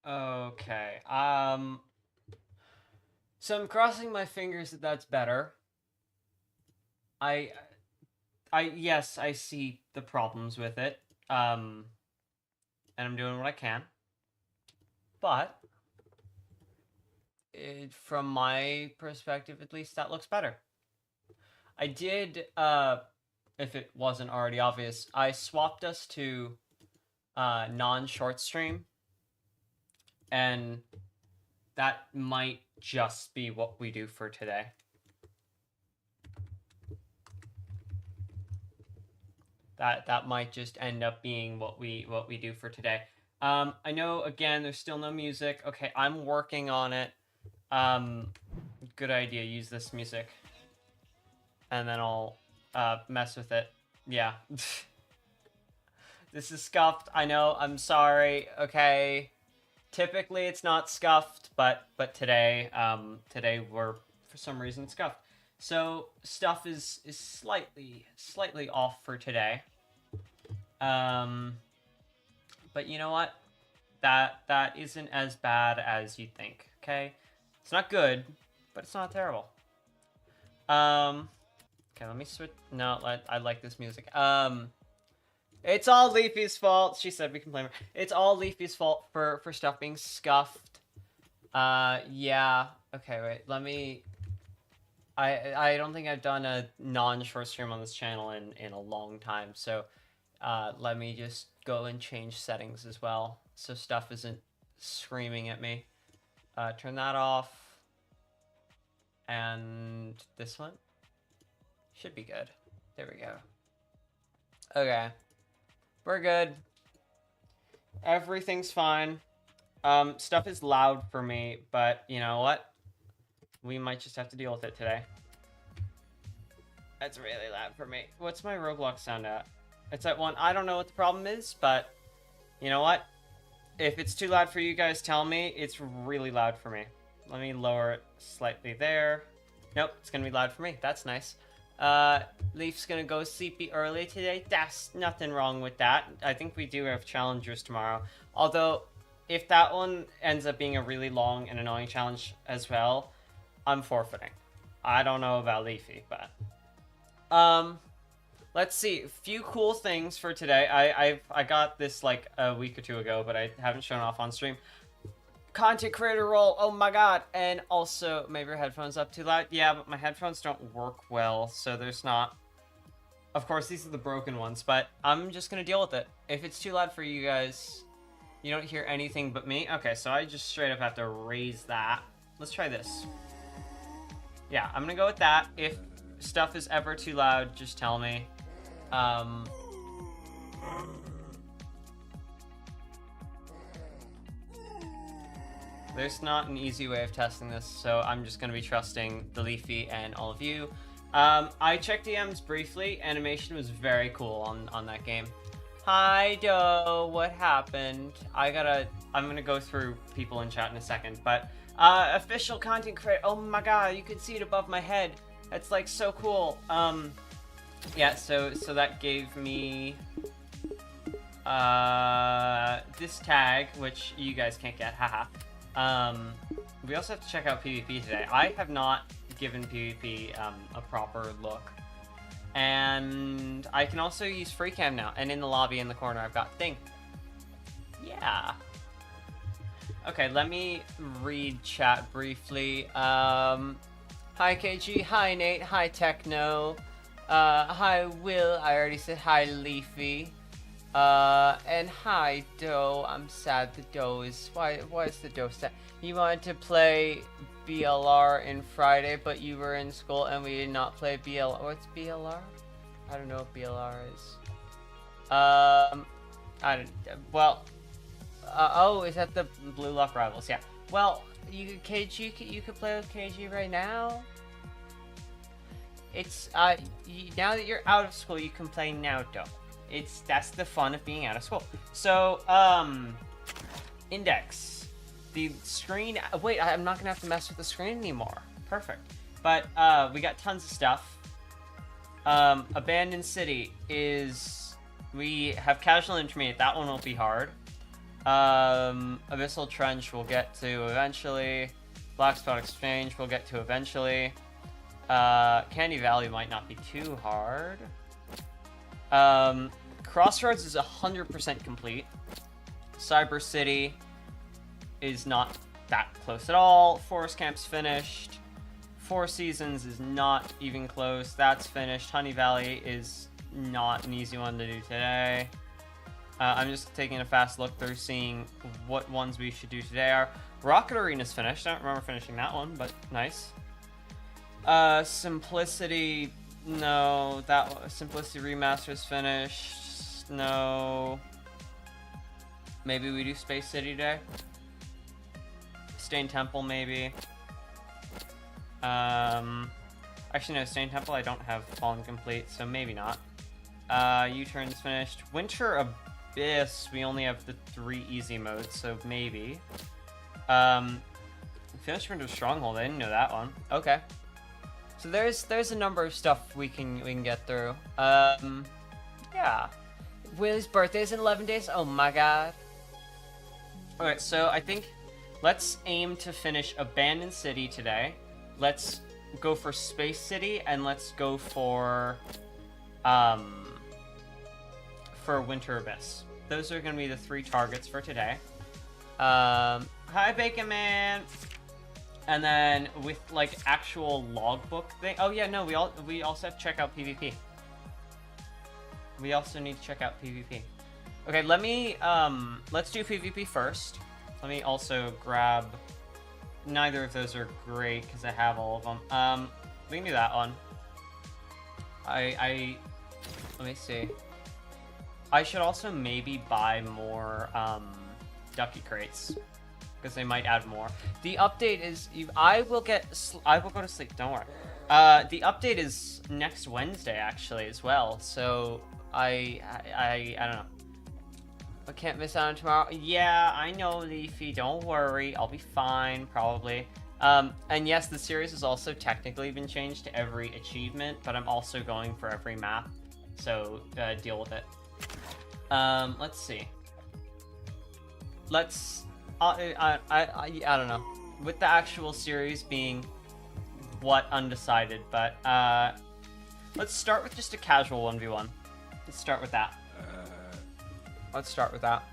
Okay. So I'm crossing my fingers that that's better. I, yes, I see the problems with it. And I'm doing what I can. But from my perspective, at least, that looks better. I did, if it wasn't already obvious, I swapped us to non-short stream, and that might just be what we do for today. That might just end up being what we do for today. I know, again, there's still no music. Okay, I'm working on it. Good idea. Use this music, and then I'll mess with it. Yeah. This is scuffed. I know. I'm sorry. Okay. Typically, it's not scuffed, but today, today we're for some reason scuffed. So stuff is slightly off for today. But you know what? That isn't as bad as you think. Okay, it's not good, but it's not terrible. Okay, let me switch. No, I like this music. It's all Leafy's fault. She said we can blame her. It's all Leafy's fault for stuff being scuffed. Yeah. Okay, wait. Let me. I don't think I've done a non-short stream on this channel in a long time, so let me just go and change settings as well, so stuff isn't screaming at me. Turn that off, and this one should be good. There we go. Okay, we're good. Everything's fine. Stuff is loud for me, but you know what? We might just have to deal with it today. That's really loud for me. What's my Roblox sound at? It's at 1. I don't know what the problem is, but you know what? If it's too loud for you guys, tell me. It's really loud for me. Let me lower it slightly there. Nope, it's gonna be loud for me. That's nice. Leaf's gonna go sleepy early today. That's nothing wrong with that. I think we do have challengers tomorrow. Although, if that one ends up being a really long and annoying challenge as well, I'm forfeiting. I don't know about Leafy, but let's see. A few cool things for today. I got this like a week or two ago, but I haven't shown off on stream. Content creator role. Oh my god. And also, maybe your headphones up too loud. Yeah, but my headphones don't work well, so there's not. Of course, these are the broken ones, but I'm just gonna deal with it. If it's too loud for you guys, you don't hear anything but me. Okay, so I just straight up have to raise that. Let's try this. Yeah, I'm gonna go with that. If stuff is ever too loud, just tell me. There's not an easy way of testing this, so I'm just gonna be trusting the Leafy and all of you. I checked DMs briefly. Animation was very cool on that game. Hi, Doe. What happened? I'm gonna go through people in chat in a second, but official content creator. Oh my god, you can see it above my head. That's like so cool. Yeah, so that gave me this tag, which you guys can't get, haha. We also have to check out PvP today. I have not given PvP a proper look. And I can also use free cam now. And in the lobby in the corner, I've got thing. Yeah. Okay, let me read chat briefly. Hi KG, hi Nate, hi Techno, hi Will, I already said hi Leafy, and hi Doe. I'm sad the Doe is, why is the Doe sad? You wanted to play BLR in Friday, but you were in school and we did not play BLR. What's BLR? I don't know what BLR is. I don't, well, oh, is that the Blue Lock Rivals? Yeah. Well, you could play with KG right now. It's now that you're out of school, you can play now, though. That's the fun of being out of school. So, index. The screen, wait, I'm not gonna have to mess with the screen anymore. Perfect. But, we got tons of stuff. Abandoned City is, we have casual intermediate. That one won't be hard. Abyssal Trench we'll get to eventually. Black Spot Exchange we'll get to eventually. Candy Valley might not be too hard. Crossroads is 100% complete. Cyber City is not that close at all. Forest Camp's finished. Four Seasons is not even close. That's finished. Honey Valley is not an easy one to do today. I'm just taking a fast look through, seeing what ones we should do today are. Rocket Arena's finished. I don't remember finishing that one, but nice. Simplicity, no. Simplicity Remaster's finished. No. Maybe we do Space City today. Stain Temple, maybe. Actually, no, Stain Temple I don't have Fallen complete, so maybe not. U-Turn's finished. Winter Abyss, we only have the 3 easy modes, so maybe. Finished Winter Stronghold, I didn't know that one. Okay. So there's a number of stuff we can get through. Yeah. Will's birthday's in 11 days? Oh my god. Alright, so I think let's aim to finish Abandoned City today. Let's go for Space City, and let's go for Winter Abyss. Those are going to be the 3 targets for today. Hi, Bacon Man! And then with, like, actual logbook thing... Oh, yeah, no, we also have to check out PvP. We also need to check out PvP. Okay, let me, let's do PvP first. Let me also grab... Neither of those are great, because I have all of them. We can do that one. Let me see. I should also maybe buy more, ducky crates, because they might add more. The update is... I will go to sleep, don't worry. The update is next Wednesday, actually, as well, so I don't know. I can't miss out on tomorrow. Yeah, I know, Leafy. Don't worry. I'll be fine, probably. And yes, the series has also technically been changed to every achievement, but I'm also going for every map, so deal with it. Let's see. Let's... I don't know. With the actual series being what undecided, but let's start with just a casual 1v1. Let's start with that. Let's start with that.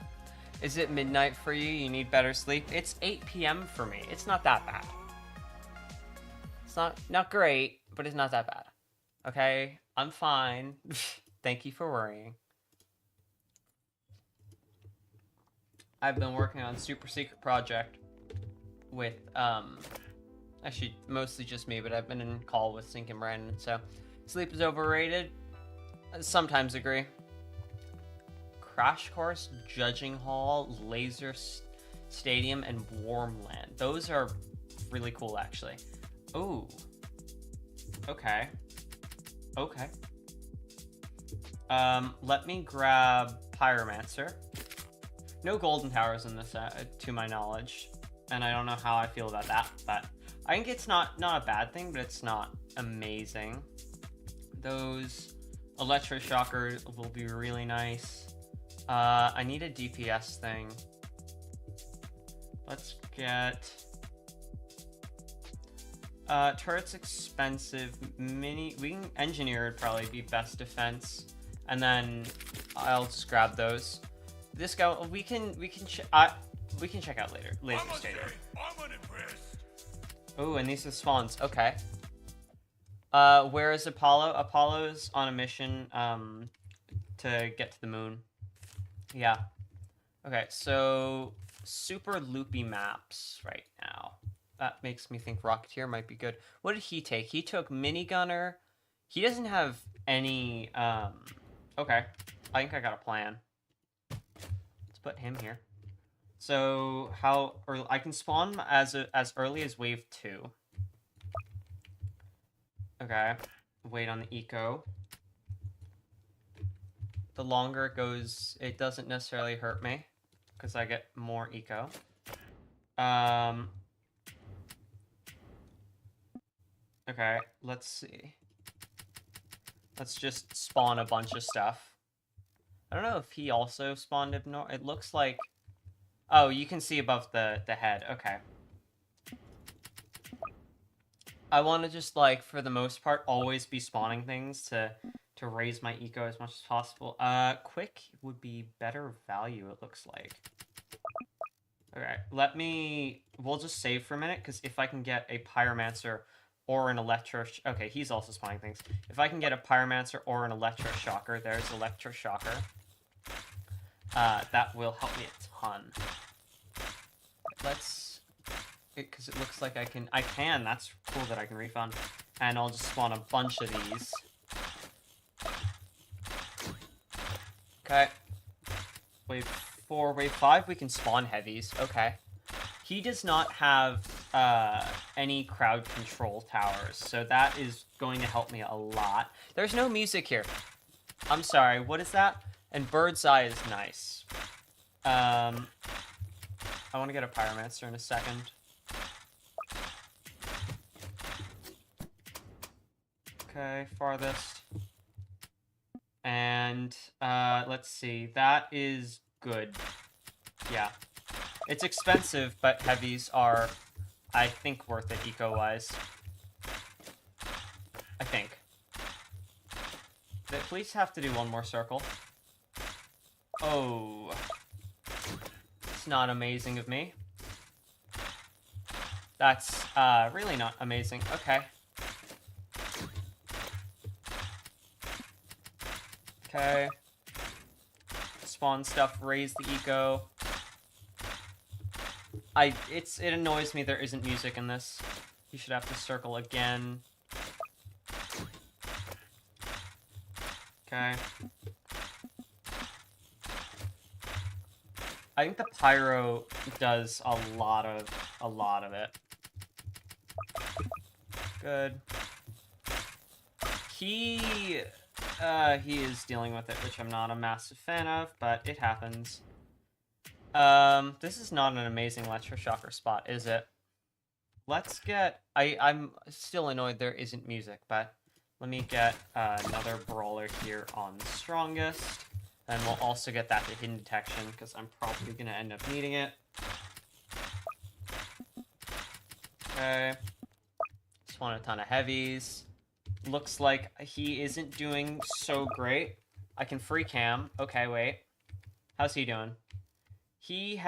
Is it midnight for you? You need better sleep? It's 8 p.m. for me. It's not that bad. It's not great, but it's not that bad. Okay? I'm fine. Thank you for worrying. I've been working on a super secret project with, actually, mostly just me, but I've been in call with Sink and Brandon, so sleep is overrated. I sometimes agree. Crash Course, Judging Hall, Laser Stadium, and Warmland. Those are really cool, actually. Ooh. Okay. Okay. Let me grab Pyromancer. No Golden Towers in this, to my knowledge. And I don't know how I feel about that, but I think it's not a bad thing, but it's not amazing. Those Electroshocker will be really nice. I need a DPS thing. Let's get... turret's expensive. Engineer would probably be best defense. And then I'll just grab those. This guy, we can check out later. Laser Stadium. Oh, and these are spawns. Okay. Where is Apollo? Apollo's on a mission, to get to the moon. Yeah. Okay, so super loopy maps right now. That makes me think Rocketeer might be good. What did he take? He took Minigunner. He doesn't have any, okay. I think I got a plan. Let's put him here. So, I can spawn as early as wave 2. Okay. Wait on the eco. The longer it goes, it doesn't necessarily hurt me, because I get more eco. Okay, let's see. Let's just spawn a bunch of stuff. I don't know if he also spawned It looks like Oh, you can see above the head. Okay. I want to just, like, for the most part, always be spawning things to raise my eco as much as possible. Quick would be better value, it looks like. Okay, we'll just save for a minute, because if I can get a Pyromancer or an okay, he's also spawning things. If I can get a Pyromancer or an Electroshocker, there's Electroshocker. That will help me a ton. Because it looks like I can, that's cool that I can refund. And I'll just spawn a bunch of these. Okay. Wave 4, wave 5, we can spawn heavies. Okay. He does not have any crowd control towers, so that is going to help me a lot. There's no music here. I'm sorry, what is that? And Bird's Eye is nice. I want to get a Pyromancer in a second. Okay, farthest. And, let's see. That is good. Yeah. It's expensive, but heavies are, I think, worth it eco-wise. I think. The police have to do one more circle. Oh. It's not amazing of me. That's, really not amazing. Okay. Okay. Spawn stuff, raise the eco. It annoys me there isn't music in this. You should have to circle again. Okay. I think the pyro does a lot of it. Good. He is dealing with it, which I'm not a massive fan of, but it happens. This is not an amazing Electroshocker spot, is it? Let's get... I'm still annoyed there isn't music, but let me get another brawler here on strongest. And we'll also get that to hidden detection, because I'm probably going to end up needing it. Okay. Spawn a ton of heavies. Looks like he isn't doing so great. I can free cam. Okay, wait. How's he doing? He's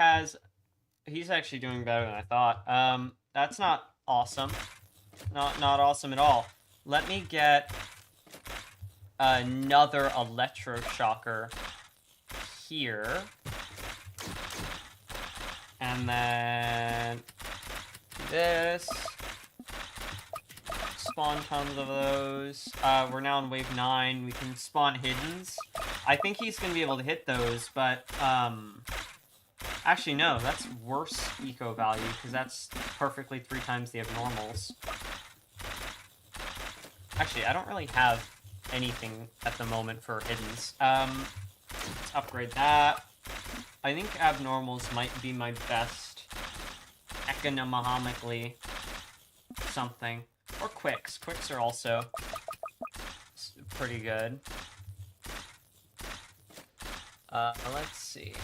actually doing better than I thought. That's not awesome. Not awesome at all. Let me get another Electroshocker here. And then this. Spawn tons of those. We're now on wave 9. We can spawn hiddens. I think he's going to be able to hit those, but, actually, no. That's worse eco value, because that's perfectly 3 times the abnormals. Actually, I don't really have anything at the moment for hiddens. Let's upgrade that. I think abnormals might be my best economically something. Or quicks. Quicks are also pretty good. Let's see.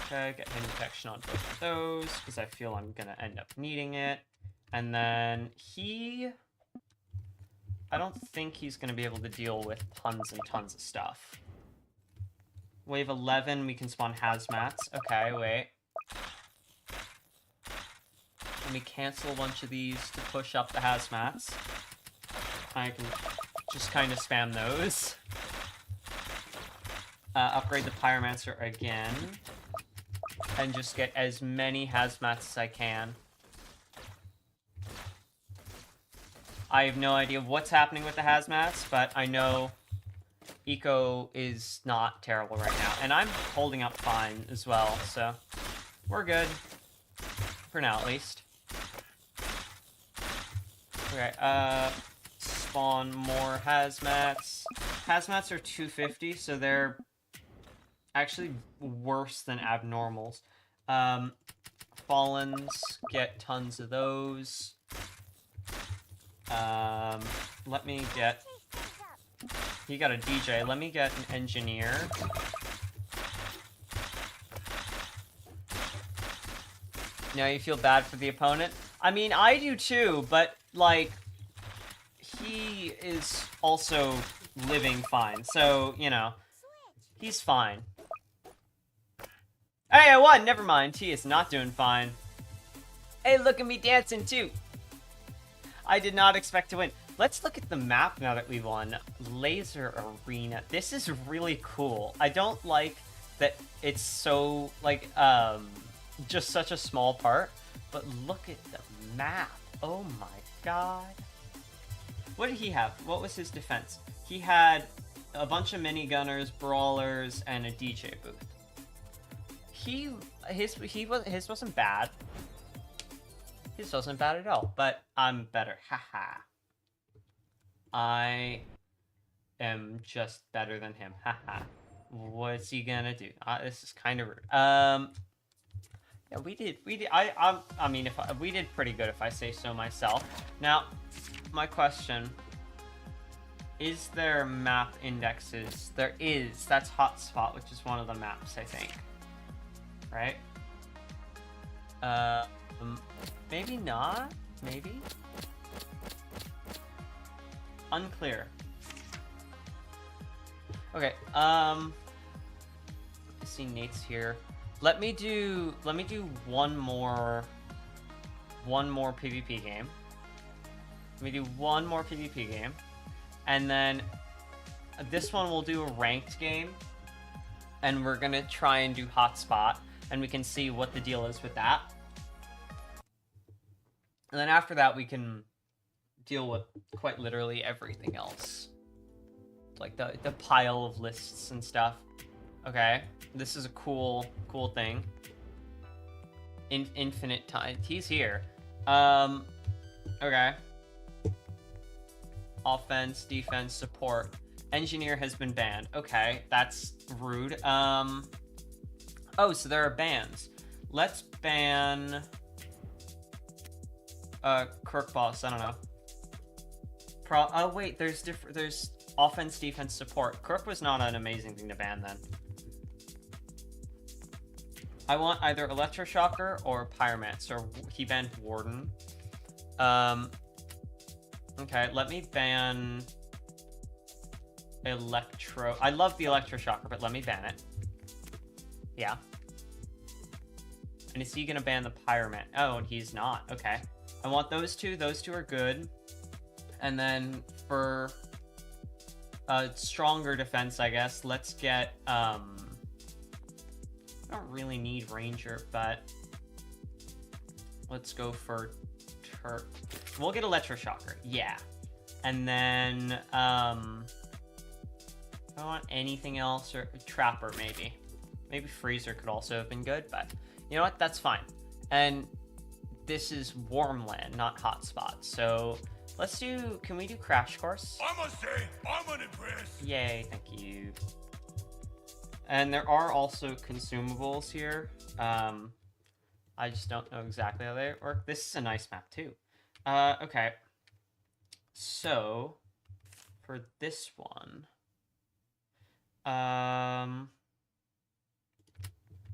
Okay, get hidden detection on both of those, because I feel I'm gonna end up needing it. And then I don't think he's gonna be able to deal with tons and tons of stuff. Wave 11, we can spawn hazmats. Okay, wait. Let me cancel a bunch of these to push up the hazmats. I can just kind of spam those. Upgrade the Pyromancer again. And just get as many hazmats as I can. I have no idea what's happening with the hazmats, but I know eco is not terrible right now. And I'm holding up fine as well, so we're good. For now, at least. Okay, spawn more hazmats. Hazmats are 250, so they're actually worse than abnormals. Fallens, get tons of those. let me get... He got a DJ. Let me get an engineer. Now you feel bad for the opponent? I mean, I do too, but, like, he is also living fine. So, you know, he's fine. Hey, I won! Never mind. He is not doing fine. Hey, look at me dancing, too! I did not expect to win. Let's look at the map now that we won. Laser Arena. This is really cool. I don't like that it's so, like, just such a small part. But look at the map. Oh my god. What did he have? What was his defense? He had a bunch of minigunners, brawlers, and a DJ booth. His wasn't bad. His wasn't bad at all, but I'm better. Haha. I am just better than him. Haha. What's he gonna do? This is kind of rude. Yeah, we did. I mean, we did pretty good, if I say so myself. Now, my question: is there map indexes? There is. That's Hotspot, which is one of the maps, I think. Right? Maybe not. Maybe. Unclear. Okay. I see Nate's here. Let me do one more PvP game. Let me do one more PvP game, and then this one we'll do a ranked game, and we're gonna try and do Hotspot, and we can see what the deal is with that. And then after that, we can deal with quite literally everything else, like the pile of lists and stuff. Okay, this is a cool thing. Infinite time. He's here. Okay. Offense, defense, support. Engineer has been banned. Okay, that's rude. Oh, so there are bans. Let's ban Kirk Boss. I don't know. Oh wait, there's offense, defense, support. Kirk was not an amazing thing to ban then. I want either Electroshocker or Pyromancer. He banned Warden. Okay, let me ban Electro. I love the Electroshocker, but let me ban it. Yeah. And is he gonna ban the Pyroman? Oh, and he's not. Okay. I want those two. Those two are good. And then for a stronger defense, I guess, let's get, I don't really need Ranger, but let's go for Turk. We'll get Electroshocker. Yeah. And then, I don't want anything else, or Trapper, maybe. Maybe Freezer could also have been good, but you know what? That's fine. And this is Warmland, not Hotspot. So let's do, can we do Crash Course? I must say, I'm unimpressed. Yay, thank you. And there are also consumables here. I just don't know exactly how they work. This is a nice map too. Okay. So for this one,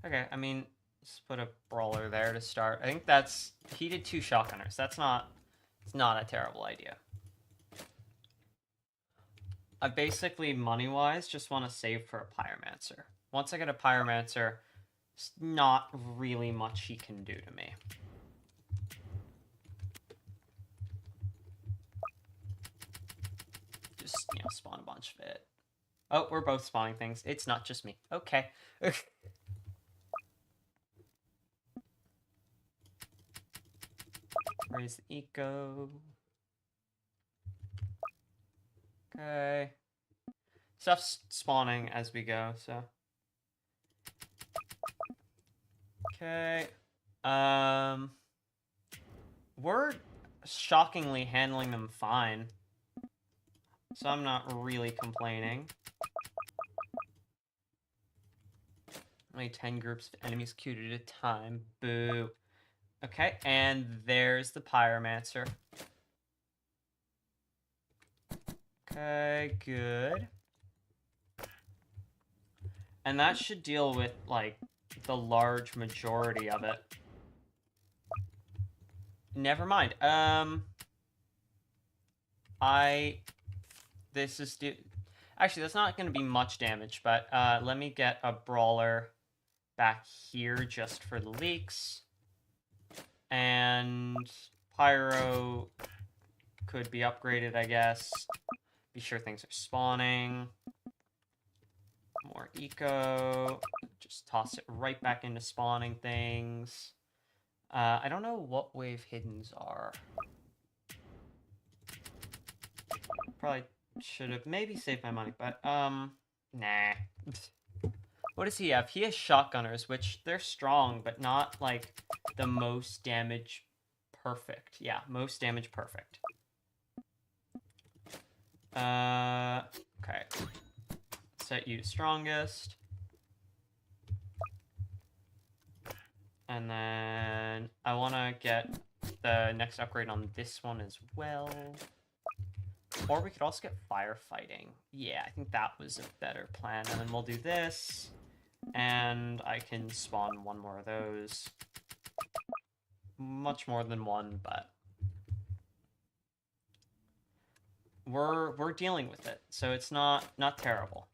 okay, I mean, let's put a brawler there to start. I think that's, he did 2 shotgunners. It's not a terrible idea. I basically, money-wise, just want to save for a Pyromancer. Once I get a Pyromancer, there's not really much he can do to me. Just, you know, spawn a bunch of it. Oh, we're both spawning things. It's not just me. Okay. Raise the eco. Okay. Stuff's spawning as we go, so. Okay. We're shockingly handling them fine. So I'm not really complaining. Only 10 groups of enemies queued at a time. Boo. Okay, and there's the Pyromancer. Okay, good. And that should deal with, like, the large majority of it. Never mind. This is... Actually, that's not going to be much damage, but let me get a brawler back here just for the leaks. And Pyro could be upgraded, I guess. Be sure things are spawning. More eco. Just toss it right back into spawning things. I don't know what wave hiddens are. Probably should have maybe saved my money, but nah. What does he have? He has shotgunners, which they're strong, but not like the most damage perfect. Yeah, most damage perfect. Okay. Set you to strongest. And then I want to get the next upgrade on this one as well. Or we could also get firefighting. Yeah, I think that was a better plan. And then we'll do this. And I can spawn one more of those. Much more than one, but... We're dealing with it, so it's not terrible.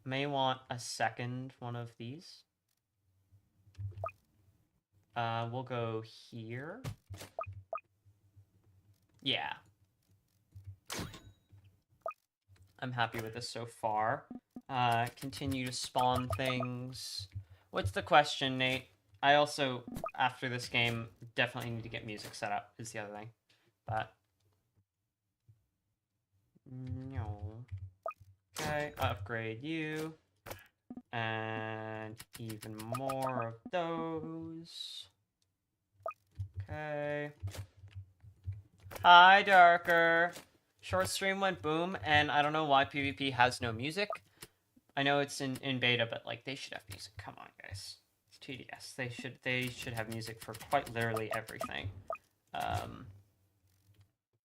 May want a second one of these. We'll go here. Yeah. I'm happy with this so far. Continue to spawn things. What's the question, Nate? I also, after this game, definitely need to get music set up, is the other thing. But... No. Okay, upgrade you. And even more of those. Okay. Hi, Darker. Short stream went boom, and I don't know why PvP has no music. I know it's in beta, but like they should have music. Come on, guys. It's TDS. They should have music for quite literally everything.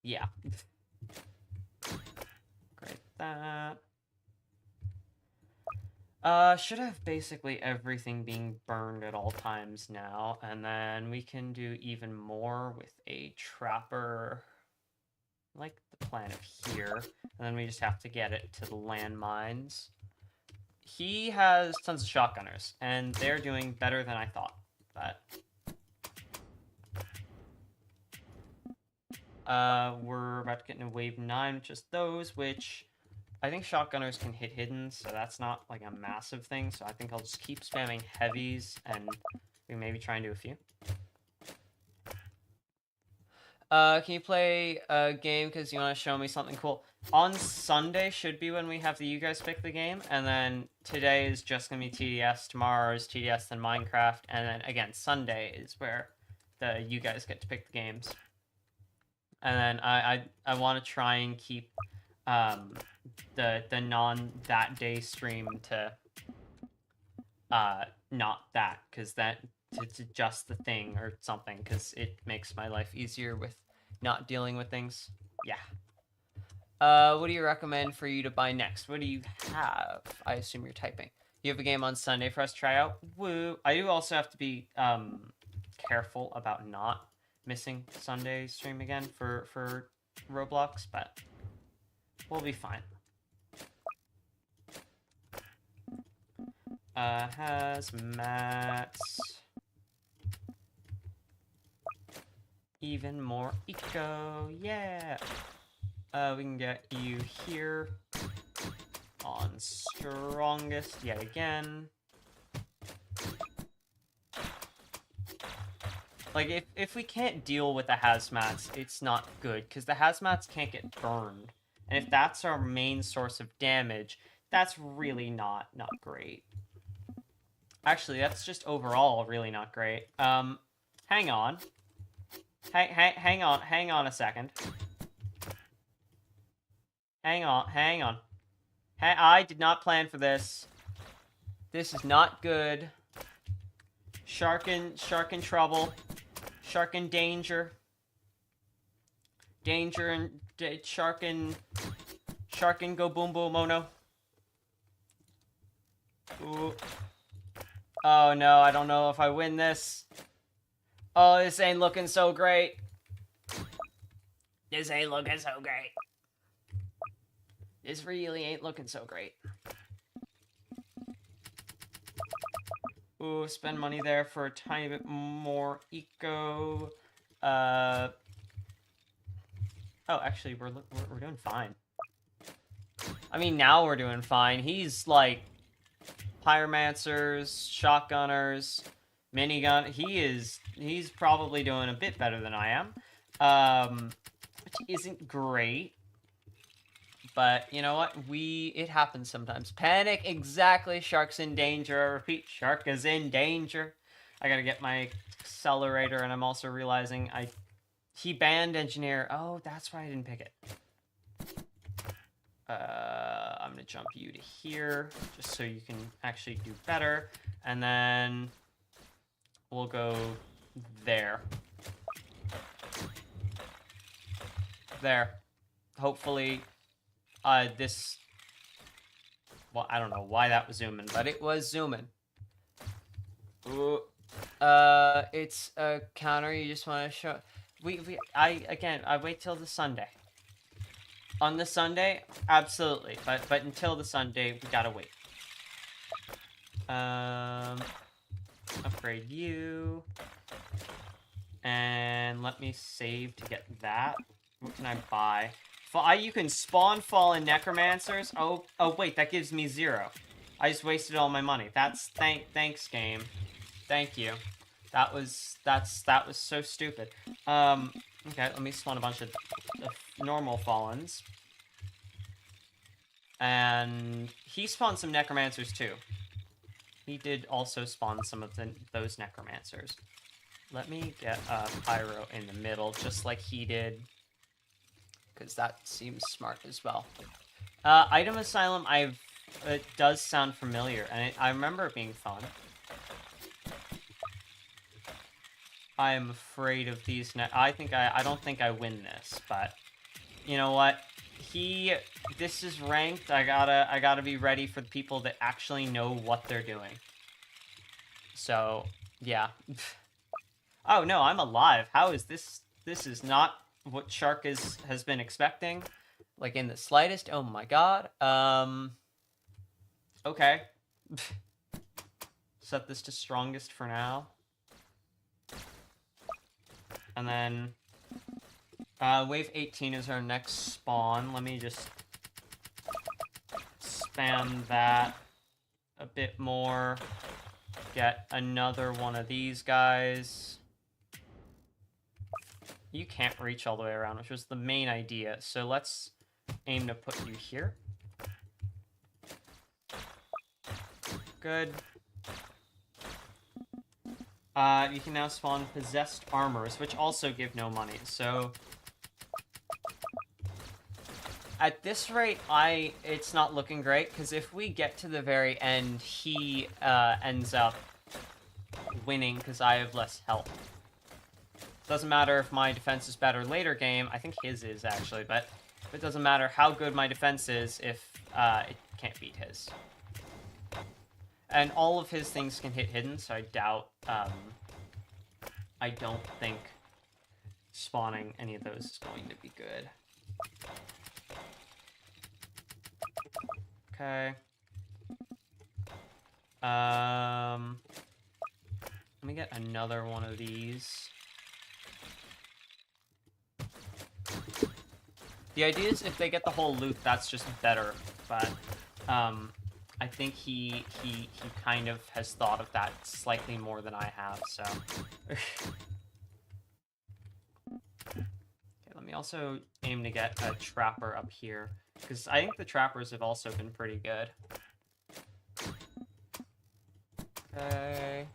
Yeah. Great that. Should have basically everything being burned at all times now, and then we can do even more with a trapper, like the plan of here, and then we just have to get it to the landmines. He has tons of shotgunners, and they're doing better than I thought, but... we're about to get into wave 9, which is those, which... I think shotgunners can hit hidden, so that's not like a massive thing, so I think I'll just keep spamming heavies, and we maybe try and do a few. Can you play a game because you want to show me something cool? On Sunday should be when we have the you guys pick the game, and then today is just going to be TDS, tomorrow is TDS and Minecraft, and then again, Sunday is where the you guys get to pick the games. And then I want to try and keep... the non that day stream to not that, because that to just the thing or something, because it makes my life easier with not dealing with things. Yeah. What do you recommend for you to buy next? What do you have? I assume you're typing. You have a game on Sunday for us to try out? Woo! I do also have to be careful about not missing Sunday stream again for Roblox, but we'll be fine. Hazmats. Even more eco, yeah. We can get you here on strongest yet again. Like, if we can't deal with the hazmats, it's not good, because the hazmats can't get burned. And if that's our main source of damage, that's really not great. Actually, that's just overall really not great. Hang on. Hang on a second. Hang on. I did not plan for this. This is not good. Shark in trouble. Shark in danger. Danger and shark in shark and go boom boom, oh no. Ooh. Oh no, I don't know if I win this. Oh, this ain't looking so great. This ain't looking so great. This really ain't looking so great. Ooh, spend money there for a tiny bit more eco. Oh, actually, we're doing fine. I mean, now we're doing fine. He's like pyromancers, shotgunners, minigun. He's probably doing a bit better than I am, which isn't great. But you know what? It happens sometimes. Panic, exactly. Shark's in danger. I repeat, shark is in danger. I gotta get my accelerator, and I'm also realizing he banned engineer. Oh, that's why I didn't pick it. I'm gonna jump you to here, just so you can actually do better. And then we'll go there. There. Hopefully, this... Well, I don't know why that was zooming, but it was zooming. Ooh. It's a counter, you just want to show... I wait till the Sunday. On the Sunday, absolutely, but until the Sunday, we gotta wait. Upgrade you. And let me save to get that. What can I buy? You can spawn fallen necromancers. Oh wait, that gives me 0. I just wasted all my money. Thanks game. Thank you. That was so stupid. Okay, let me spawn a bunch of normal fallens. And he spawned some necromancers too. He did also spawn some of those necromancers. Let me get a pyro in the middle, just like he did. Because that seems smart as well. Item Asylum, it does sound familiar, and I remember it being fun. I am afraid of these. I don't think I win this, but you know what? This is ranked. I gotta be ready for the people that actually know what they're doing. So yeah. Oh no, I'm alive. How is this? This is not what Shark has been expecting, like in the slightest. Oh my god. Okay. Set this to strongest for now. And then wave 18 is our next spawn. Let me just spam that a bit more. Get another one of these guys. You can't reach all the way around, which was the main idea. So let's aim to put you here. Good. You can now spawn possessed armors, which also give no money. So at this rate, it's not looking great, because if we get to the very end, he ends up winning because I have less health. Doesn't matter if my defense is better later game. I think his is, actually, but it doesn't matter how good my defense is if it can't beat his. And all of his things can hit hidden, so I doubt... I don't think spawning any of those is going to be good. Okay. Let me get another one of these. The idea is if they get the whole loot, that's just better, but I think he kind of has thought of that slightly more than I have, so. Okay, let me also aim to get a trapper up here, because I think the trappers have also been pretty good. Okay.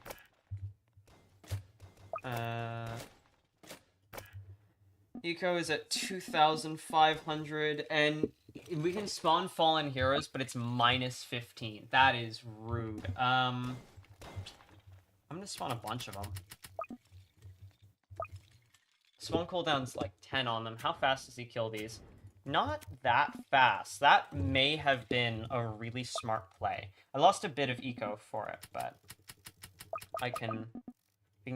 Eco is at 2,500, and we can spawn fallen heroes, but it's minus 15. That is rude. I'm gonna spawn a bunch of them. Spawn cooldown's like 10 on them. How fast does he kill these? not that fast. That may have been a really smart play. I lost a bit of eco for it, but we can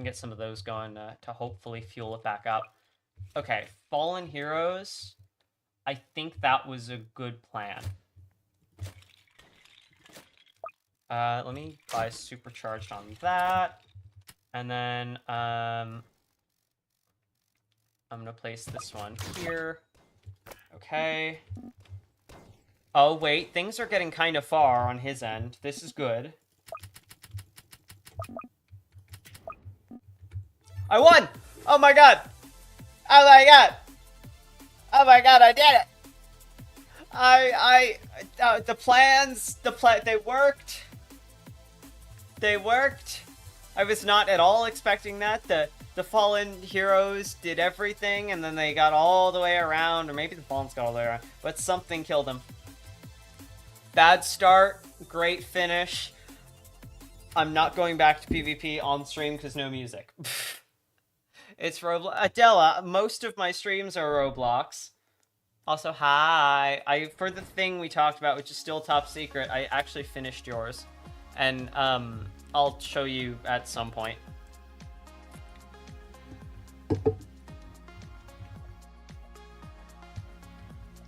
get some of those going to hopefully fuel it back up. Okay, Fallen Heroes. I think that was a good plan. Let me buy supercharged on that. And then I'm gonna place this one here. Okay. Oh, wait. Things are getting kind of far on his end. This is good. I won! Oh my god! Oh my god! Oh my god, I did it! The plans, they worked. They worked. I was not at all expecting that. The Fallen Heroes did everything, and then they got all the way around, or maybe the Fallens got all the way around, but something killed them. Bad start, great finish. I'm not going back to PvP on stream because no music. It's Roblox. Adela, most of my streams are Roblox. Also, hi. For the thing we talked about, which is still top secret, I actually finished yours. And, I'll show you at some point.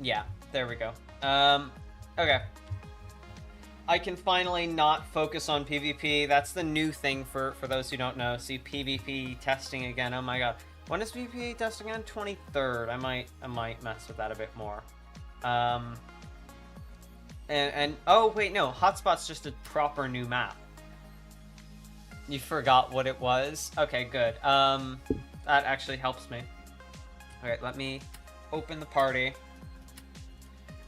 Yeah, there we go. Okay. I can finally not focus on PvP. That's the new thing for those who don't know. See, PvP testing again. Oh my god. When is PvP testing on? 23rd. I might mess with that a bit more. And oh wait, no. Hotspot's just a proper new map. You forgot what it was? Okay, good. That actually helps me. Okay, let me open the party.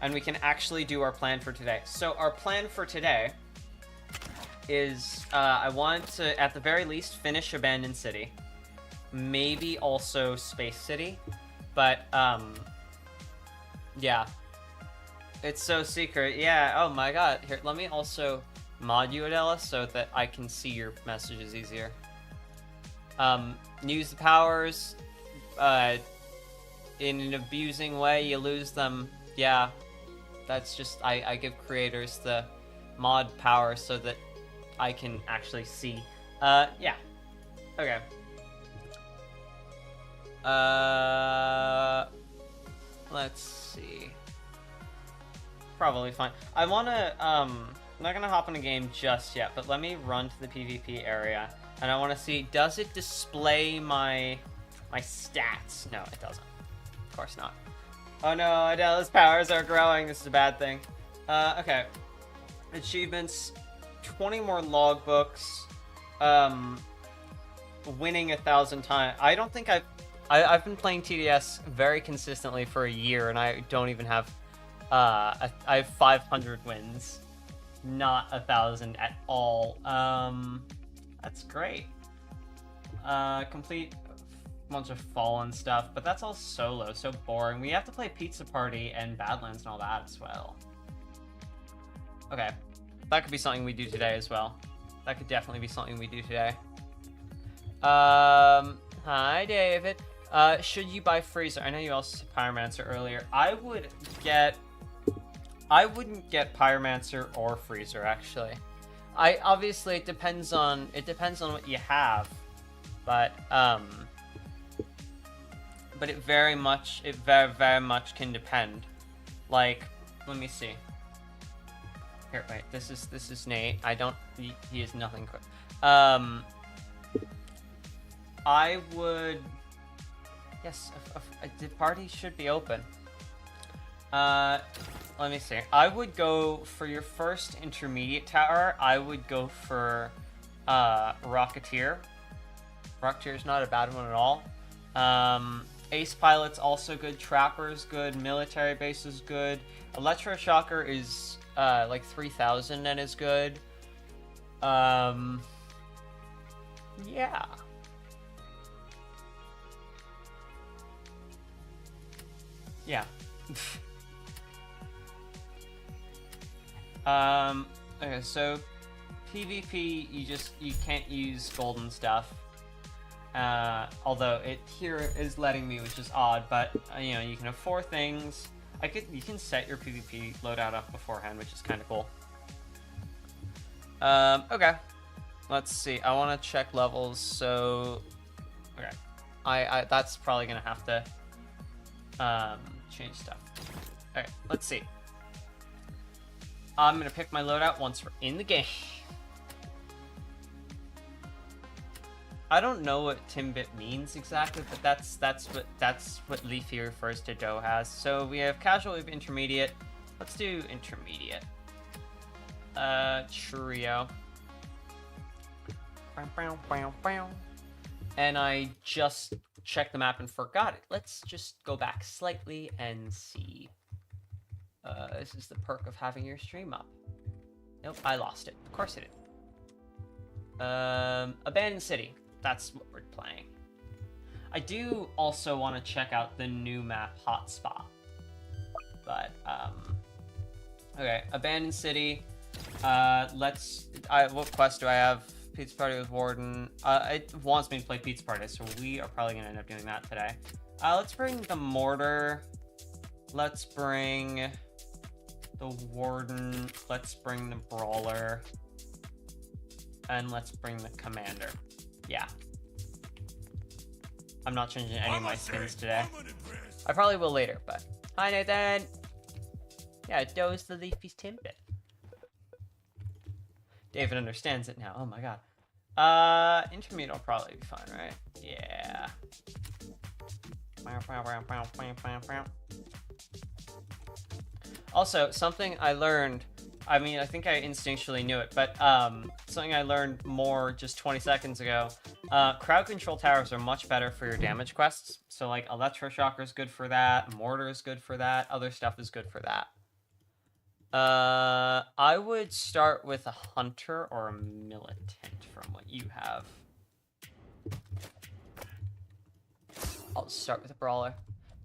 And we can actually do our plan for today. So our plan for today is I want to, at the very least, finish Abandoned City. Maybe also Space City. But, yeah. It's so secret. Yeah, oh my god. Here, let me also mod you, Adela, so that I can see your messages easier. Use the powers. In an abusing way, you lose them. Yeah. That's just, I give creators the mod power so that I can actually see. Yeah. Okay. Let's see. Probably fine. I wanna, I'm not gonna hop in a game just yet, but let me run to the PvP area, and I wanna see, does it display my stats? No, it doesn't. Of course not. Oh no, Adela's powers are growing. This is a bad thing. Okay. Achievements. 20 more logbooks. Winning 1,000 times. I don't think I've been playing TDS very consistently for a year, and I don't even have, I have 500 wins. Not 1,000 at all. That's great. Complete bunch of Fallen stuff, but that's all solo, so boring. We have to play Pizza Party and Badlands and all that as well. Okay, that could be something we do today as well. That could definitely be something we do today. Hi David. Should you buy Freezer? I know you also said Pyromancer earlier. I wouldn't get Pyromancer or Freezer actually. Obviously it depends on what you have, but it very much can depend. Like, let me see. Here, wait. This is Nate. He is nothing quick. I would. Yes, the party should be open. Let me see. I would go for your first intermediate tower. I would go for Rocketeer. Rocketeer is not a bad one at all. Ace Pilot's also good. Trapper's good. Military Base is good. Electroshocker is like 3,000 and is good. Yeah. Yeah. Okay, so PvP, you can't use golden stuff. Although it here is letting me, which is odd, but you know, you can have 4 things. You can set your PvP loadout up beforehand, which is kind of cool. Okay. Let's see. I want to check levels, so... Okay. That's probably going to have to change stuff. Okay, let's see. I'm going to pick my loadout once we're in the game. I don't know what Timbit means exactly, but that's what Leafy refers to Doe as. So we have casual, we have intermediate. Let's do intermediate. Trio. And I just checked the map and forgot it. Let's just go back slightly and see. This is the perk of having your stream up. Nope, I lost it. Of course I did. Abandoned City. That's what we're playing. I do also want to check out the new map, Hotspot. But, okay, Abandoned City. What quest do I have? Pizza Party with Warden. It wants me to play Pizza Party, so we are probably going to end up doing that today. Let's bring the Mortar. Let's bring the Warden. Let's bring the Brawler. And let's bring the Commander. Yeah. I'm not changing any of my skins today. I probably will later, but... Hi, Nathan! Yeah, Doe's the Leafy's Timbit. David understands it now. Oh my god. Intermediate will probably be fine, right? Yeah. Also, something I learned... I mean, I think I instinctually knew it, but something I learned more just 20 seconds ago. Crowd control towers are much better for your damage quests. So, like, Electroshocker is good for that, Mortar is good for that, other stuff is good for that. I would start with a Hunter or a Militant from what you have. I'll start with a Brawler.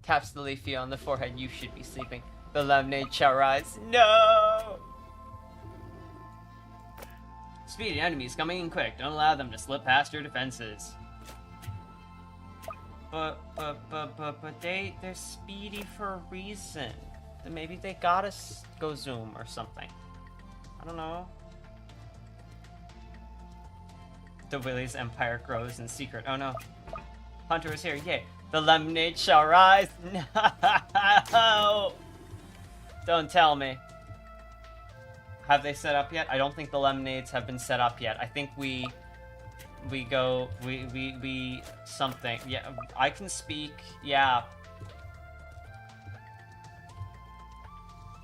Taps the Leafy on the forehead, you should be sleeping. The lemonade shall rise. No! Speedy enemies coming in quick. Don't allow them to slip past your defenses. But they're speedy for a reason. Then maybe they gotta go zoom or something. I don't know. The Willie's empire grows in secret. Oh no. Hunter is here. Yay. The lemonade shall rise. No! Don't tell me. Have they set up yet? I don't think the lemonades have been set up yet. I think we something. Yeah, I can speak. Yeah.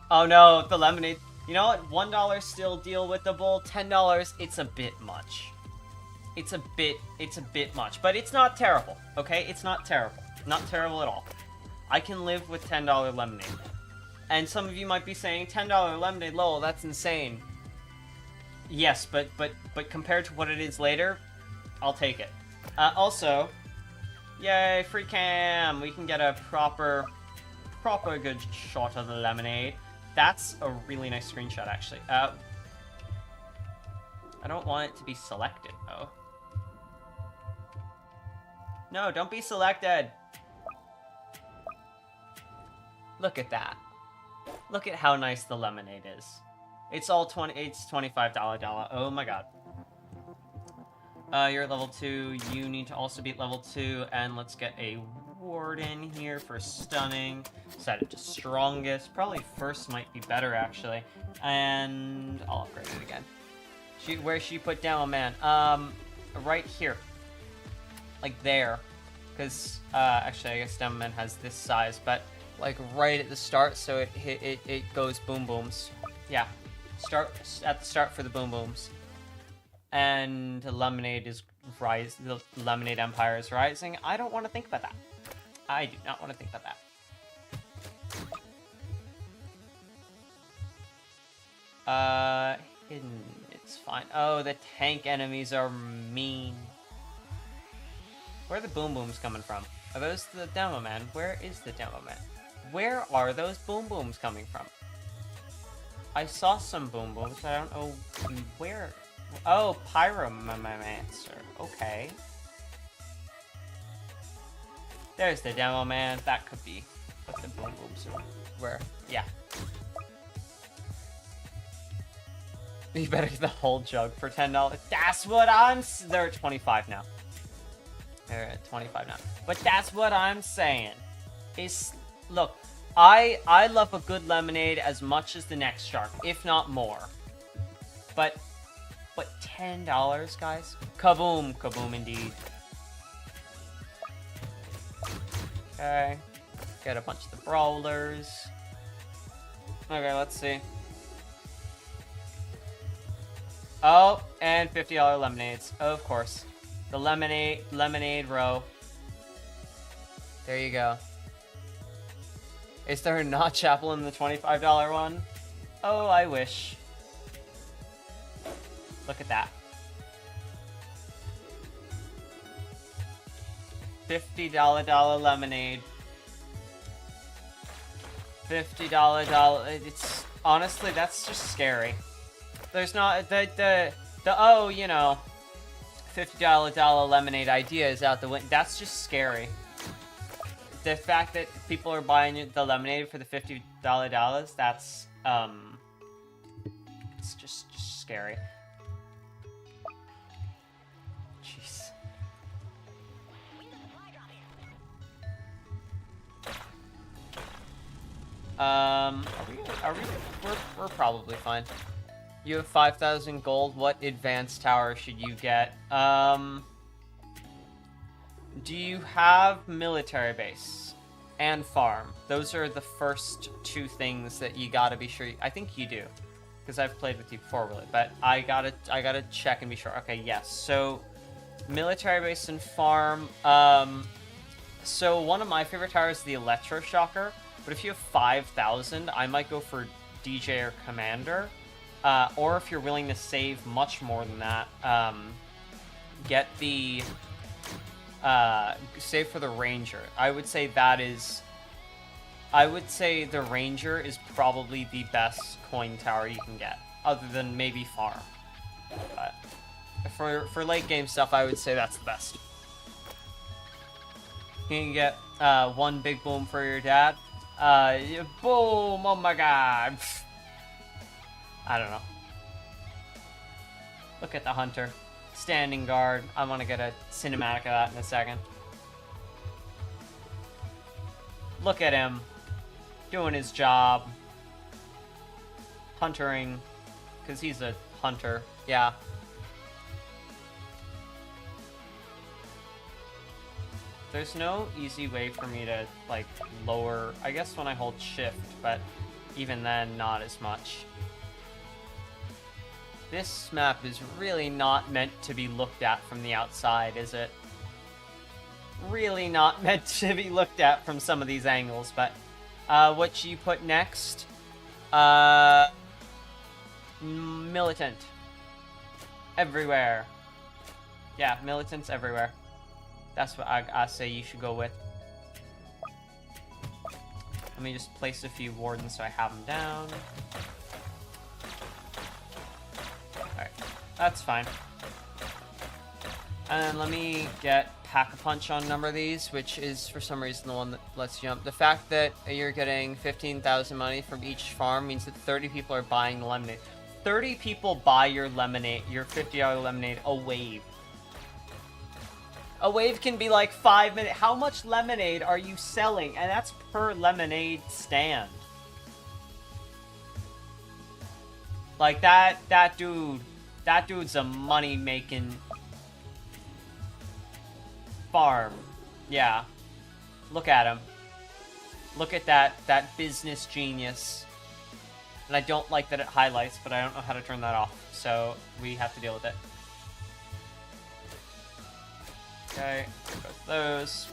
Oh no, the lemonade. You know what? $1 still deal with the bull. $10, it's a bit much. It's a bit much. But it's not terrible, okay? It's not terrible. Not terrible at all. I can live with $10 lemonade. And some of you might be saying, $10 lemonade, lol, that's insane. Yes, but compared to what it is later, I'll take it. Also, yay, free cam! We can get a proper good shot of the lemonade. That's a really nice screenshot, actually. I don't want it to be selected, though. No, don't be selected! Look at that. Look at how nice the lemonade is. It's all it's $25 Oh my god. You're at level 2. You need to also be at level 2. And let's get a Warden here for stunning. Set it to strongest. Probably first might be better, actually. And I'll upgrade it again. Where's she put Demo Man? Right here. Like there. Because, actually, I guess Demo Man has this size, but... like right at the start, so it goes boom booms. Yeah, start at the start for the boom booms. And the lemonade is the lemonade empire is rising. I don't want to think about that. I do not want to think about that. Hidden, it's fine. Oh, the tank enemies are mean. Where are the boom booms coming from? Are those the Demo Man? Where is the Demo Man? Where are those boom booms coming from? I saw some boom booms, but I don't know where. Oh, Pyromancer. Okay. There's the Demo Man. That could be what the boom booms are. Where? Yeah. You better get the whole jug for $10. That's what they're at 25 now. They're at 25 now. But that's what I'm saying. Look, I love a good lemonade as much as the next shark, if not more. But $10, guys? Kaboom, kaboom indeed. Okay. Get a bunch of the brawlers. Okay, let's see. Oh, and $50 lemonades, of course. The lemonade row. There you go. Is there not Chapel in the $25 one? Oh, I wish. Look at that. $50 lemonade. $50. It's honestly, that's just scary. There's not oh, you know, $50 lemonade idea is out the window. That's just scary. The fact that people are buying the lemonade for the $50 that's it's just scary. Jeez. We're probably fine. You have 5,000 gold. What advanced tower should you get? Do you have military base and farm? Those are the first two things that you gotta be sure. I think you do, because I've played with you before, really. But I gotta check and be sure. Okay, yes. So military base and farm. So one of my favorite towers is the electroshocker. But if you have 5,000, I might go for DJ or commander. Or if you're willing to save much more than that, get the save for the ranger. I would say the ranger is probably the best coin tower you can get, other than maybe farm. But for late game stuff, I would say that's the best. You can get one big boom for your dad. Boom! Oh my god! I don't know. Look at the hunter. Standing guard. I want to get a cinematic of that in a second. Look at him. Doing his job. Huntering. Because he's a hunter. Yeah. There's no easy way for me to, like, lower... I guess when I hold shift, but even then, not as much. This map is really not meant to be looked at from the outside, is it? Really not meant to be looked at from some of these angles, but what should you put next? Militant. Everywhere. Yeah, militants everywhere. That's what I say you should go with. Let me just place a few wardens so I have them down. Alright, that's fine. And then let me get Pack-a-Punch on a number of these, which is for some reason the one that lets you jump. The fact that you're getting 15,000 money from each farm means that 30 people are buying the lemonade. 30 people buy your lemonade, your $50 lemonade, a wave. A wave can be like 5 minutes. How much lemonade are you selling? And that's per lemonade stand. Like that dude's a money-making farm. Yeah. Look at him. Look at that business genius. And I don't like that it highlights, but I don't know how to turn that off. So we have to deal with it. Okay, both those.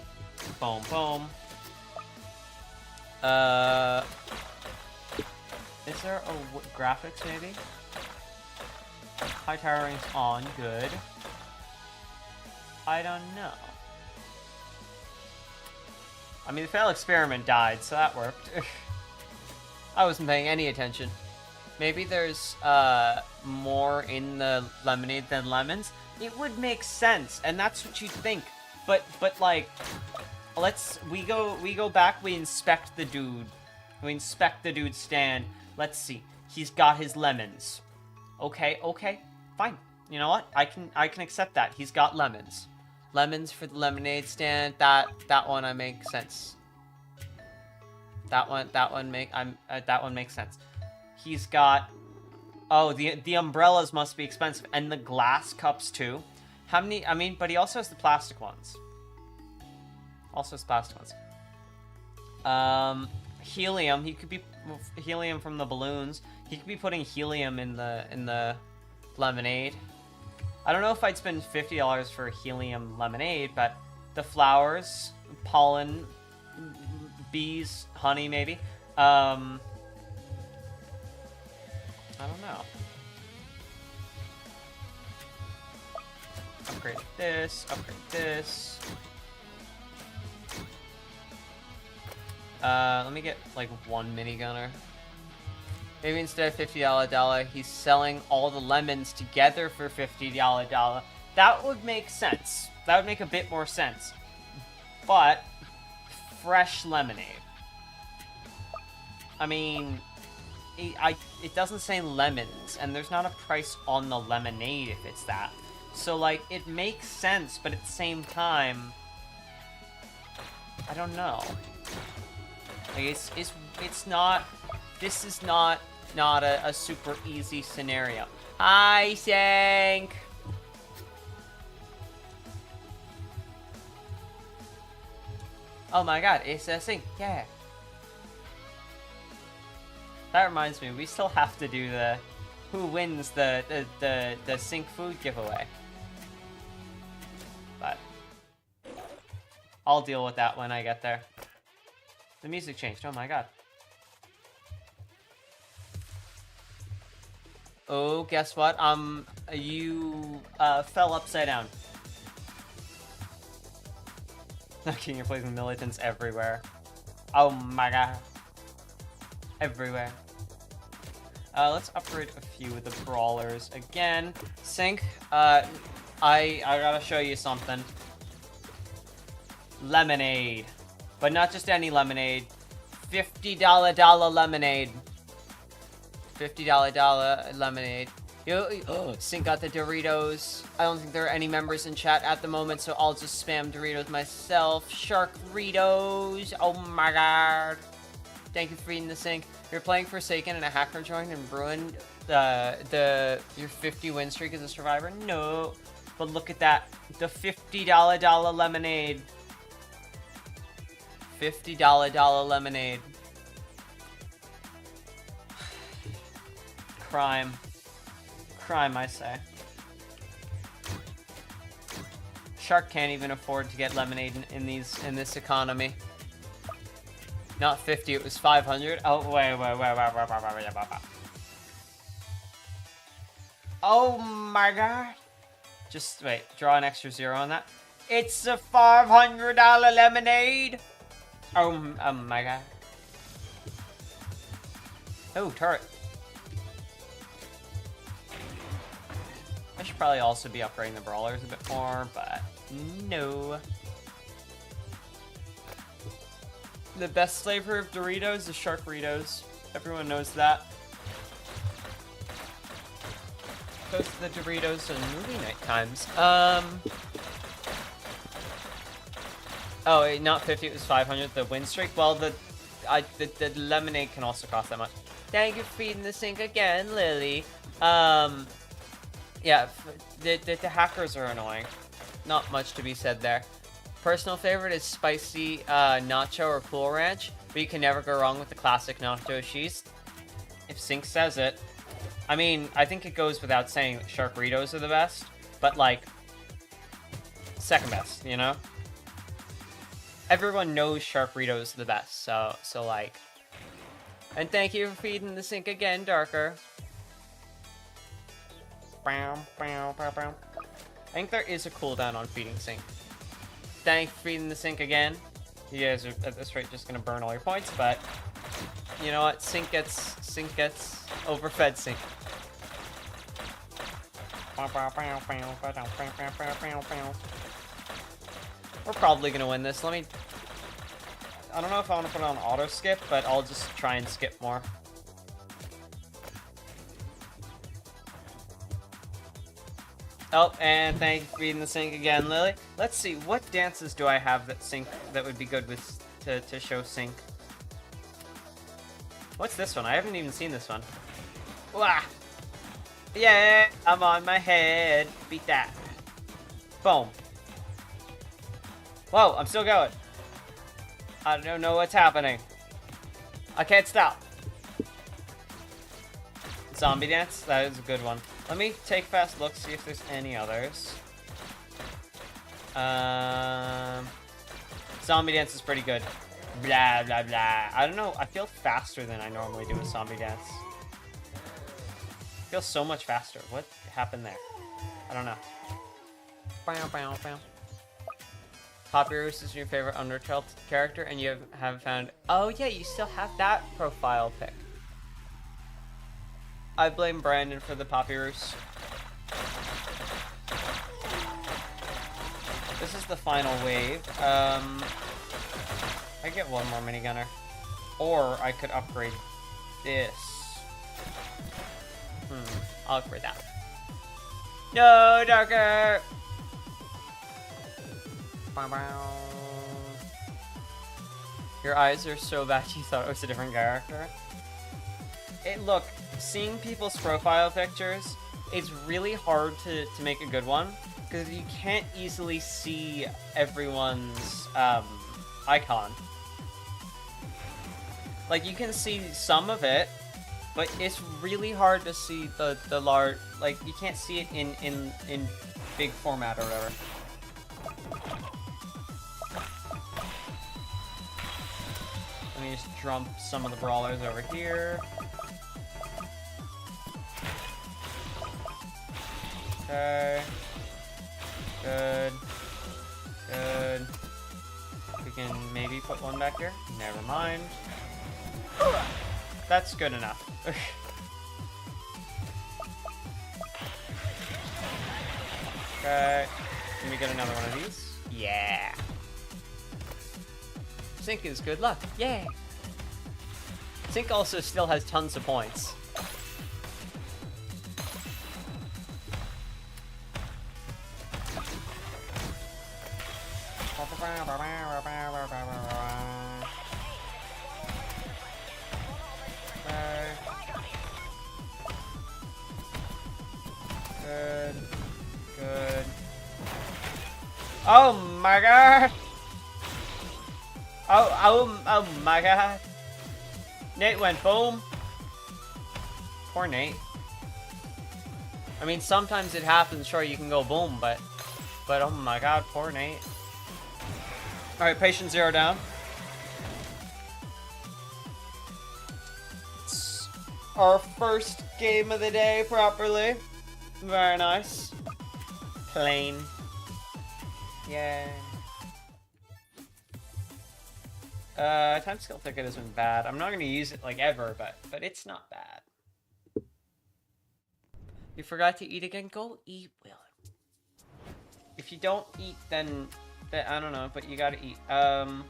Boom, boom. Is there a graphics maybe? High towering's on, good. I don't know. I mean, the failed experiment died, so that worked. I wasn't paying any attention. Maybe there's more in the lemonade than lemons. It would make sense, and that's what you'd think. But like, we go back, we inspect the dude, We inspect the dude's stand. Let's see. He's got his lemons. Okay, fine. You know what? I can accept that. He's got lemons. Lemons for the lemonade stand. That one makes sense. That one makes sense. He's got. Oh, the umbrellas must be expensive, and the glass cups too. How many? I mean, but he also has the plastic ones. Helium. He could be helium from the balloons. He could be putting helium in the lemonade. I don't know if I'd spend $50 for helium lemonade, but the flowers, pollen, bees, honey, maybe. I don't know. Upgrade this. Upgrade this. Let me get like one minigunner. Maybe instead of $50 he's selling all the lemons together for $50. That would make sense. That would make a bit more sense. But fresh lemonade. I mean, it doesn't say lemons, and there's not a price on the lemonade if it's that. So like, it makes sense, but at the same time, I don't know. Like, it's not. This is not a super easy scenario. Hi, Shank. Oh my God, it's a Sink. Yeah. That reminds me, we still have to do the who wins the Sink food giveaway. But I'll deal with that when I get there. The music changed. Oh my God. Oh, guess what? You fell upside down. Okay, you're placing militants everywhere. Oh my God. Everywhere. Let's upgrade a few of the brawlers again. Sink, I gotta show you something. Lemonade. But not just any lemonade. $50 lemonade. $50 lemonade. Sink got the Doritos. I don't think there are any members in chat at the moment, so I'll just spam Doritos myself. Shark-ritos. Oh my God. Thank you for feeding the Sink. You're playing Forsaken and a hacker joined and ruined your 50 win streak as a survivor? No. But look at that. The $50 lemonade. $50 lemonade. Crime. Crime, I say. Shark can't even afford to get lemonade in this economy. Not 50, it was 500. Oh, wait. Oh my God. Just wait, draw an extra zero on that. It's a $500 lemonade. Oh my God. Oh, turret. I should probably also be upgrading the brawlers a bit more, but no. The best flavor of Doritos is Shark-ritos. Everyone knows that. Toast the Doritos on movie night times. Oh, not 50, it was 500. The win streak. Well, the lemonade can also cost that much. Thank you for feeding the Sink again, Lily. Yeah, the hackers are annoying. Not much to be said there. Personal favorite is spicy nacho or Cool Ranch, but you can never go wrong with the classic nacho cheese. If Sink says it. I mean, I think it goes without saying that Shark-ritos are the best, but like, second best, you know? Everyone knows Shark-ritos are the best, so like. And thank you for feeding the Sink again, Darker. I think there is a cooldown on feeding Sink. Thanks for feeding the Sink again. You guys are at this rate just gonna burn all your points, but you know what? Sink gets overfed Sink. We're probably gonna win this. Let me. I don't know if I want to put it on auto skip, but I'll just try and skip more. Oh, and thank you for feeding the sync again, Lily. Let's see, what dances do I have that would be good with to show sync? What's this one? I haven't even seen this one. Wah! Yeah, I'm on my head. Beat that. Boom. Whoa, I'm still going. I don't know what's happening. I can't stop. Zombie dance? That is a good one. Let me take a fast look, see if there's any others. Zombie dance is pretty good. Blah, blah, blah. I don't know. I feel faster than I normally do with zombie dance. I feel so much faster. What happened there? I don't know. Bow, bow, bow. Papyrus is your favorite Undertale character, and you have found... Oh, yeah, you still have that profile pic. I blame Brandon for the Papyrus. This is the final wave. I get one more minigunner. Or I could upgrade this. I'll upgrade that. No, darker! Your eyes are so bad you thought it was a different character. Look, seeing people's profile pictures, it's really hard to make a good one, because you can't easily see everyone's icon. Like, you can see some of it, but it's really hard to see the large, like, you can't see it in big format or whatever. Let me just dump some of the brawlers over here. Okay. Good. Good. We can maybe put one back here. Never mind. That's good enough. Okay. Can we get another one of these? Yeah. Sync is good luck. Yeah. Sync also still has tons of points. Good. Good. Oh my god! Oh my god! Nate went boom. Poor Nate. I mean, sometimes it happens. Sure, you can go boom, but oh my god, poor Nate. All right, patient 0 down. It's our first game of the day properly. Very nice. Plain. Yeah. Time skill ticket has been bad. I'm not gonna use it like ever, but it's not bad. You forgot to eat again? Go eat, Will. If you don't eat, then I don't know, but you gotta eat. There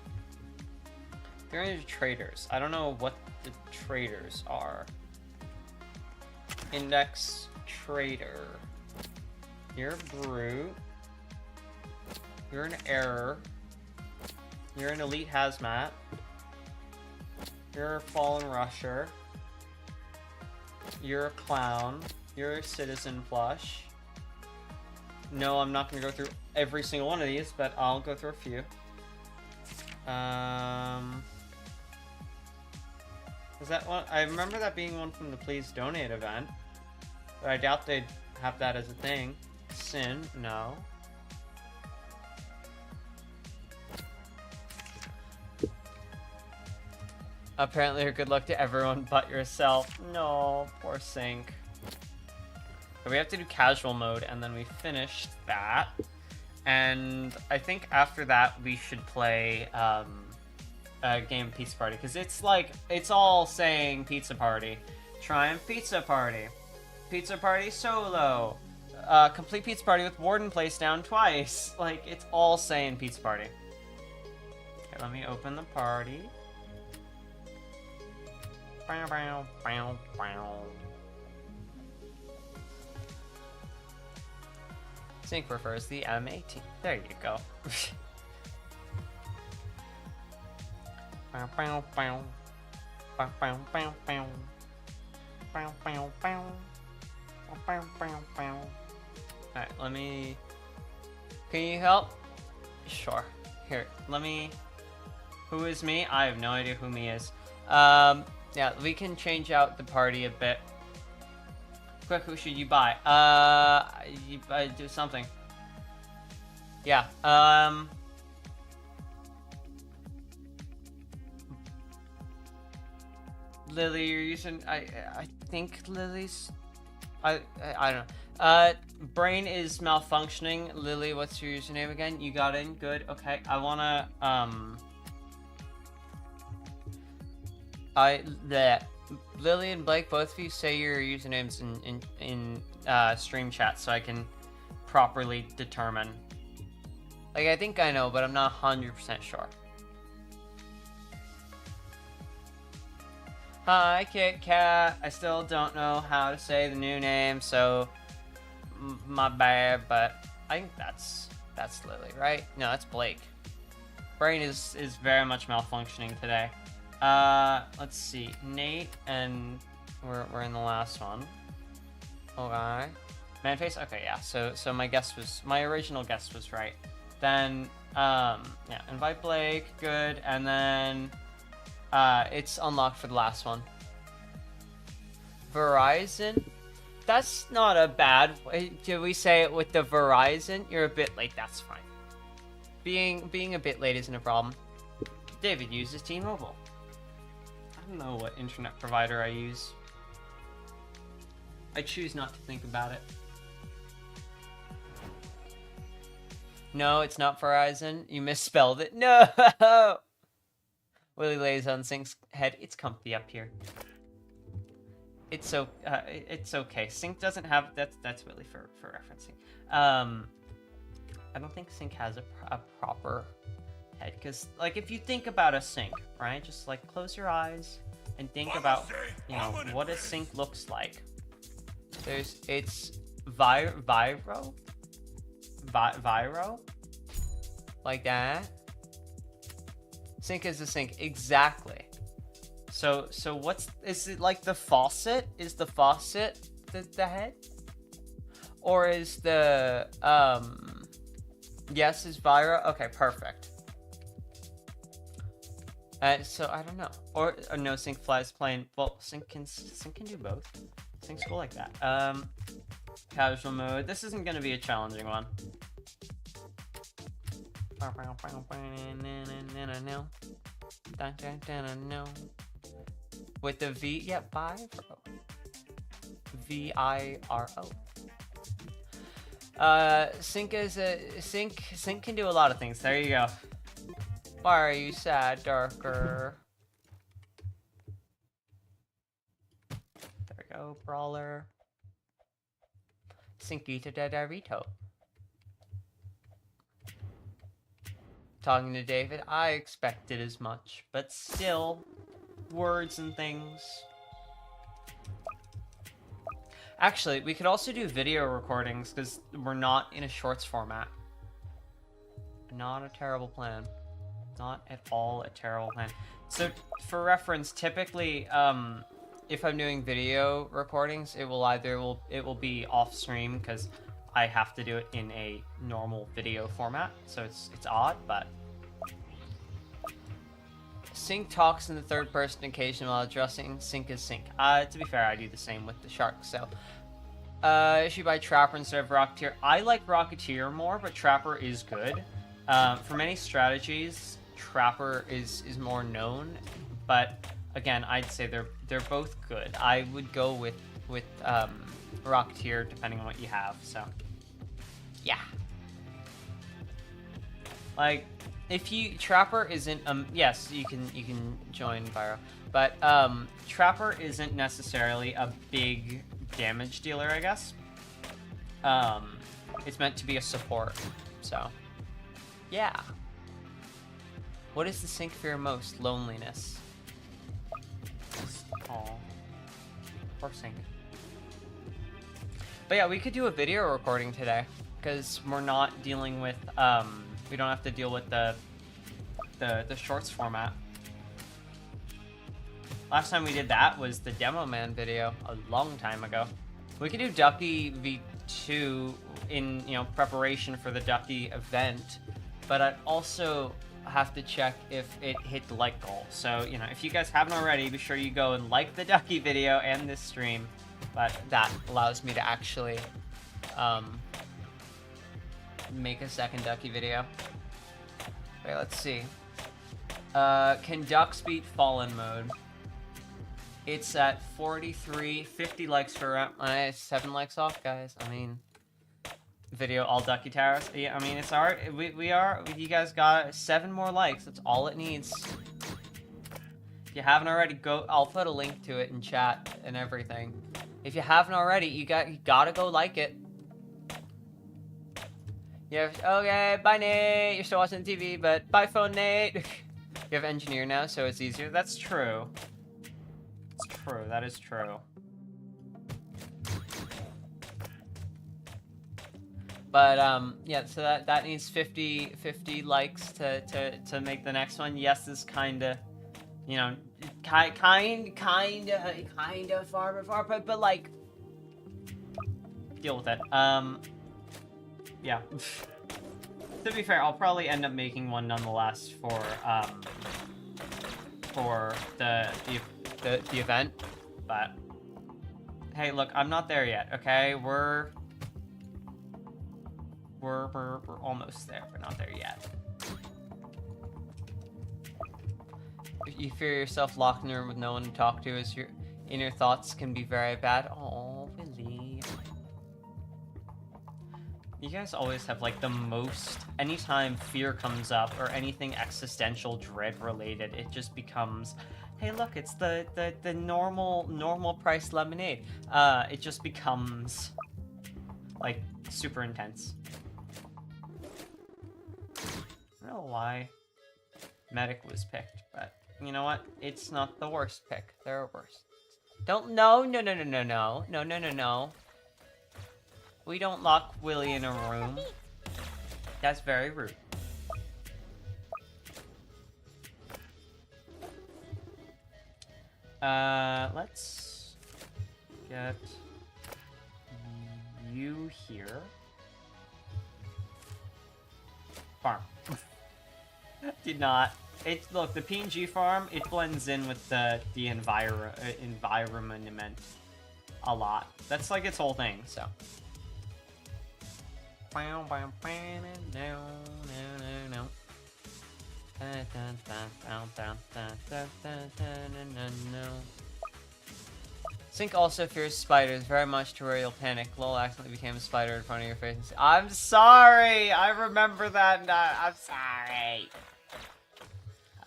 are traders. I don't know what the traders are. Index trader. You're a brute. You're an error. You're an elite hazmat. You're a fallen rusher. You're a clown. You're a citizen flush. No, I'm not going to go through every single one of these, but I'll go through a few. Is that one? I remember that being one from the Please Donate event, but I doubt they'd have that as a thing. Sin, no. Apparently, good luck to everyone but yourself. No, poor Sync. So we have to do casual mode, and then we finished that. And I think after that, we should play a game of Pizza Party, because it's like, it's all saying Pizza Party. Triumph Pizza Party. Pizza Party Solo. Complete Pizza Party with Warden Place down twice. Like, it's all saying Pizza Party. Okay, let me open the party. Bow, bow, bow, bow. Sync prefers the M18. There you go. Bow, bow, bow. Bow, bow, bow, bow. Bow, bow, bow. Bow, bow, bow. Alright, let me... Can you help? Sure. Here, let me... Who is me? I have no idea who me is. Yeah, we can change out the party a bit. Quick, who should you buy? You do something. Yeah, Lily, you're using... I think Lily's... I don't know. Brain is malfunctioning. Lily, what's your username again? You got in? Good. Okay. I wanna, Lily and Blake, both of you say your usernames in stream chat so I can properly determine. Like, I think I know, but I'm not 100% sure. Hi, Kit Kat. I still don't know how to say the new name, so my bad, but I think that's Lily, right? No, that's Blake. Brain is very much malfunctioning today. Let's see. Nate and we're in the last one. Okay. Manface? Okay, yeah. So my original guess was right. Then yeah, invite Blake, good, and then it's unlocked for the last one. Verizon? That's not a bad way. Did we say it with the Verizon? You're a bit late, that's fine. Being a bit late isn't a problem. David uses T-Mobile. I don't know what internet provider I use. I choose not to think about it. No, it's not Verizon. You misspelled it. No! Willie lays on Sync's head. It's comfy up here. It's so it's okay. Sync doesn't have that's Willie for referencing. I don't think Sync has a proper head, because like if you think about a Sync, right? Just like close your eyes and think about, you know, what a Sync looks like. It's Viro, like that. Sync is a Sync, exactly. So is it like the faucet? Is the faucet the head? Or is the yes, is Vira? Okay, perfect. So I don't know. Or no, Sync flies plane. Well, Sync can do both. Sync's cool like that. Casual mode. This isn't gonna be a challenging one. With the V, yeah, Viro. V-I-R-O. Sync is Sync can do a lot of things. There you go. Why are you sad, Darker? There we go, Brawler. Syncita Dadarito. Talking to David, I expected as much, but still, words and things. Actually, we could also do video recordings because we're not in a shorts format. Not a terrible plan. Not at all a terrible plan. So, for reference, typically, if I'm doing video recordings, it will be off stream because I have to do it in a normal video format, so it's odd, but Sync talks in the third person occasionally while addressing Sync as Sync. To be fair, I do the same with the shark. So, issue by Trapper instead of Rocketeer. I like Rocketeer more, but Trapper is good. For many strategies, Trapper is more known, but again, I'd say they're both good. I would go with Rocketeer depending on what you have. So, yeah. Like, if you Trapper isn't yes, you can join Viro, but Trapper isn't necessarily a big damage dealer, I guess. It's meant to be a support, so yeah. What does the sink fear most? Loneliness. Aw. Poor sink. But yeah, we could do a video recording today, because we're not dealing with, we don't have to deal with the shorts format. Last time we did that was the Demo Man video a long time ago. We could do Ducky V2 in, you know, preparation for the Ducky event, but I'd also have to check if it hit the like goal. So, you know, if you guys haven't already, be sure you go and like the Ducky video and this stream, but that allows me to actually make a second Ducky video. Wait, let's see. Can ducks beat Fallen mode? It's at 43, 50 likes for 7 likes off, guys. I mean, video all Ducky Towers. Yeah, I mean, it's alright. You guys got 7 more likes. That's all it needs. If you haven't already, I'll put a link to it in chat and everything. If you haven't already, you gotta go like it. Yeah, okay, bye Nate. You're still watching TV, but bye phone Nate. You have engineer now, so it's easier. That's true. It's true, that is true. But yeah, so that needs 50 likes to make the next one. Yes is kinda, you know, kinda far, but like, deal with it. Yeah. To be fair, I'll probably end up making one nonetheless for the event, but hey, look, I'm not there yet, okay? We're almost there, but not there yet. If you fear yourself locked in a room with no one to talk to, as your inner thoughts can be very bad. Oh, Willie. You guys always have like the most, anytime fear comes up or anything existential dread related, it just becomes, hey look, it's the normal price lemonade. It just becomes like super intense. I don't know why Medic was picked, but you know what? It's not the worst pick. There are worse. No. We don't lock Willie in a room. That's very rude. Let's get you here. Farm. Did not. Look, the PNG farm, it blends in with the environment a lot. That's like its whole thing, so. Sink also fears spiders very much to where you'll panic. Lol accidentally became a spider in front of your face. I'm sorry! I remember that. I'm sorry.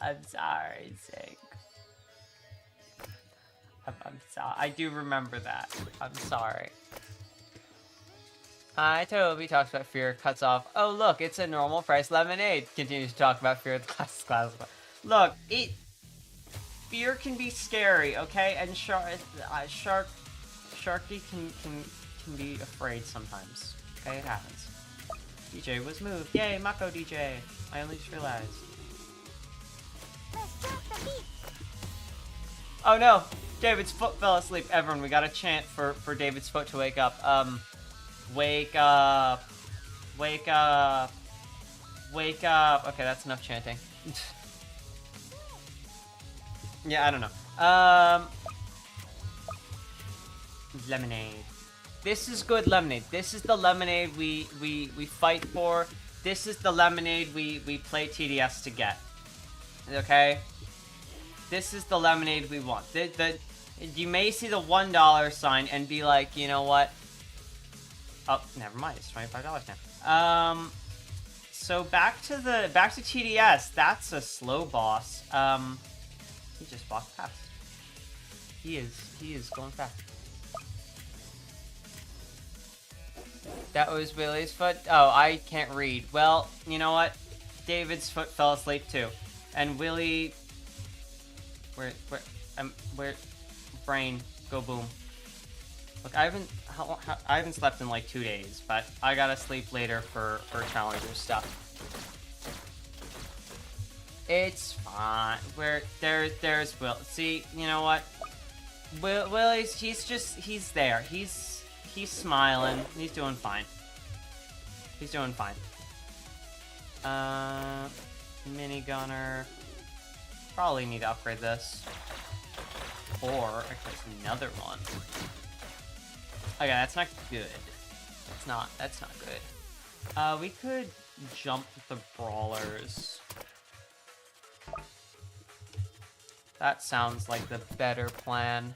I'm sorry, Sink. I'm sorry. I do remember that. I'm sorry. Hi, Toby talks about fear, cuts off. Oh, look, it's a normal price lemonade. Continues to talk about fear. Class. Look, fear can be scary, okay? And Sharky can be afraid sometimes. Okay, it happens. DJ was moved. Yay, Mako DJ. I only just realized. Oh no, David's foot fell asleep. Everyone, we got a chant for David's foot to wake up. Wake up. Wake up. Wake up. Okay, that's enough chanting. Yeah, I don't know. Lemonade. This is good lemonade. This is the lemonade we fight for. This is the lemonade we play TDS to get. Okay? This is the lemonade we want. You may see the $1 sign and be like, you know what? Oh, never mind. It's $25 now. So back to TDS. That's a slow boss. He just walked past. He is going fast. That was Willie's foot. Oh, I can't read. Well, you know what? David's foot fell asleep too. And Willie, where, brain, go boom. Look, I haven't slept in like 2 days, but I gotta sleep later for Challenger stuff. It's fine. There's Will. See, you know what? Willie's, he's there. He's smiling. He's doing fine. He's doing fine. Minigunner. Probably need to upgrade this. Or I could another one. Okay, that's not good. That's not good. We could jump the brawlers. That sounds like the better plan.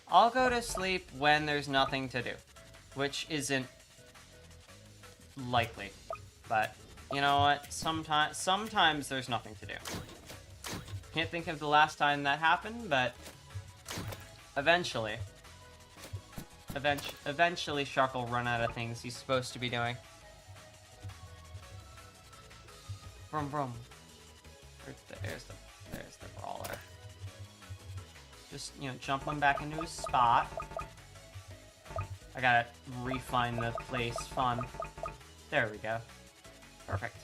I'll go to sleep when there's nothing to do, which isn't likely. But you know what? Sometimes there's nothing to do. Can't think of the last time that happened, but eventually Shark will run out of things he's supposed to be doing. Vroom vroom. There's the brawler. Just, you know, jump him back into his spot. I gotta refine the place. Fun. There we go. Perfect.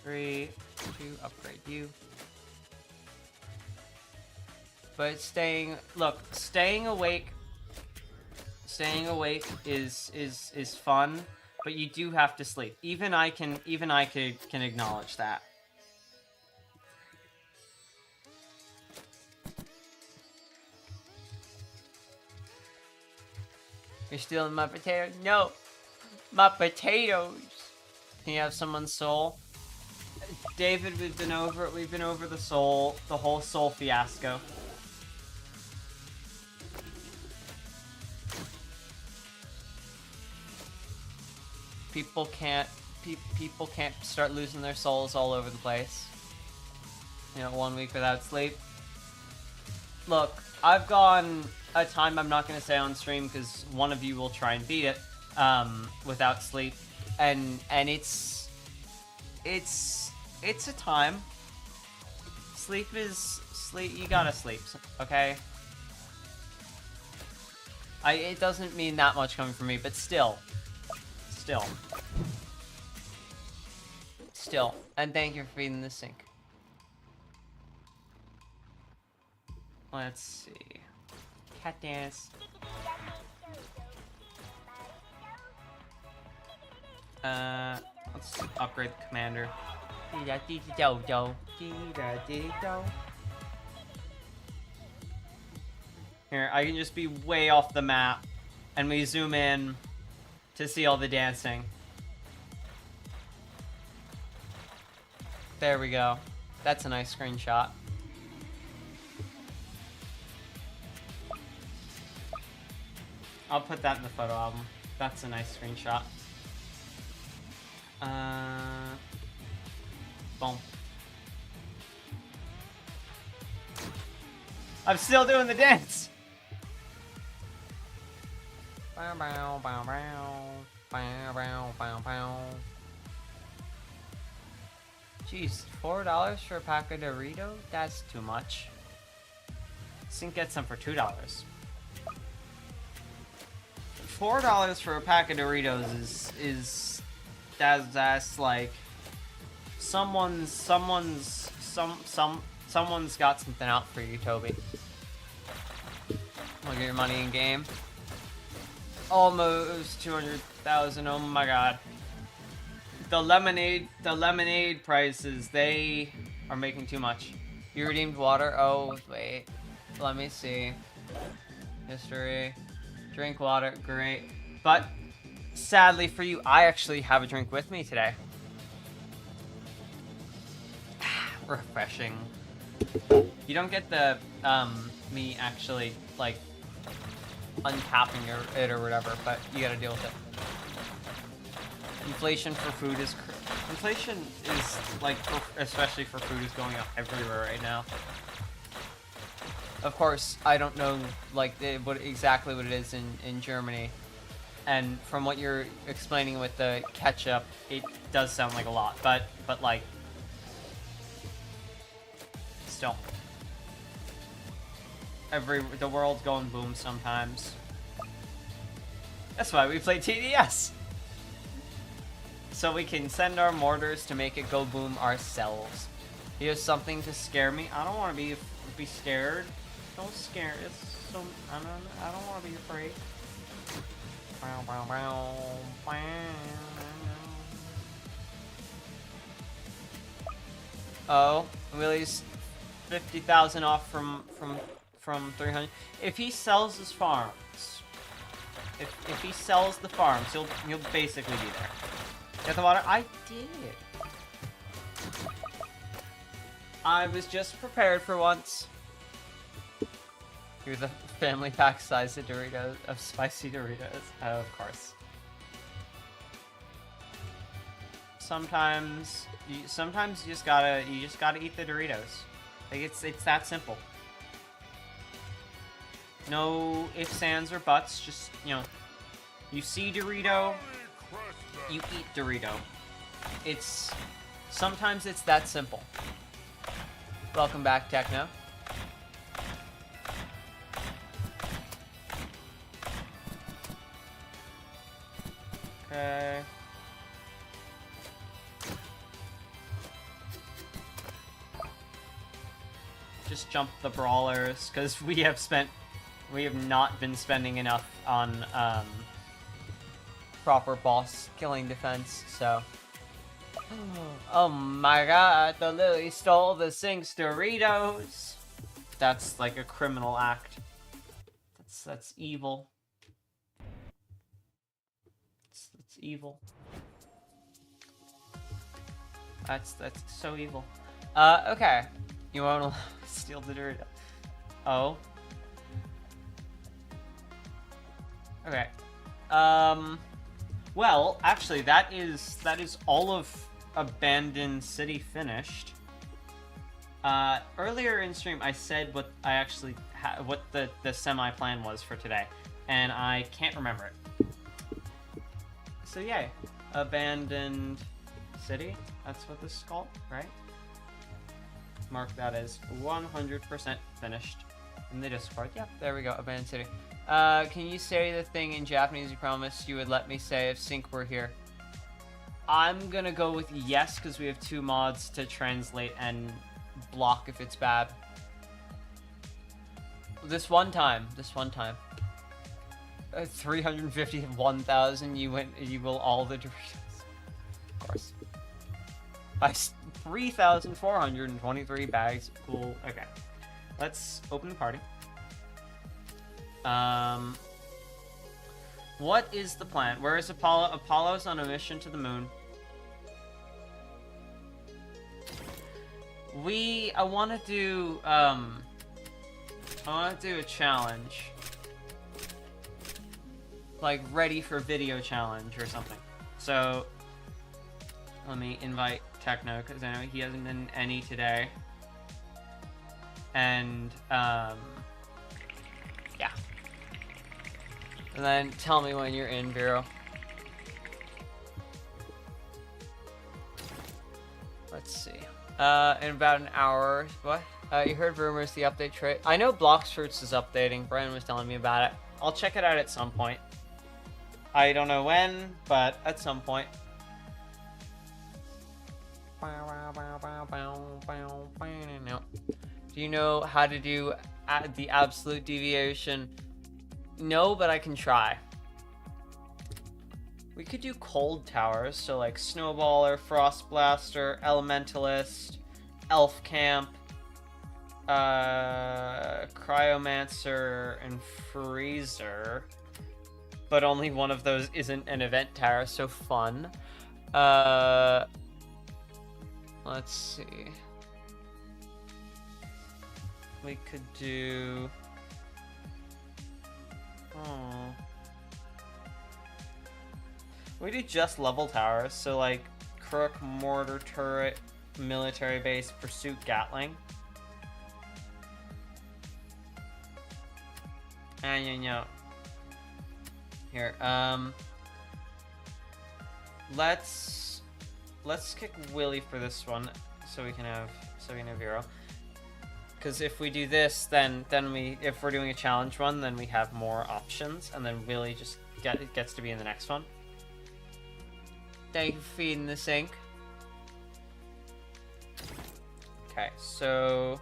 3, 2, upgrade you. But staying awake is fun, but you do have to sleep. Even I can acknowledge that. You're stealing my potato? No! My potatoes! Can you have someone's soul? David, we've been over the whole soul fiasco. People can't start losing their souls all over the place. You know, 1 week without sleep. Look, I've gone a time I'm not going to say on stream because one of you will try and beat it without sleep, and it's a time. Sleep. You gotta sleep, okay? It doesn't mean that much coming from me, but still. And thank you for feeding the sink. Let's see. Cat dance. Let's upgrade the commander. Here, I can just be way off the map, and we zoom in to see all the dancing. There we go. That's a nice screenshot. I'll put that in the photo album. That's a nice screenshot. Boom. I'm still doing the dance! Bow, bow, bow, bow. Bow, bow, bow, bow. Jeez, $4 for a pack of Doritos? That's too much. Sink gets some for $2. $4 for a pack of Doritos is that's like someone's got something out for you, Toby. Look at your money in game. Almost 200,000. Oh my god. The lemonade prices, they are making too much. You redeemed water? Oh wait. Let me see. History. Drink water, great. But sadly for you, I actually have a drink with me today. Refreshing. You don't get the me actually like uncapping it or whatever, but you gotta deal with it. Inflation for food is like especially for food is going up everywhere right now. Of course, I don't know like exactly what it is in Germany, and from what you're explaining with the ketchup, it does sound like a lot. But like still. The world's going boom sometimes. That's why we play TDS. So we can send our mortars to make it go boom ourselves. Here's something to scare me. I don't want to be scared. Don't scare. It's so I don't want to be afraid. Oh, Willie's 50,000 off from 300. If he sells his farms, if he sells the farms, he'll basically be there. Get the water? I did. I was just prepared for once. Here's a family pack size of Doritos, of spicy Doritos. Oh, of course. Sometimes you just gotta eat the Doritos. Like it's that simple. No ifs, ands, or buts. Just, you know, you see Dorito, you eat Dorito. Sometimes it's that simple. Welcome back, Techno. Okay. Just jump the brawlers, because we have not been spending enough on proper boss killing defense, so. Oh my god, the Lily stole the Sinks Doritos! That's like a criminal act. That's evil. That's evil. That's so evil. Okay. You won't steal the Dorito. Oh. Okay. Well, actually, that is all of Abandoned City finished. Earlier in stream, I said what I actually what the semi-plan was for today, and I can't remember it. So yay, Abandoned City. That's what this is called, right? Mark that as 100% finished in the Discord. Yep, there we go. Abandoned City. Can you say the thing in Japanese you promised you would let me say if Sync were here? I'm gonna go with yes, because we have 2 mods to translate and block if it's bad. This one time. 351,000, you will all the Doritos. Of course. By 3,423 bags. Cool. Okay. Let's open the party. What is the plan? Where is Apollo? Apollo's on a mission to the moon. I want to do a challenge. Like ready for video challenge or something. So let me invite Techno, because I know he hasn't been in any today. And yeah. And then tell me when you're in, Vero. Let's see. In about an hour. What? You heard rumors the update tray. I know Bloxfruits is updating. Brian was telling me about it. I'll check it out at some point. I don't know when, but at some point. Do you know how to do the absolute deviation? No, but I can try. We could do cold towers, so like Snowballer, Frost Blaster, Elementalist, Elf Camp, Cryomancer, and Freezer. But only one of those isn't an event tower, so fun. Let's see. We could do... Oh. We do just level towers, so like Crook, Mortar, Turret, Military Base, Pursuit, Gatling. And here, let's kick Willy for this one, so we can have Vero. Because if we do this, then if we're doing a challenge one, then we have more options, and then really just it gets to be in the next one. Thank you for feeding the sink. Okay, so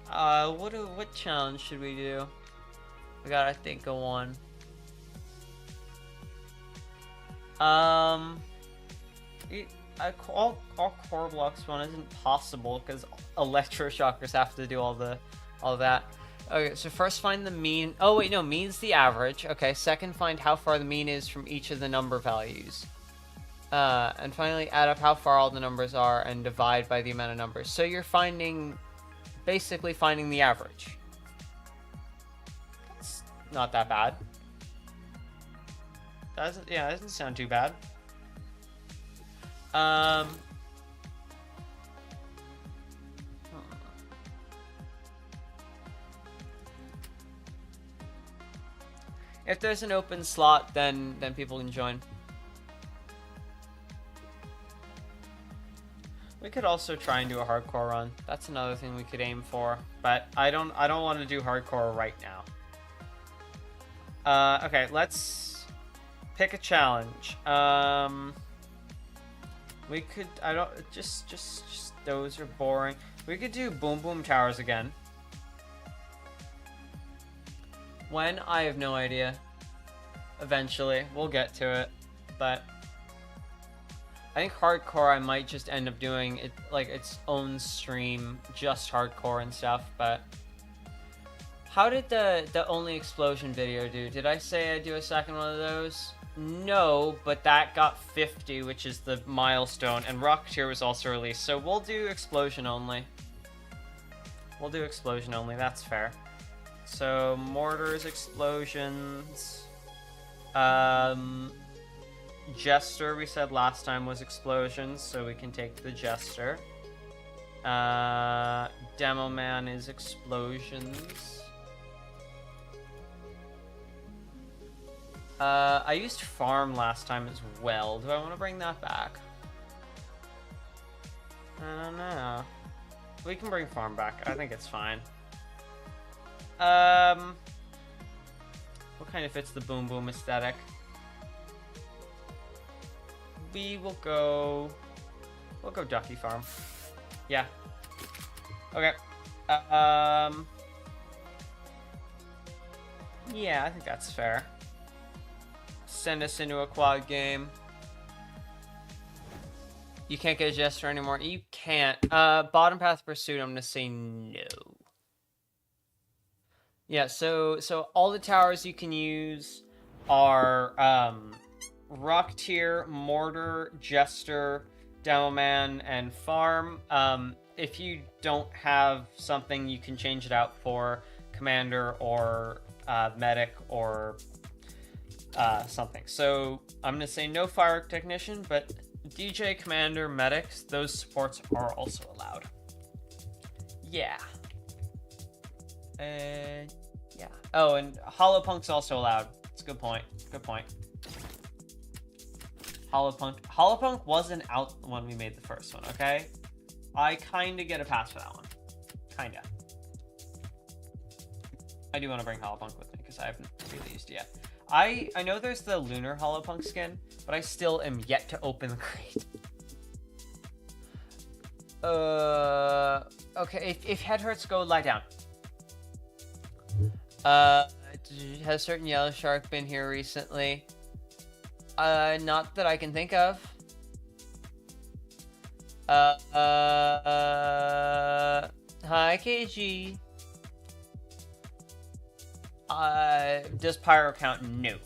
what challenge should we do? We gotta think of one. All core blocks one isn't possible because electroshockers have to do all that. Okay, so first find the mean. Oh wait, no, mean's the average. Okay, second find how far the mean is from each of the number values. And finally add up how far all the numbers are and divide by the amount of numbers. So you're basically finding the average. It's not that bad. That doesn't sound too bad. If there's an open slot, then people can join. We could also try and do a hardcore run. That's another thing we could aim for, but I don't want to do hardcore right now. Okay, let's pick a challenge. We could just those are boring. We could do boom boom towers again. When? I have no idea. Eventually, we'll get to it, but I think hardcore I might just end up doing it like its own stream, just hardcore and stuff. But how did the only explosion video do? Did I say I'd do a second one of those? No, but that got 50, which is the milestone, and Rocketeer was also released, so we'll do explosion only. We'll do explosion only, that's fair. So mortars, explosions, Jester, we said last time, was explosions, so we can take the Jester. Demo Man is explosions. I used farm last time as well. Do I want to bring that back? I don't know. We can bring farm back. I think it's fine. What kind of fits the boom boom aesthetic? We'll go Ducky Farm. Yeah. Okay. Yeah, I think that's fair. Send us into a quad game. You can't get a Jester anymore. You can't. Bottom Path Pursuit, I'm gonna say no. Yeah, so all the towers you can use are Rocketeer, Mortar, Jester, Demo Man, and Farm. If you don't have something, you can change it out for Commander or Medic or something. So I'm gonna say no Fire Technician, but DJ, Commander, Medics, those supports are also allowed. Yeah. Yeah. Oh, and Hollow Punk's also allowed. It's a good point. Good point. Hollow Punk wasn't out when we made the first one, okay? I kinda get a pass for that one. Kinda. I do want to bring Hollow Punk with me because I haven't really used it yet. I know there's the Lunar Hollow Punk skin, but I still am yet to open the crate. Okay, if head hurts, go lie down. Has certain yellow shark been here recently? Not that I can think of. Hi, KG. Does Pyro count? No.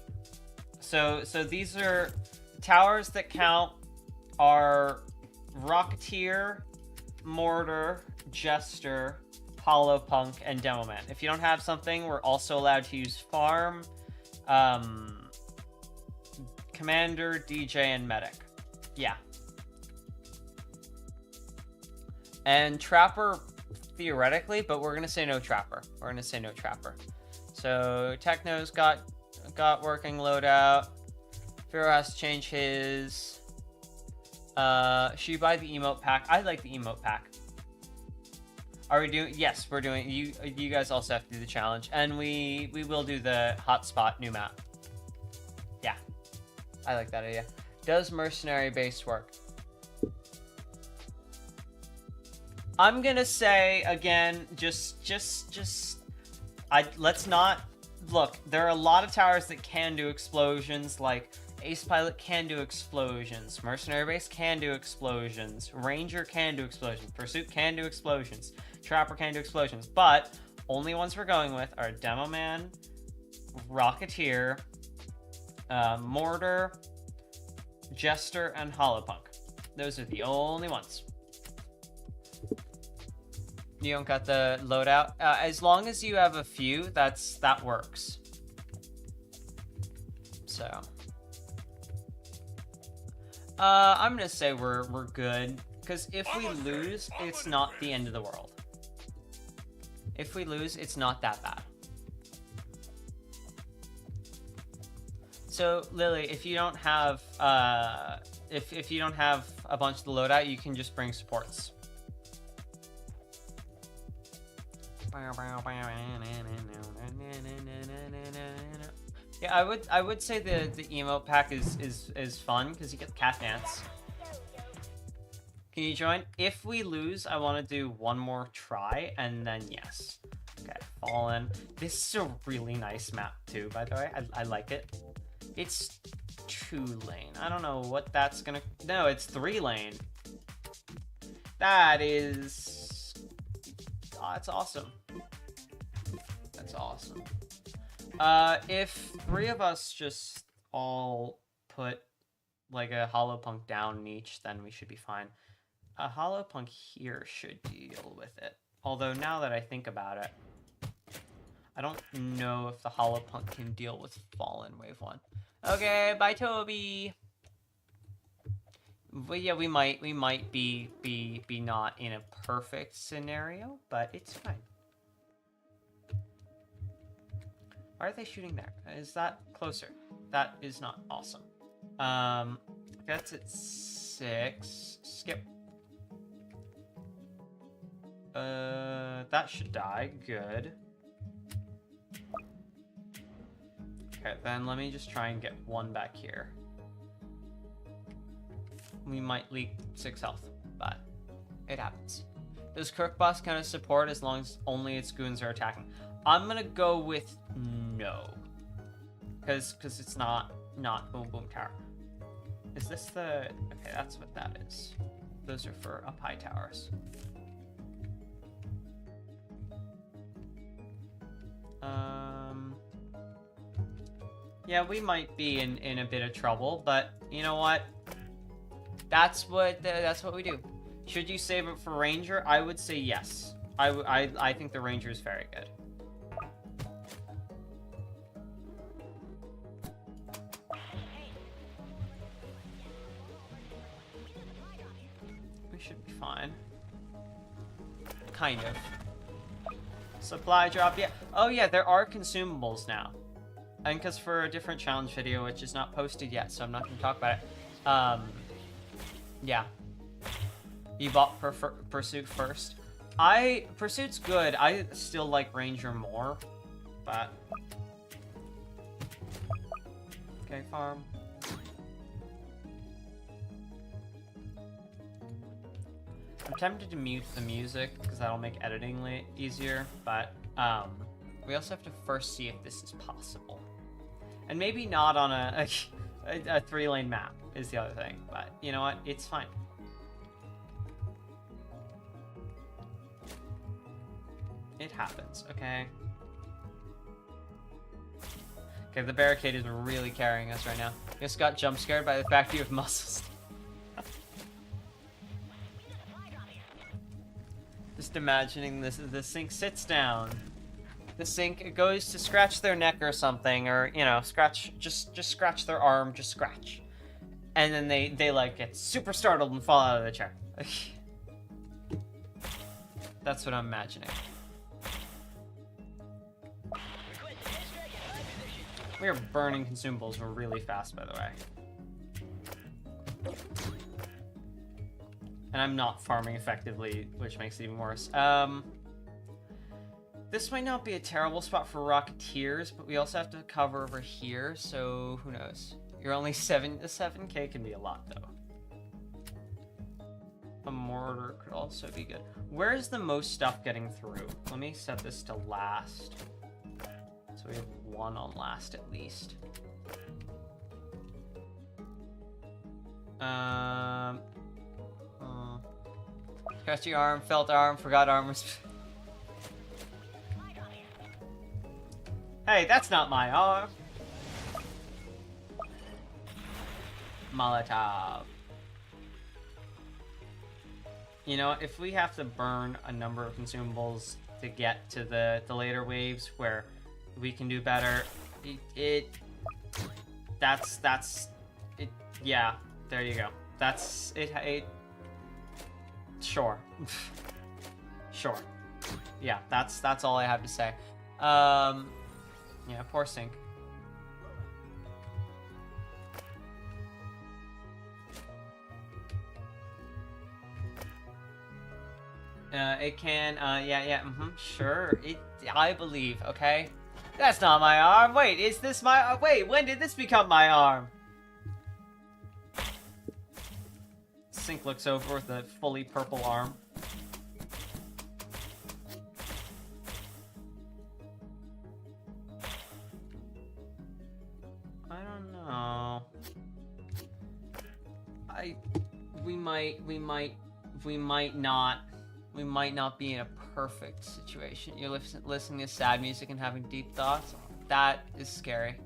So these are towers that count are Rocketeer, Mortar, Jester, Hollow Punk, and Demo Man. If you don't have something, we're also allowed to use Farm, Commander, DJ, and Medic. Yeah. And Trapper, theoretically, but we're gonna say no Trapper. We're gonna say no Trapper. So Techno's got working loadout. Firo has to change his. Should you buy the emote pack? I like the emote pack. Are we doing? Yes, we're doing. You guys also have to do the challenge, and we will do the hotspot new map. Yeah, I like that idea. Does mercenary base work? I'm gonna say again, let's not look. There are a lot of towers that can do explosions, like Ace Pilot can do explosions, Mercenary Base can do explosions, Ranger can do explosions, Pursuit can do explosions, Trapper can do explosions, but only ones we're going with are Demo Man, Rocketeer, Mortar, Jester, and Holopunk. Those are the only ones. You don't got the loadout? As long as you have a few, that works. So, I'm gonna say we're good, because if we lose, it's not the end of the world. If we lose, it's not that bad. So, Lily, if you don't have if you don't have a bunch of the loadout, you can just bring supports. Yeah, I would say the emote pack is fun because you get the cat dance. Can you join? If we lose, I want to do one more try and then yes. Okay, Fallen. This is a really nice map too, by the way. I like it. It's 2-lane. I don't know what that's gonna. No, it's 3-lane. That is. Oh, that's awesome. That's awesome. If 3 of us just all put like a Holopunk down each, then we should be fine. A Holopunk here should deal with it. Although now that I think about it, I don't know if the Holopunk can deal with Fallen Wave 1. Okay, bye Toby. But yeah, we might be not in a perfect scenario, but it's fine. Why are they shooting there? Is that closer? That is not awesome. That's at 6. Skip. That should die. Good. Okay, then let me just try and get 1 back here. We might leak 6 health, but it happens. Does Crook Boss kind of support as long as only its goons are attacking? I'm gonna go with no, because it's not Boom Boom Tower. Is this the? Okay, that's what that is. Those are for up high towers. Yeah, we might be in a bit of trouble, but you know what? That's what we do. Should you save it for Ranger? I would say yes. I think the Ranger is very good. We should be fine. Kind of. Supply drop, yeah. Oh yeah, there are consumables now. And because for a different challenge video, which is not posted yet, so I'm not going to talk about it. Yeah. You bought Pursuit first. Pursuit's good. I still like Ranger more, but... Okay, farm. I'm tempted to mute the music, because that'll make editing easier, but, we also have to first see if this is possible. And maybe not on a 3-lane map is the other thing, but you know what? It's fine. It happens, okay? Okay, the barricade is really carrying us right now. Just got jump scared by the fact you have muscles. Just imagining this, the Sync sits down. The Sync goes to scratch their neck or something, or you know, just scratch their arm, just scratch, and then they like get super startled and fall out of the chair. That's what I'm imagining. We are burning consumables really fast, by the way. And I'm not farming effectively, which makes it even worse. This might not be a terrible spot for Rocketeers, but we also have to cover over here, so who knows? You're only 7K can be a lot, though. A mortar could also be good. Where is the most stuff getting through? Let me set this to last. So we have 1 on last at least. Scratchy arm, felt arm, forgot arm. Hey, that's not my arm. Molotov. You know, if we have to burn a number of consumables to get to the later waves where we can do better, that's it. Yeah, there you go. That's it. Sure. Sure. Yeah, that's all I have to say. Yeah, poor Sync. It can, sure. I believe, okay? That's not my arm. Wait, is this my, wait, when did this become my arm? Sync looks over with a fully purple arm. I don't know. We might not be in a perfect situation. You're listening to sad music and having deep thoughts. That is scary.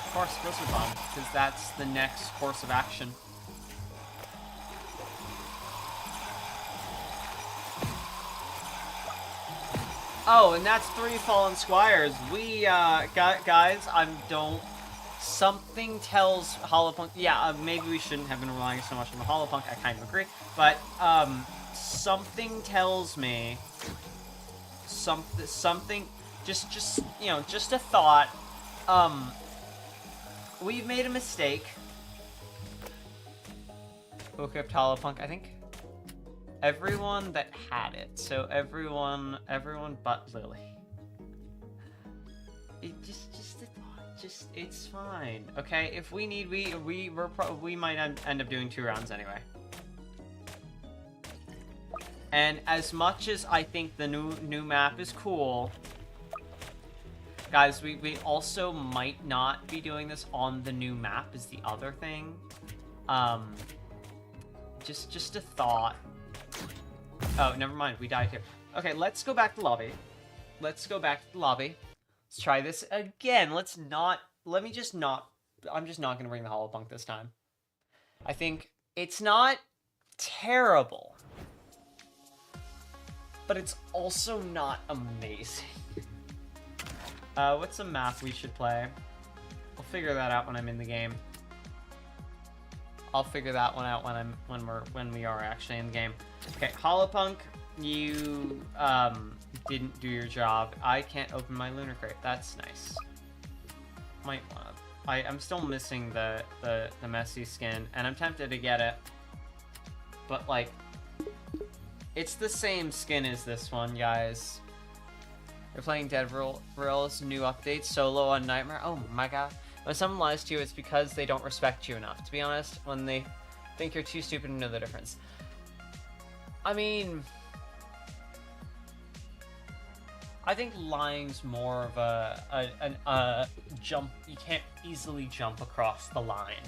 Of course, Blizzard Bomb, because that's the next course of action. Oh, and that's 3 Fallen Squires. We, guys, something tells Holopunk, yeah, maybe we shouldn't have been relying so much on the Holopunk, I kind of agree, but, something tells me, something, just, you know, just a thought, we've made a mistake. Who equipped Holopunk? I think everyone that had it, so everyone but Lily. Just a thought. It's fine, okay? If we need, we might end up doing 2 rounds anyway. And as much as I think the new map is cool, guys, we also might not be doing this on the new map is the other thing. Just a thought. Oh, never mind, we died here. Okay, let's go back to lobby. Let's try this again. I'm just not gonna bring the Holopunk this time. I think it's not terrible, but it's also not amazing. What's a map we should play? I'll figure that out when I'm in the game. I'll figure that one out when we are actually in the game. Okay, Holopunk, you didn't do your job. I can't open my lunar crate. That's nice. Might wanna. I'm still missing the messy skin, and I'm tempted to get it. But like, it's the same skin as this one, guys. You're playing Dead Real's new update solo on Nightmare. Oh my god. When someone lies to you, it's because they don't respect you enough. To be honest, when they think you're too stupid to know the difference. I mean, I think lying's more of a jump. You can't easily jump across the line.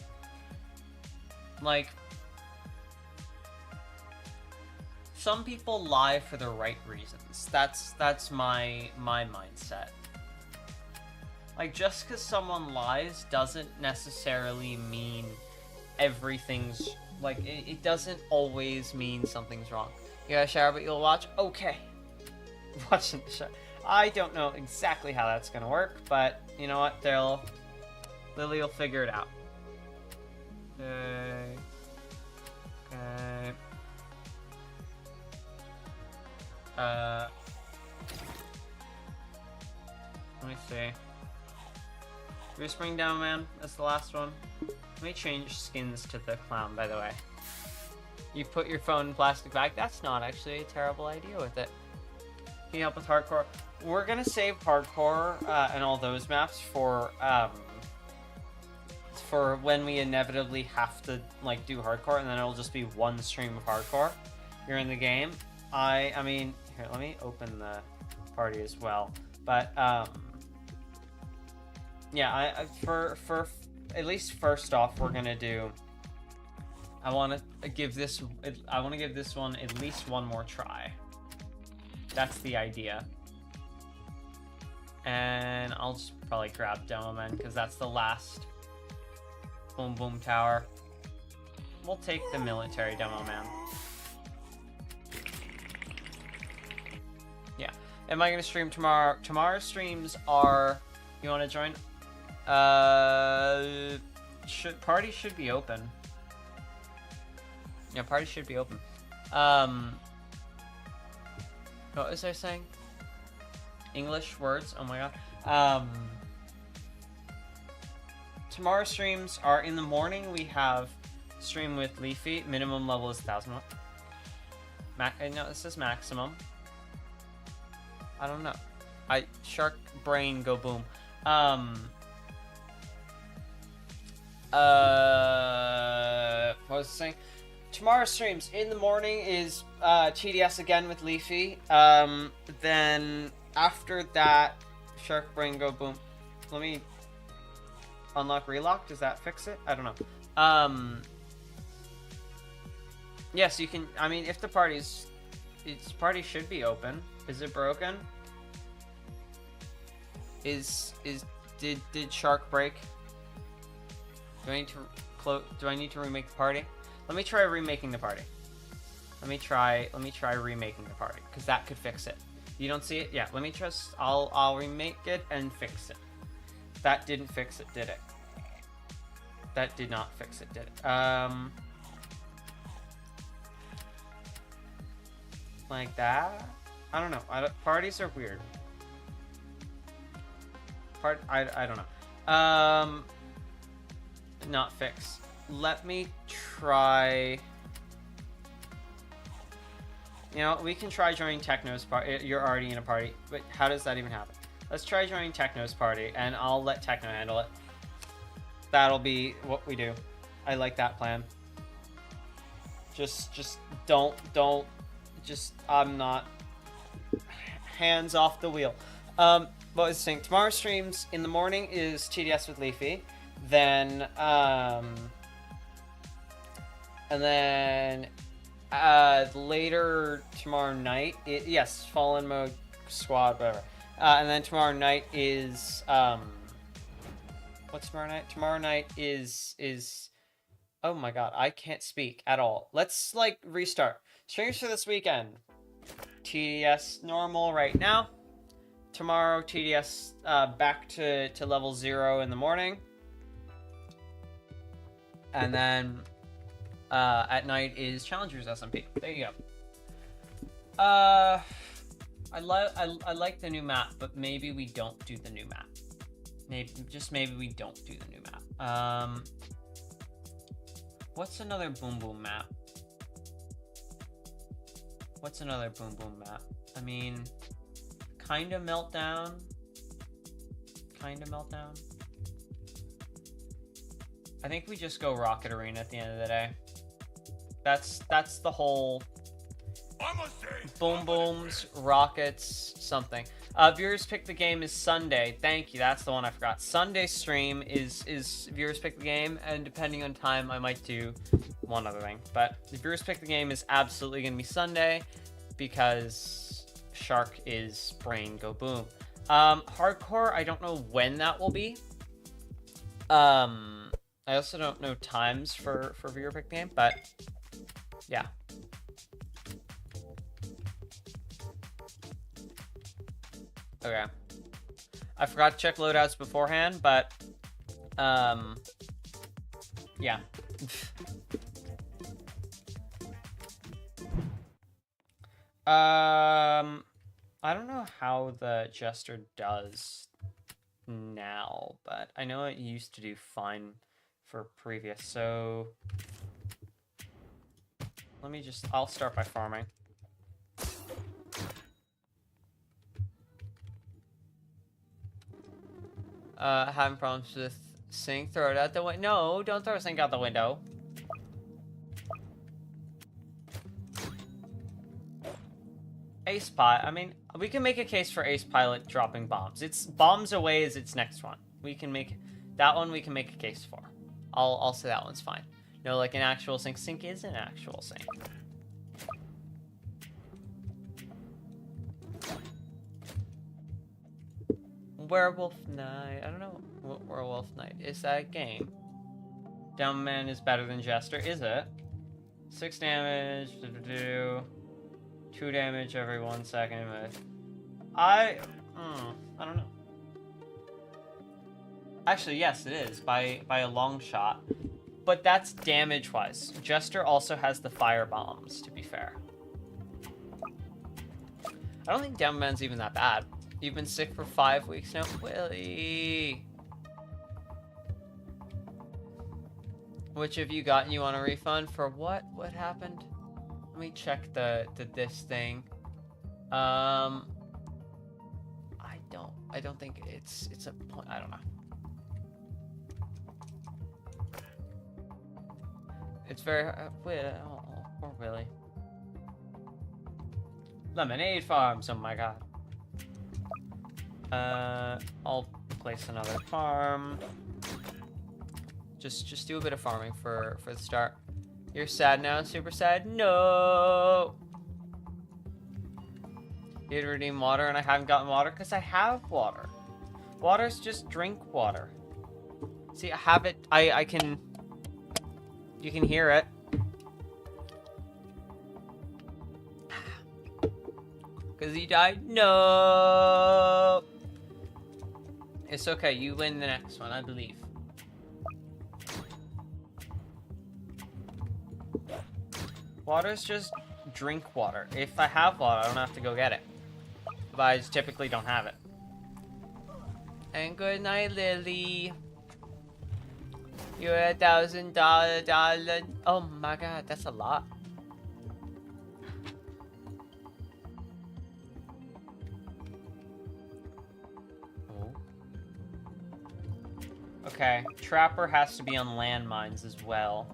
Like, some people lie for the right reasons. That's my mindset. Like, just because someone lies doesn't necessarily mean everything's, like, it doesn't always mean something's wrong. You gotta shower, but you'll watch? Okay. Watching the show. I don't know exactly how that's gonna work, but you know what? Lily will figure it out. Okay. Let me see. Did we spring down, man? That's the last one. Let me change skins to the clown, by the way. You put your phone in plastic bag. That's not actually a terrible idea with it. Can you help with hardcore? We're gonna save hardcore and all those maps for when we inevitably have to like do hardcore, and then it'll just be one stream of hardcore here in the game. I mean, here, let me open the party as well. But yeah, for at least first off, we're gonna do. I want to give this one at least one more try. That's the idea. And I'll just probably grab Demo Man because that's the last boom boom tower. We'll take the military Demo Man. Yeah. Am I gonna stream tomorrow? Tomorrow's streams are. You want to join? Party should be open. Yeah, party should be open. What was I saying? English words? Oh my god. Tomorrow's streams are in the morning. We have stream with Leafy. Minimum level is 1000. No, this is maximum. I don't know. Shark brain go boom. What was I saying? Tomorrow's streams in the morning is TDS again with Leafy. Then after that, Shark Brain go boom. Let me unlock relock. Does that fix it? I don't know. Yes, you can. I mean, if the party should be open. Is it broken? Did Shark break? Do I need to remake the party? Let me try remaking the party. Let me try remaking the party, because that could fix it. You don't see it? Yeah, let me I'll remake it and fix it. That didn't fix it, did it? That did not fix it, did it? Like that? I don't know. Parties are weird. I don't know. Not fix. Let me try. You know, we can try joining Techno's party. You're already in a party, but how does that even happen? Let's try joining Techno's party, and I'll let Techno handle it. That'll be what we do. I like that plan. Just don't. I'm not. Hands off the wheel. What was I saying? Tomorrow's streams in the morning is TDS with Leafy. Then, and then, later tomorrow night, yes, Fallen Mode Squad, whatever. And then tomorrow night is, what's tomorrow night? Tomorrow night is, oh my god, I can't speak at all. Let's, like, restart. Streams for this weekend. TDS normal right now. Tomorrow, TDS, back to level 0 in the morning. And then at night is Challengers SMP. There you go. I like the new map, but maybe we don't do the new map. Maybe we don't do the new map. What's another boom boom map? What's another boom boom map? I mean, kinda meltdown. Kinda meltdown. I think we just go Rocket Arena at the end of the day. That's the whole boom booms, rockets, something. Viewers pick the game is Sunday. Thank you. That's the one I forgot. Sunday stream is viewers pick the game, and depending on time, I might do one other thing. But the viewers pick the game is absolutely gonna be Sunday because Shark is brain go boom. Hardcore, I don't know when that will be. I also don't know times for viewer pick game, but yeah. Okay. I forgot to check loadouts beforehand, but yeah. I don't know how the Jester does now, but I know it used to do fine for previous, so let me just, I'll start by farming. Having problems with sink, throw it out the window. No, don't throw a sink out the window. Ace Pilot, I mean, we can make a case for Ace Pilot dropping bombs. It's bombs away is its next one. We can make, that one we can make a case for. I'll say that one's fine. No, like an actual sink. Sink is an actual sink. Werewolf Night. I don't know what Werewolf Night is. That a game? Dumb Man is better than Jester. Is it? 6 damage. 2 damage every 1 second. I don't know. Actually, yes, it is by a long shot. But that's damage-wise. Jester also has the fire bombs, to be fair. I don't think Dumb Man's even that bad. You've been sick for 5 weeks now, Willie. Which have you gotten? You want a refund for what? What happened? Let me check the this thing. I don't think it's a point. I don't know. It's very poor Willie. Lemonade farms. Oh my god. I'll place another farm. Just do a bit of farming for the start. You're sad now, super sad? No! You had to redeem water and I haven't gotten water because I have water. Water's just drink water. See, I have it. I can... You can hear it. Because he died? No! It's okay. You win the next one, I believe. Water's just drink water. If I have water, I don't have to go get it. But I just typically don't have it. And good night, Lily. You're $1,000. Oh my god, that's a lot. Oh. Okay, Trapper has to be on landmines as well.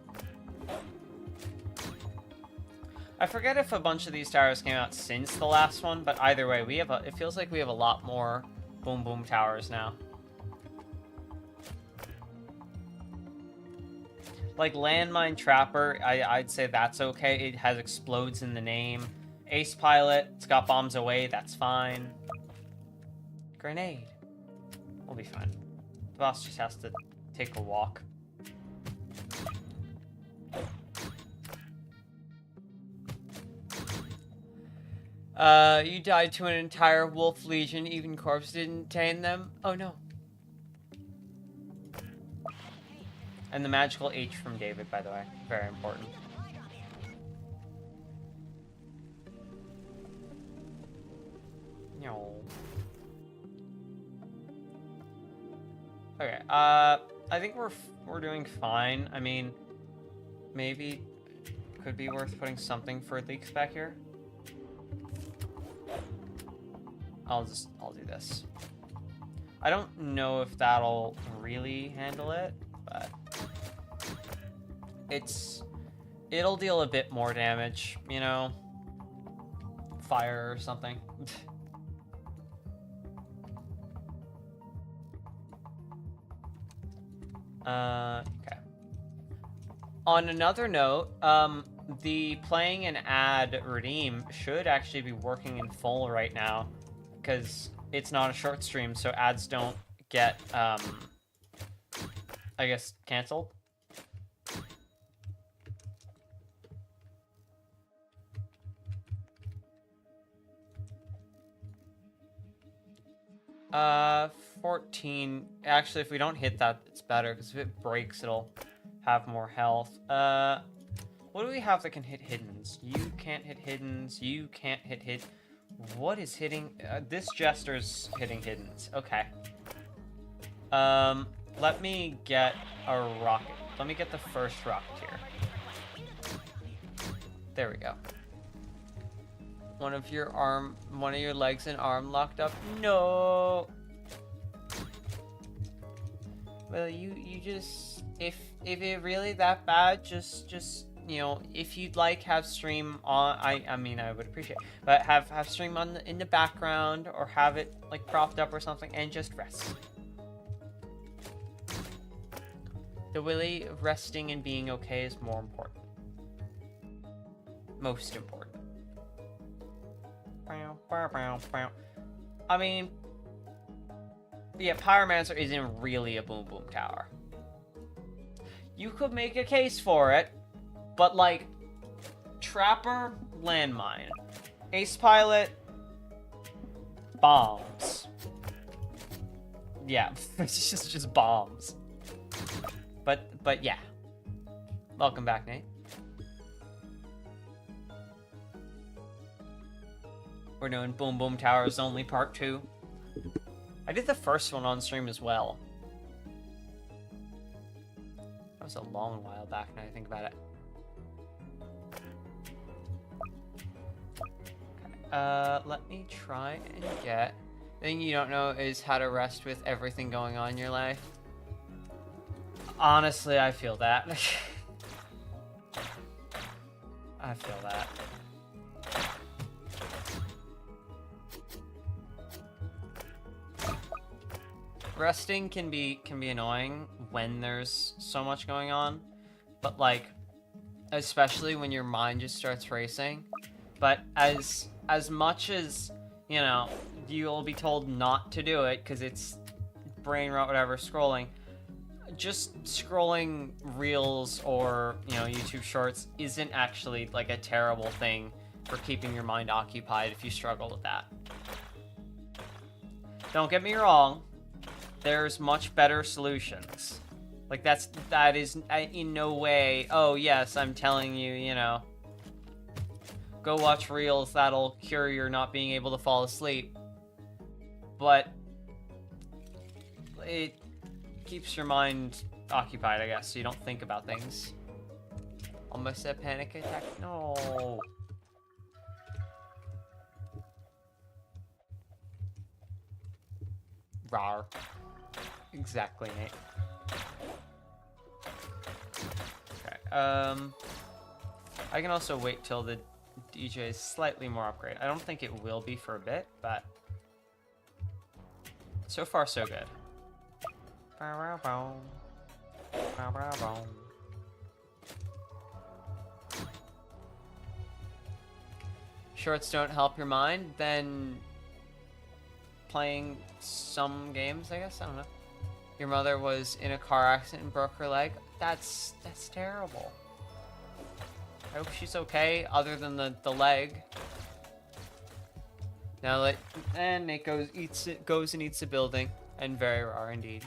I forget if a bunch of these towers came out since the last one, but either way, we have it feels like we have a lot more boom boom towers now. Like Landmine Trapper, I'd say that's okay. It has explodes in the name. Ace Pilot, it's got bombs away, that's fine. Grenade. We'll be fine. The boss just has to take a walk. You died to an entire wolf legion, even corpse didn't tame them. Oh no. And the magical H from David, by the way. Very important. No. Okay, I think we're doing fine. I mean, maybe could be worth putting something for leaks back here. I'll do this. I don't know if that'll really handle it, but it'll deal a bit more damage, you know, fire or something. Okay. On another note, the playing an ad redeem should actually be working in full right now, because it's not a short stream, so ads don't get, I guess, canceled. Uh, 14. Actually, if we don't hit that, it's better, because if it breaks, it'll have more health. What do we have that can hit hiddens? You can't hit hiddens. You can't hit hid. What is hitting? This Jester's hitting hiddens. Okay. Let me get a rocket. Let me get the first Rocketeer. There we go. One of your legs and arm locked up. No. Well, you just, if it really that bad, just you know, if you'd like, have stream on. I mean, I would appreciate it, but have stream on in the background, or have it like propped up or something, and just rest. The willy of resting and being okay is more important. Most important. I mean, yeah, Pyromancer isn't really a boom boom tower. You could make a case for it, but like, Trapper, landmine. Ace Pilot, bombs. Yeah, it's just bombs. But yeah. Welcome back, Nate. We're doing Boom Boom Towers Only Part 2. I did the first one on stream as well. That was a long while back now I think about it. Okay, let me try and get... The thing you don't know is how to rest with everything going on in your life. Honestly, I feel that. I feel that. Resting can be annoying when there's so much going on, but like, especially when your mind just starts racing. But as much as, you know, you'll be told not to do it because it's brain rot, whatever, scrolling. Just scrolling reels or, you know, YouTube shorts isn't actually like a terrible thing for keeping your mind occupied if you struggle with that. Don't get me wrong, there's much better solutions. Like that is in no way, oh yes, I'm telling you, you know, go watch reels, that'll cure your not being able to fall asleep. But it keeps your mind occupied, I guess, so you don't think about things. Almost a panic attack. No. Rawr. Exactly, Nate. Okay. I can also wait till the DJ is slightly more upgraded. I don't think it will be for a bit, but so far so good. Shorts don't help your mind, then playing some games, I guess? I don't know. Your mother was in a car accident and broke her leg? That's terrible. I hope she's okay, other than the leg. Now and Nate goes and eats a building, and very rare indeed.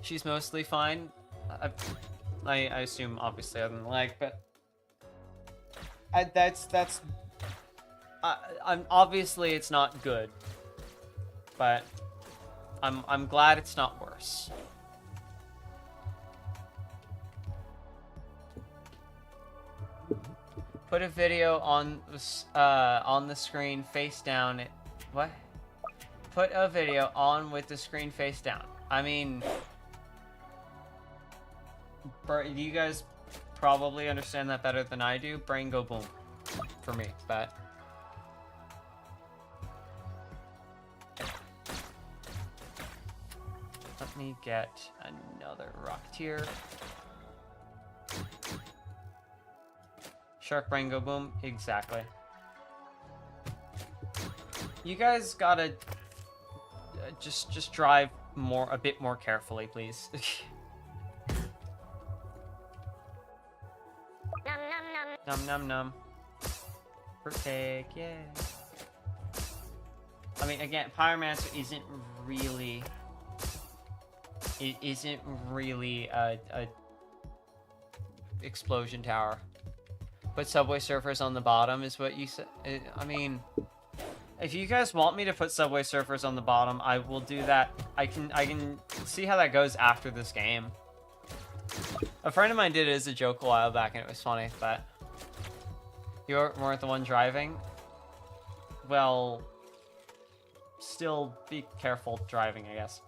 She's mostly fine. I assume, obviously, other than the leg, but I'm obviously it's not good, but I'm glad it's not worse. Put a video on the screen face down. What? Put a video on with the screen face down. I mean, you guys probably understand that better than I do. Brain go boom for me, but let me get another Rocketeer. Shark brain go boom, exactly. You guys gotta just drive a bit more carefully, please. Num num num. Fruitcake, yeah. I mean, again, Pyromancer isn't really. It isn't really a explosion tower. But Subway Surfers on the bottom is what you said. I mean, If you guys want me to put Subway Surfers on the bottom, I will do that. I can see how that goes after this game. A friend of mine did it as a joke a while back, and it was funny, but you weren't the one driving. Well, still be careful driving, I guess.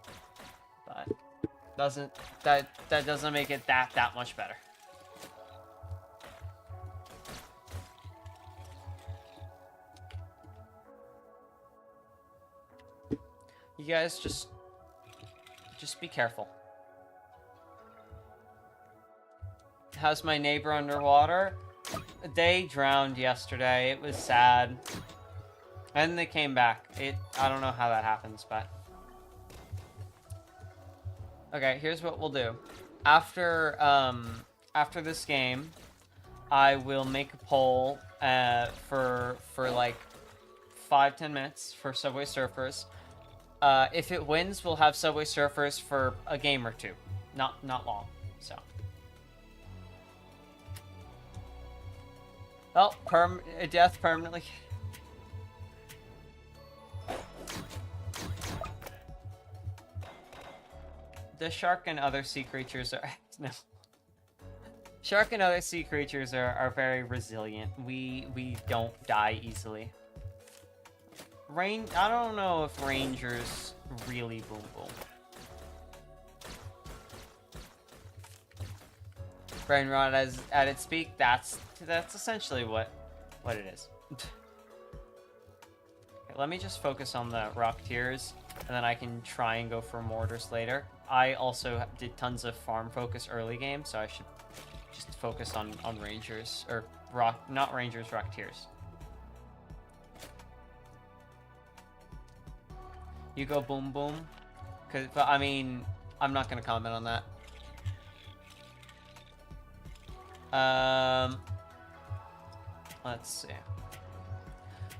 But that doesn't make it that much better. You guys just be careful. How's my neighbor underwater? They drowned yesterday. It was sad. And they came back. I don't know how that happens, but... Okay, here's what we'll do. After this game, I will make a poll for like 5-10 minutes for Subway Surfers. If it wins, we'll have Subway Surfers for a game or two. Not long, so. Oh, death permanently. The shark and other sea creatures are... No. Shark and other sea creatures are very resilient. We don't die easily. I don't know if rangers really boom boom. Brain rot at its peak. That's essentially what it is. Okay, let me just focus on the Rocketeers, and then I can try and go for mortars later. I also did tons of farm focus early game, so I should just focus on rangers or not rangers, Rocketeers. You go boom boom, but I mean, I'm not gonna comment on that. Let's see.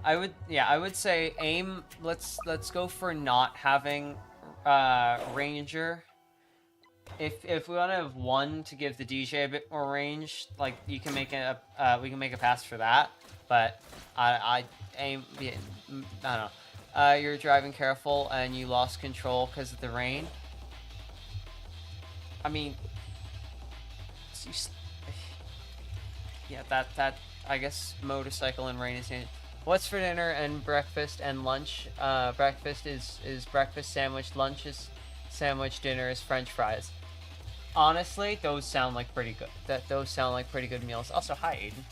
I would say aim. Let's go for not having ranger. If we want to have one to give the DJ a bit more range, like you can make we can make a pass for that. But I aim. Yeah, I don't know. You're driving careful and you lost control because of the rain. I mean, yeah, that I guess motorcycle and rain is in. What's for dinner and breakfast and lunch? Breakfast is breakfast sandwich. Lunch is sandwich. Dinner is French fries. Honestly, those sound like pretty good. Those sound like pretty good meals. Also, hi Aiden.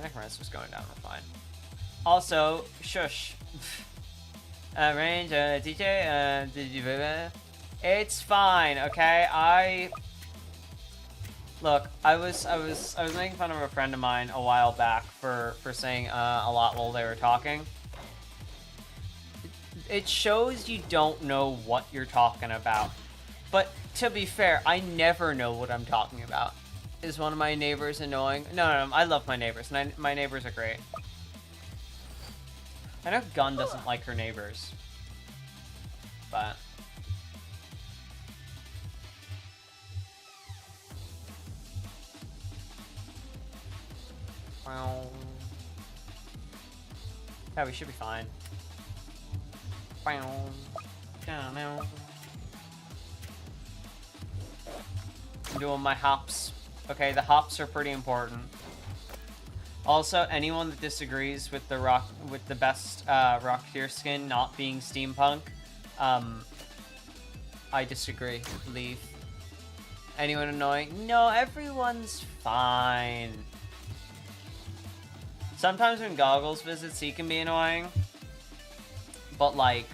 Necromancer's going down, we're fine. Also, shush. Range, DJ, it's fine, okay? Look, I was making fun of a friend of mine a while back for saying a lot while they were talking. It shows you don't know what you're talking about. But to be fair, I never know what I'm talking about. Is one of my neighbors annoying? No, I love my neighbors. My neighbors are great. I know Gun doesn't like her neighbors. But... yeah, we should be fine. I'm doing my hops. Okay, the hops are pretty important. Also, anyone that disagrees with the best Rocketeer skin not being steampunk, I disagree. Leave. Anyone annoying? No, everyone's fine. Sometimes when Goggles visits, he can be annoying. But, like,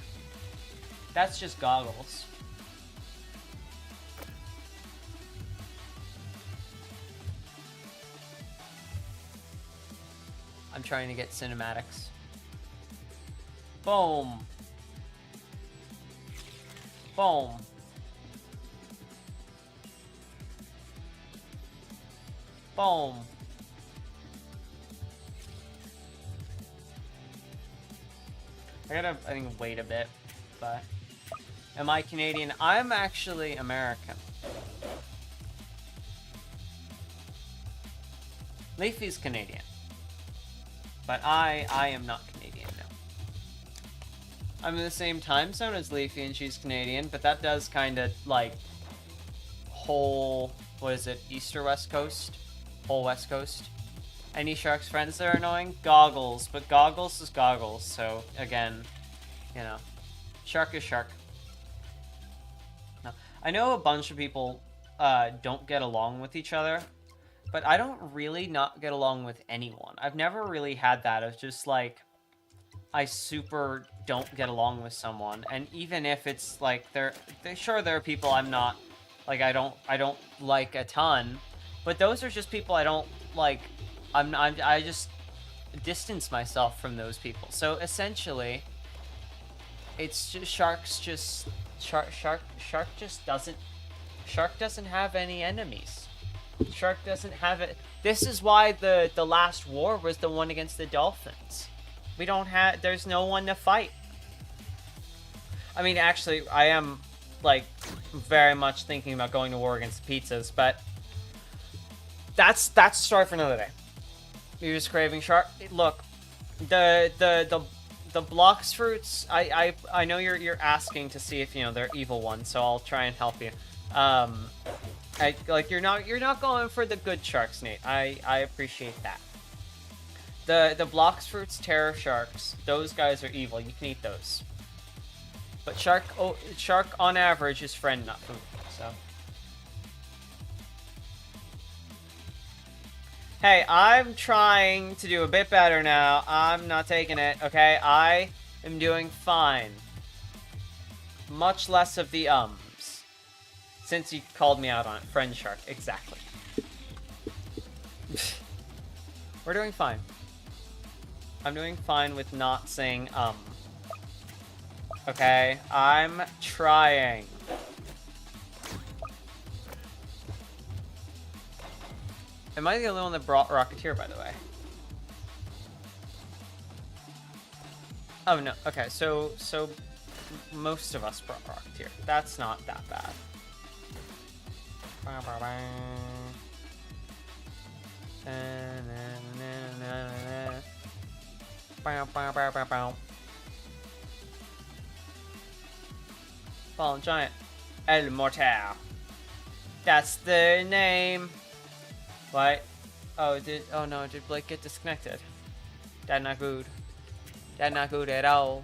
that's just Goggles. I'm trying to get cinematics. Boom. Boom. Boom. I gotta, I think, wait a bit, but... Am I Canadian? I'm actually American. Leafy's Canadian. But I am not Canadian, no. I'm in the same time zone as Leafy and she's Canadian, but that does kind of, like, whole, what is it, East or West Coast? Whole West Coast. Any Sharks friends that are annoying? Goggles, but Goggles is Goggles, so, again, you know, Shark is Shark. No. I know a bunch of people don't get along with each other, but I don't really not get along with anyone. I've never really had that of just, like, I super don't get along with someone, and even if it's, like, sure, there are people I'm not, like, I don't like a ton, but those are just people I don't, like, I just distance myself from those people. So, essentially, it's just, Shark doesn't have any enemies. Shark doesn't have it. This is why the last war was the one against the Dolphins. We don't have, there's no one to fight. I mean, actually, I am, like, very much thinking about going to war against the pizzas, but that's a story for another day. You're just craving Shark. Look, the blocks fruits, I know you're asking to see if, you know, they're evil ones, so I'll try and help you. Like, you're not going for the good sharks, Nate. I appreciate that. The blocks fruits terror sharks, those guys are evil. You can eat those. But shark on average is friend, not food. So. Hey, I'm trying to do a bit better now. I'm not taking it, okay? I am doing fine. Much less of the ums. Since you called me out on it. Friend shark, exactly. We're doing fine. I'm doing fine with not saying Okay, I'm trying. Am I the only one that brought Rocketeer, by the way? Oh, no. Okay, so most of us brought Rocketeer. That's not that bad. Fallen Giant. El Mortal. That's the name. What? Oh, no, did Blake get disconnected? That not good. That not good at all.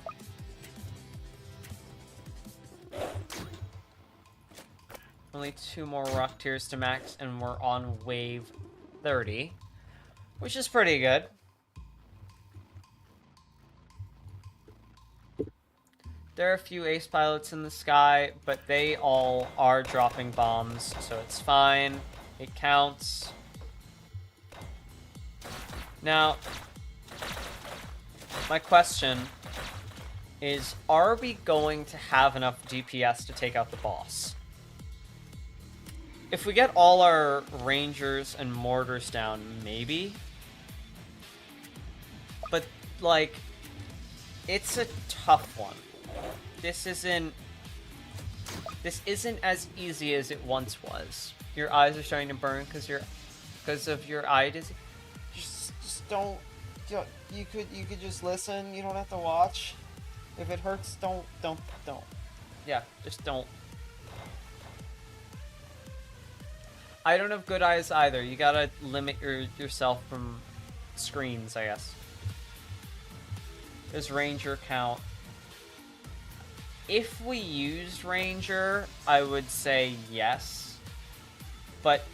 Only 2 more Rocketeers to max, and we're on wave 30. Which is pretty good. There are a few ace pilots in the sky, but they all are dropping bombs, so it's fine. It counts. Now, my question is, are we going to have enough DPS to take out the boss? If we get all our rangers and mortars down, maybe. But, like, it's a tough one. This isn't as easy as it once was. Your eyes are starting to burn because of your eye disease. Just don't. You could just listen. You don't have to watch. If it hurts, don't. Yeah, just don't. I don't have good eyes either. You gotta limit yourself from screens, I guess. Does Ranger count? If we used Ranger, I would say yes. But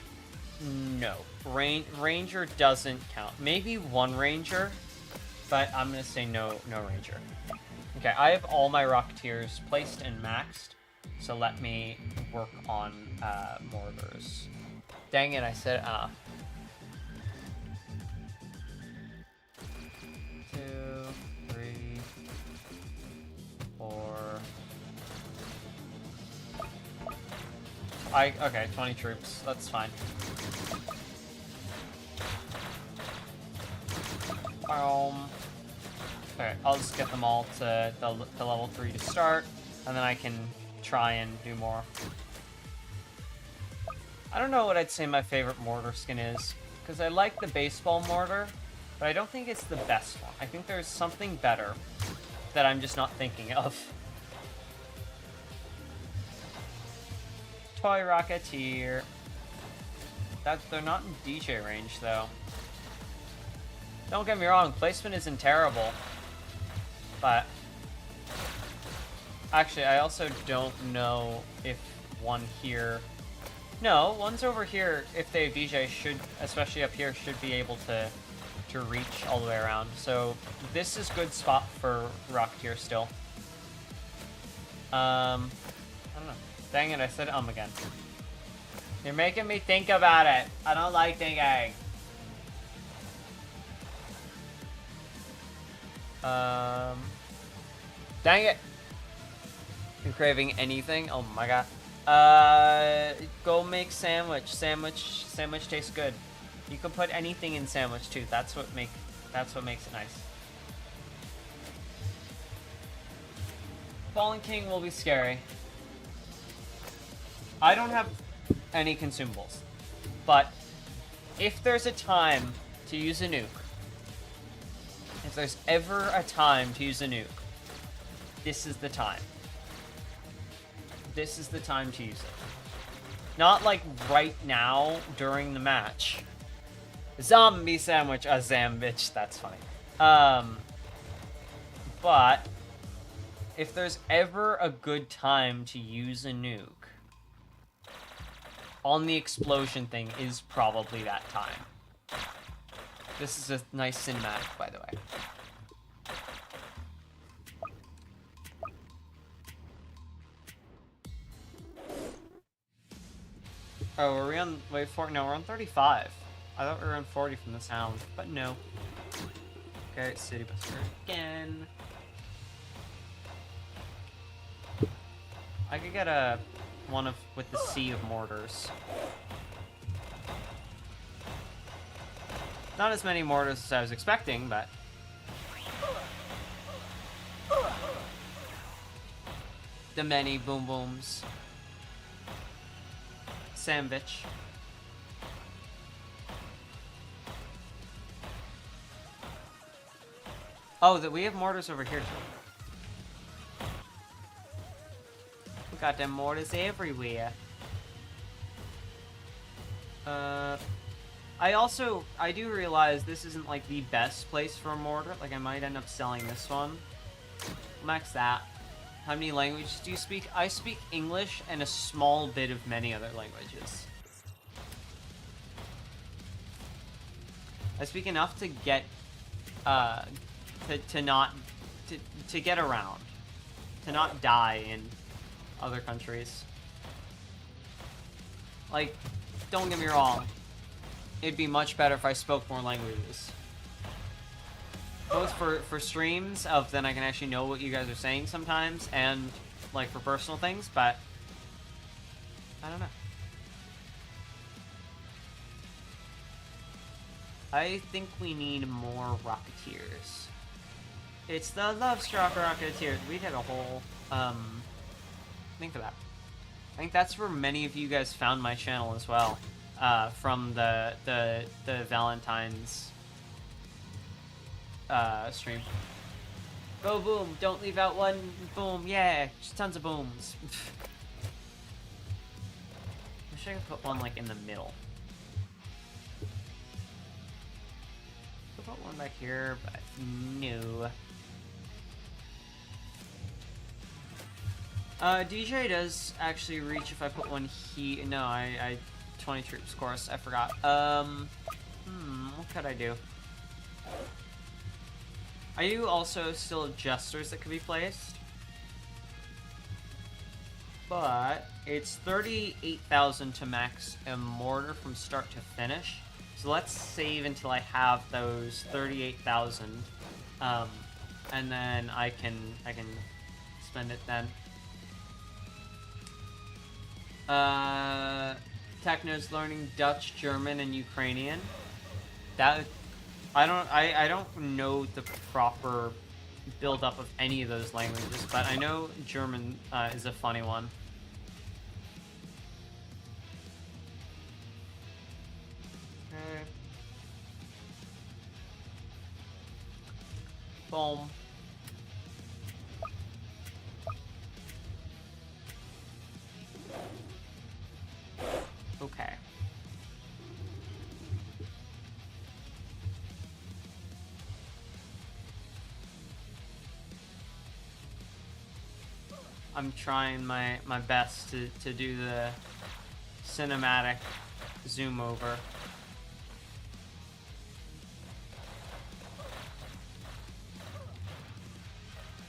no. Ranger doesn't count. Maybe 1 Ranger, but I'm gonna say no Ranger. Okay, I have all my Rocketeers placed and maxed, so let me work on mortars. Dang it, I said 2, 3, 4. Okay, 20 troops. That's fine. Okay, I'll just get them all to the level 3 to start, and then I can try and do more. I don't know what I'd say my favorite mortar skin is, Because I like the baseball mortar, but I don't think it's the best one. I think there's something better that I'm just not thinking of. Toy Rocketeer. They're not in DJ range, though. Don't get me wrong, placement isn't terrible. But... actually, I also don't know if one here... no, ones over here, if they have DJ, should, especially up here, should be able to reach all the way around. So this is good spot for Rocketeer still. I don't know. Dang it, I said again. You're making me think about it. I don't like thinking. Dang it. You're craving anything? Oh my god. Go make sandwich. Sandwich tastes good. You can put anything in sandwich too. That's what makes it nice. Fallen King will be scary. I don't have any consumables, but if there's a time to use a nuke, if there's ever a time to use a nuke, this is the time. This is the time to use it. Not like right now during the match. Zombie sandwich, a zambitch, that's funny. But if there's ever a good time to use a nuke, on the explosion thing is probably that time. This is a nice cinematic, by the way. Oh, are we on wave 4? No, we're on 35. I thought we were on 40 from the sound, but no. Okay, City Buster again. I could get a one with the sea of mortars. Not as many mortars as I was expecting, but the many boom booms. Sandwich. Oh, that we have mortars over here too. We got them mortars everywhere. I do realize this isn't like the best place for a mortar. Like I might end up selling this one. Max that. How many languages do you speak? I speak English and a small bit of many other languages. I speak enough to get, to get around, to not die in other countries. Like, don't get me wrong, it'd be much better if I spoke more languages. Both for streams of then I can actually know what you guys are saying sometimes, and like for personal things, but I don't know. I think we need more Rocketeers. It's the Love Struck Rocketeers. We did a whole thing for that. I think that's where many of you guys found my channel as well, from the Valentine's stream. Go boom, don't leave out one boom, yeah, just tons of booms. Wish I could put one like in the middle. Could put one back here, but no. DJ does actually reach if I put one here. No, I 20 troops, of course, I forgot. What could I do? I do also still have jesters that could be placed. But it's 38,000 to max a mortar from start to finish. So let's save until I have those 38,000. And then I can spend it then. Techno's learning Dutch, German, and Ukrainian. That I don't know the proper build-up of any of those languages, but I know German is a funny one. Okay. Boom. Okay. I'm trying my best to do the cinematic zoom over.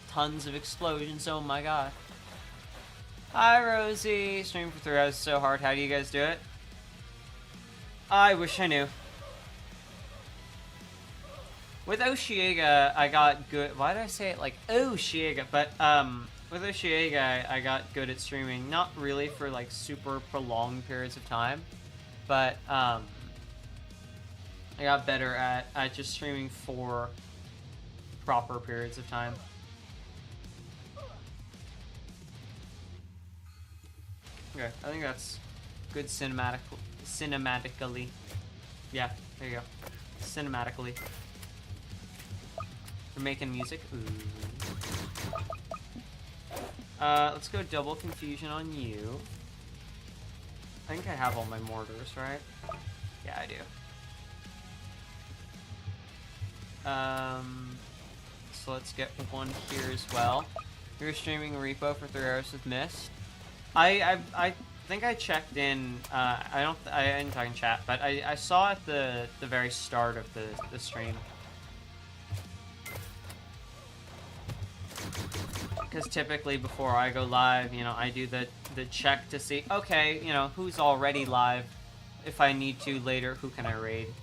Tons of explosions, oh my god. Hi Rosie, streaming for 3 hours is so hard. How do you guys do it? I wish I knew. With Oshiega, I got good. Why did I say it like Oshiega? But with Oshiega, I got good at streaming. Not really for like super prolonged periods of time, but I got better at just streaming for proper periods of time. Okay, I think that's good cinematically. Yeah, there you go. Cinematically. We're making music. Ooh. Let's go double confusion on you. I think I have all my mortars, right? Yeah, I do. So let's get one here as well. You're streaming Repo for 3 hours with Mist. I think I checked in. I didn't talk in chat, but I saw at the very start of the stream. Because typically before I go live, you know, I do the check to see, okay, you know, who's already live. If I need to later, who can I raid?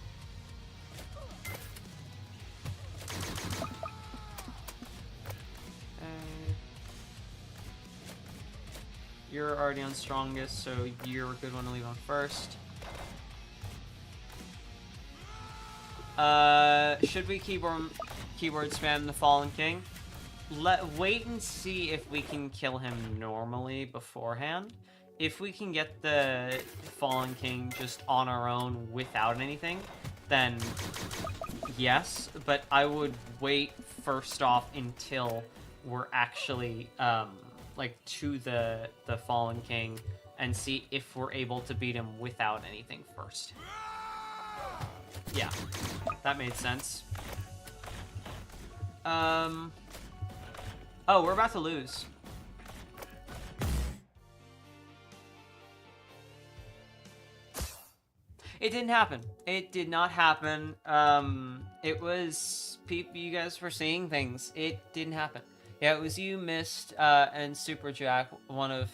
You're already on strongest, so you're a good one to leave on first. Should we keyboard spam the Fallen King? Wait and see if we can kill him normally beforehand. If we can get the Fallen King just on our own without anything, then yes. But I would wait first off until we're actually like to the Fallen King and see if we're able to beat him without anything first. Yeah, that made sense. Oh, we're about to lose. It didn't happen. It did not happen. It was you guys were seeing things. It didn't happen. Yeah, it was you, Mist, and Super Jack, one of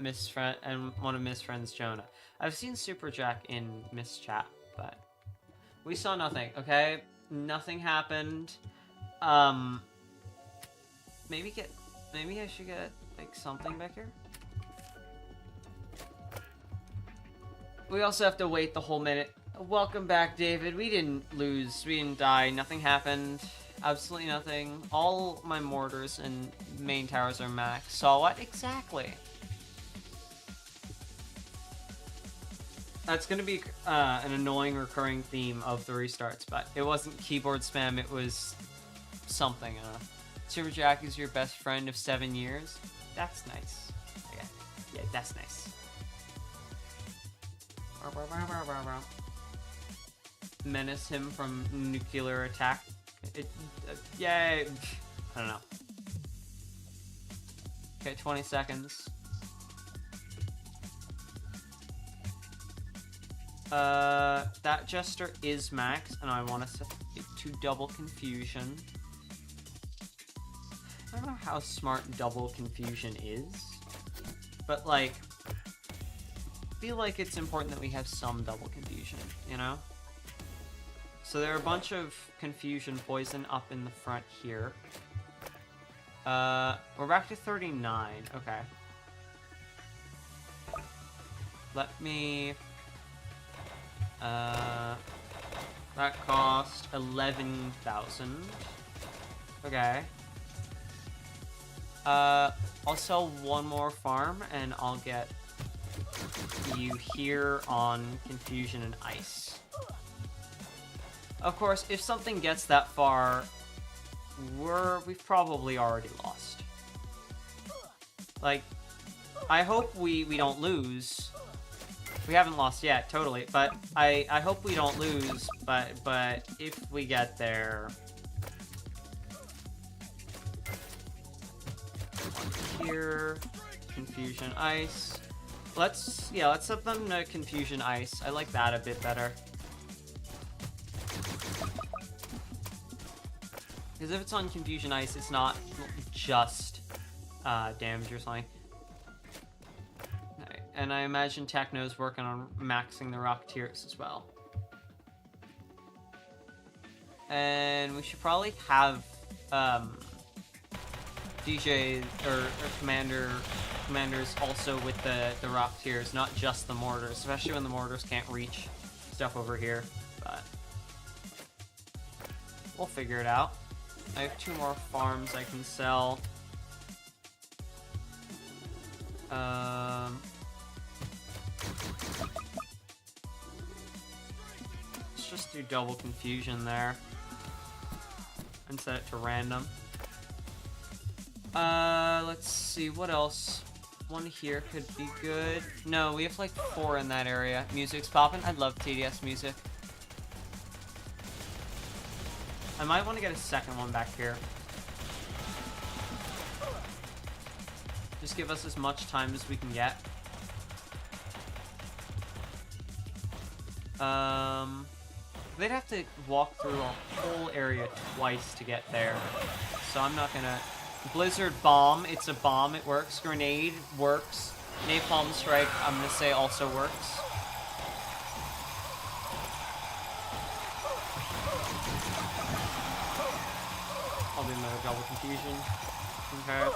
Mist's friend and one of Mist's friends, Jonah. I've seen Super Jack in Mist's chat, but we saw nothing. Okay, nothing happened. Maybe I should get like something back here. We also have to wait the whole minute. Welcome back, David. We didn't lose. We didn't die. Nothing happened. Absolutely nothing. All my mortars and main towers are max. Saw what? Exactly. That's gonna be an annoying recurring theme of the restarts, but it wasn't keyboard spam, it was something. Super Jack is your best friend of 7 years? That's nice. Yeah, that's nice. Menace him from nuclear attack. Yay! I don't know. Okay, 20 seconds. That Jester is max, and I want to set it to double confusion. I don't know how smart double confusion is, but like, I feel like it's important that we have some double confusion, you know? So there are a bunch of confusion poison up in the front here. We're back to 39, okay. Let me... that cost 11,000. Okay. I'll sell one more farm, and I'll get you here on Confusion and Ice. Of course, if something gets that far, we've probably already lost. Like, I hope we don't lose. We haven't lost yet, totally, but I hope we don't lose, but if we get there... Here, Confusion Ice. Let's set them to Confusion Ice. I like that a bit better. Because if it's on Confusion Ice, it's not just damage or something. Right. And I imagine Techno's working on maxing the Rocketeers as well. And we should probably have DJ or commanders also with the Rocketeers, not just the mortars, especially when the mortars can't reach stuff over here. But we'll figure it out. I have 2 more farms I can sell. Let's just do double confusion there and set it to random. Let's see, what else? One here could be good. No, we have like 4 in that area. Music's popping. I love TDS music. I might want to get a second one back here. Just give us as much time as we can get. They'd have to walk through a whole area twice to get there. So I'm not gonna... Blizzard Bomb, it's a bomb, it works. Grenade works. Napalm Strike, I'm gonna say also works. I'll do another double confusion. Okay.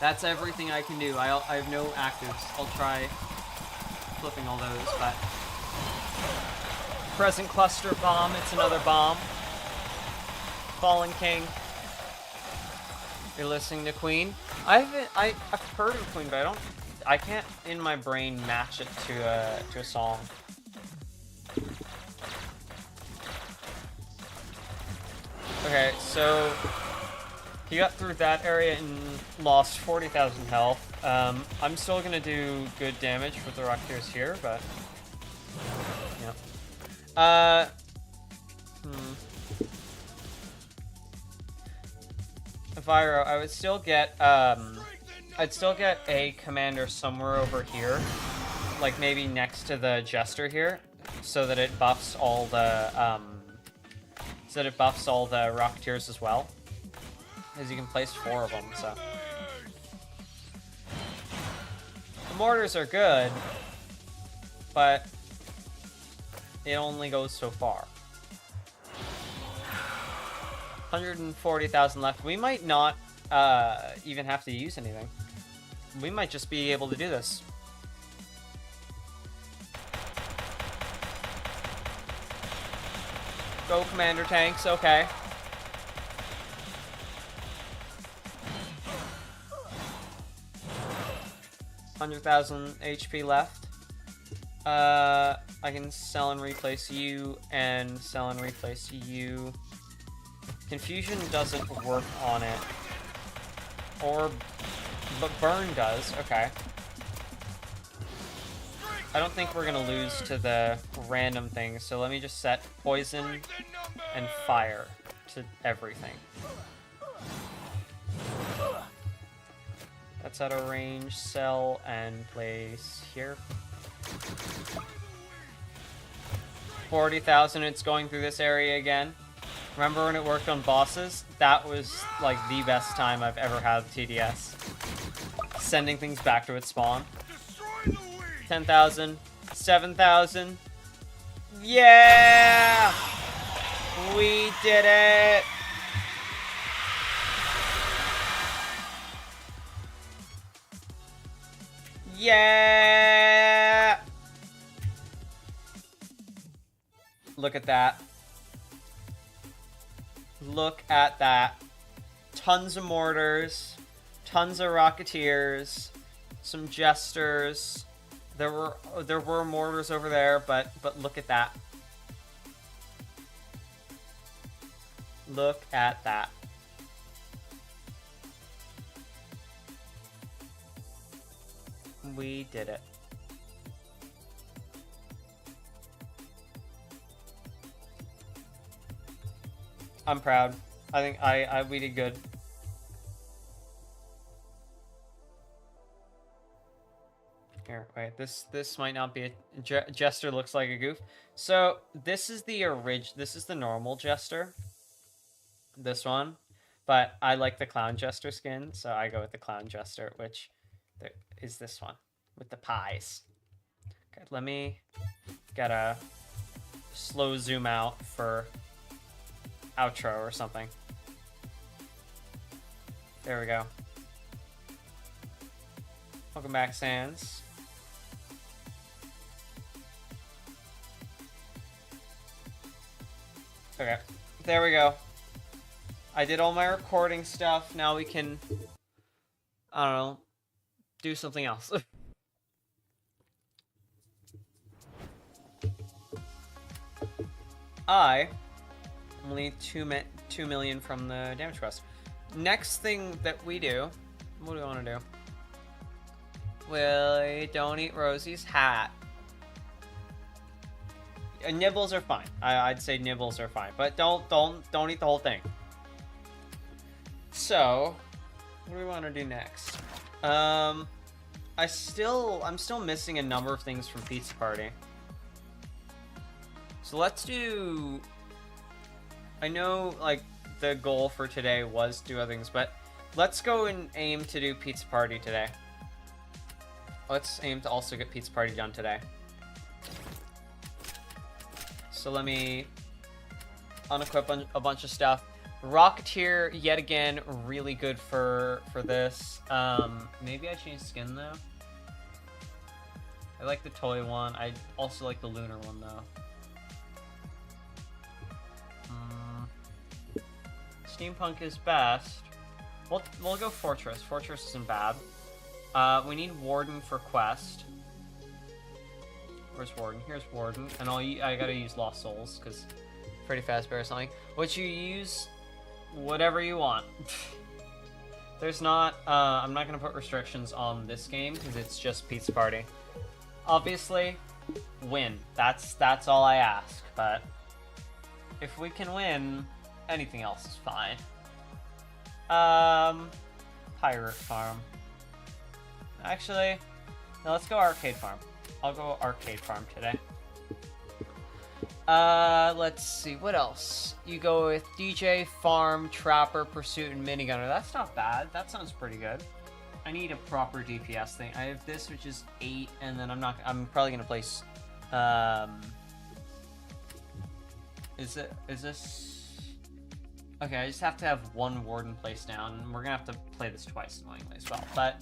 That's everything I can do. I have no actives. I'll try flipping all those, but... Present Cluster Bomb, it's another bomb. Fallen King. You're listening to Queen? I've heard of Queen, but I can't in my brain match it to a song. Okay, so he got through that area and lost 40,000 health. I'm still gonna do good damage with the Rocketeers here, but yeah. Viro, I would still get I'd still get a commander somewhere over here, like maybe next to the Jester here, so that it buffs all the Rocketeers as well, because you can place 4 of them. So the mortars are good, but it only goes so far. 140,000 left. We might not even have to use anything. We might just be able to do this. Go, Commander Tanks. Okay. $100,000 HP left. I can sell and replace you, and sell and replace you. Confusion doesn't work on it. But Burn does. Okay. I don't think we're gonna lose to the random things, so let me just set Poison and Fire to everything. That's out of range. Sell and place here. 40,000, it's going through this area again. Remember when it worked on bosses? That was like the best time I've ever had with TDS. Sending things back to its spawn. 10,000. 7,000. Yeah! We did it! Yeah! Look at that. Look at that. Tons of mortars, tons of Rocketeers, some Jesters. There were mortars over there, but look at that. Look at that. We did it. I'm proud. I think we did good. Here, wait. This might not be a Jester. Looks like a goof. So this is the This is the normal Jester. This one, but I like the Clown Jester skin, so I go with the Clown Jester, which is this one with the pies. Okay, let me get a slow zoom out for outro or something. There we go. Welcome back, Sans. Okay, there we go. I did all my recording stuff. Now we can, I don't know, do something else. I only 2 million from the damage quest. Next thing that we do, what do we want to do? Willie, don't eat Rosie's hat. Nibbles are fine. I'd say nibbles are fine, but don't eat the whole thing. So, what do we want to do next? I'm still missing a number of things from Pizza Party. So let's do. I know, like, the goal for today was to do other things, but let's go and aim to do Pizza Party today. Let's aim to also get Pizza Party done today. So let me unequip a bunch of stuff. Rocketeer, yet again, really good for this. Maybe I change skin, though. I like the toy one. I also like the lunar one, though. Steampunk is best. We'll go Fortress. Fortress isn't bad. We need Warden for quest. Where's Warden? Here's Warden. And I gotta use Lost Souls, because pretty fast bear or something. Which you use whatever you want. There's not, I'm not gonna put restrictions on this game, because it's just Pizza Party. Obviously, win. That's all I ask, but if we can win, anything else is fine. Pirate Farm. Actually, no, let's go Arcade Farm. I'll go Arcade Farm today. Let's see, what else? You go with DJ, Farm, Trapper, Pursuit, and Minigunner. That's not bad. That sounds pretty good. I need a proper DPS thing. I have this, which is 8, and then I'm probably gonna place, is this? Okay, I just have to have one Warden placed down, and we're gonna have to play this twice annoyingly as well. But,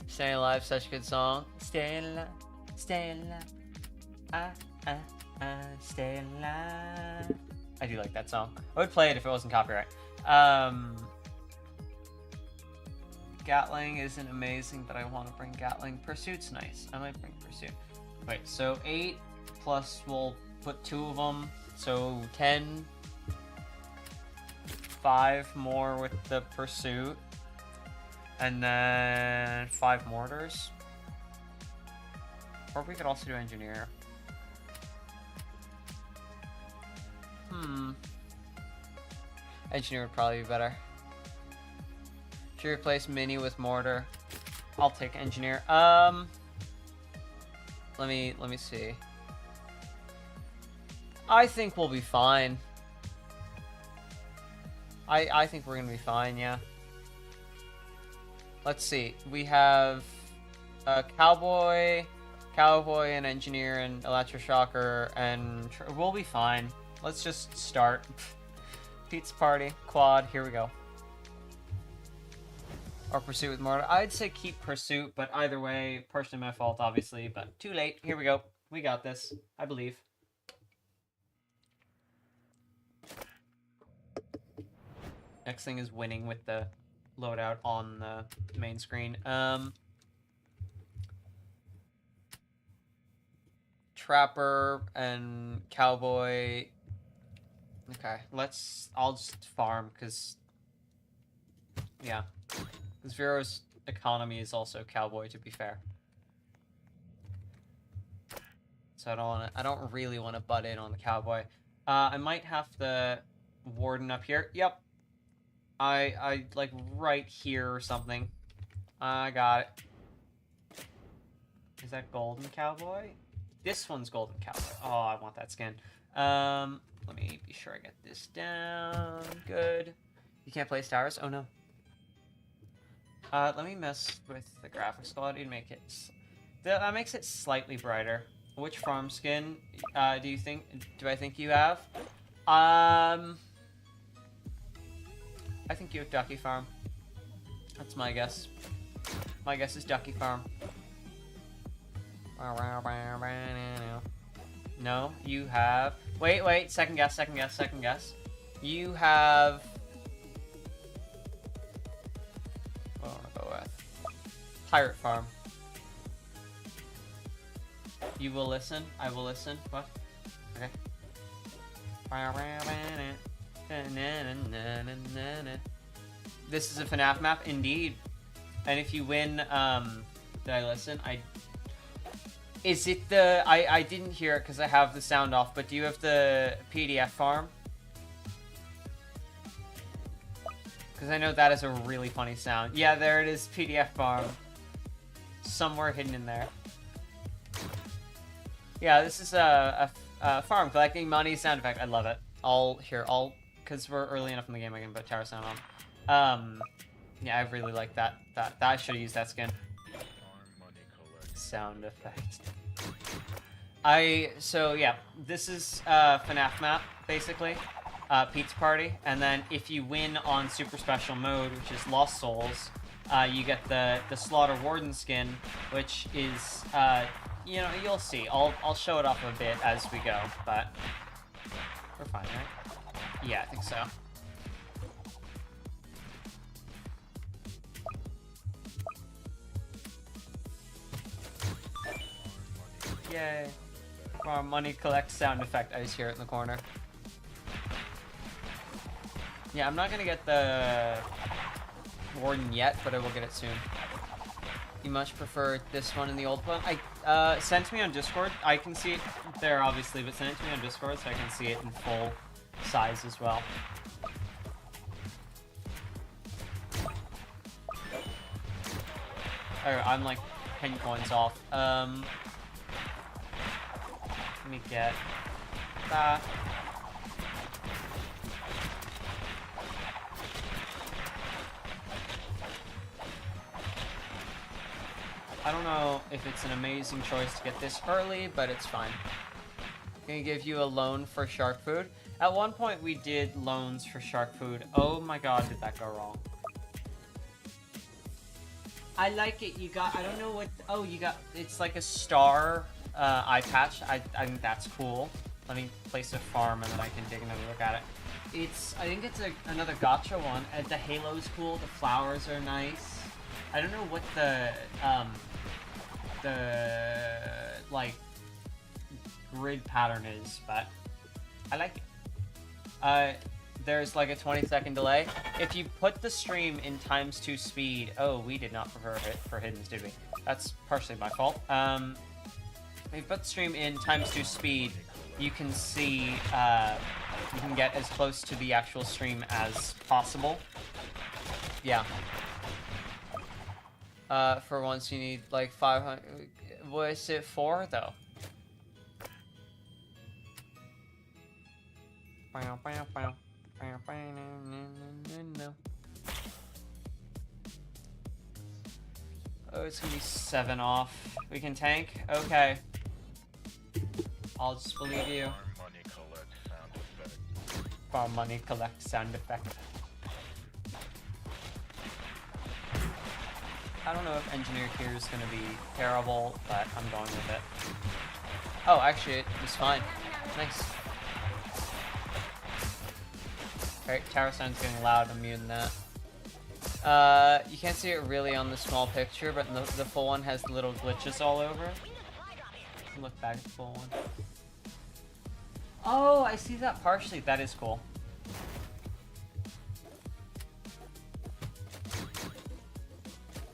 Stay Alive, such a good song. Stay alive, stay alive, stay alive. I do like that song. I would play it if it wasn't copyright. Gatling isn't amazing, but I want to bring Gatling. Pursuit's nice. I might bring Pursuit. Wait, so 8 plus we'll put 2 of them, so 10. 5 more with the Pursuit. And then 5 mortars. Or we could also do engineer. Engineer would probably be better. Should replace mini with mortar. I'll take engineer. Let me see. I think we'll be fine. I think we're gonna be fine, yeah. Let's see. We have a cowboy, an engineer, and electroshocker, and we'll be fine. Let's just start. Pizza Party, quad, here we go. Or Pursuit with mortar. I'd say keep Pursuit, but either way, partially my fault, obviously, but too late. Here we go. We got this, I believe. Next thing is winning with the loadout on the main trapper and cowboy. Okay, I'll just farm, because, yeah. Because Vero's economy is also cowboy, to be fair. So I don't really want to butt in on the cowboy. I might have the warden up here. Yep. I like right here or something. I got it. Is that golden cowboy? This one's golden cowboy. Oh, I want that skin. Let me be sure I get this down. Good. You can't place towers? Oh, no. Let me mess with the graphics quality to make it... That makes it slightly brighter. Which farm skin do I think you have? I think you have Ducky Farm. That's my guess. My guess is Ducky Farm. No, you have... Wait, second guess. You have... What do I want to go with? Pirate Farm. You will listen? I will listen. What? Okay. This is a FNAF map? Indeed. And if you win, did I listen? Is it the... I didn't hear it because I have the sound off, but do you have the PDF farm? Because I know that is a really funny sound. Yeah, there it is, PDF farm. Somewhere hidden in there. Yeah, this is a farm collecting money sound effect. I love it. Because we're early enough in the game, I can put tower sound on. Yeah, I really like that. I should have used that skin. Sound effect. So yeah, this is FNAF map, basically. Pizza Party. And then if you win on Super Special Mode, which is Lost Souls, you get the Slaughter Warden skin, which is, you know, you'll see. I'll show it off a bit as we go, but we're fine, right? Yeah, I think so. Yay. Our money collect sound effect. I just hear it in the corner. Yeah, I'm not gonna get the Warden yet, but I will get it soon. You much prefer this one and the old one? Send it to me on Discord. I can see it there, obviously, but send it to me on Discord so I can see it in full size as well. Alright, I'm like 10 coins off. Let me get that. I don't know if it's an amazing choice to get this early, but it's fine. I'm gonna give you a loan for shark food. At one point we did loans for shark food. Oh my god, did that go wrong. I like it. You got, I don't know what, oh, you got, it's like a star eye patch. I think that's cool. Let me place a farm and then I can take another look at it. I think it's another gacha one. The halo's cool, the flowers are nice. I don't know what the like, grid pattern is, but I like it. There's like a 20-second delay. If you put the stream in ×2 speed... Oh, we did not prepare it for hiddens, did we? That's partially my fault. If you put the stream in ×2 speed, you can see... you can get as close to the actual stream as possible. Yeah. For once you need like 500... What is it for, though? Oh, it's gonna be 7 off. We can tank? Okay. I'll just believe you. Farm money collect sound effect. I don't know if engineer here is gonna be terrible, but I'm going with it. Oh, actually, it was fine. Nice. Alright, tower sound's getting loud. I'm muting that. You can't see it really on the small picture, but the full one has little glitches all over. Look back at the full one. Oh, I see that partially. That is cool.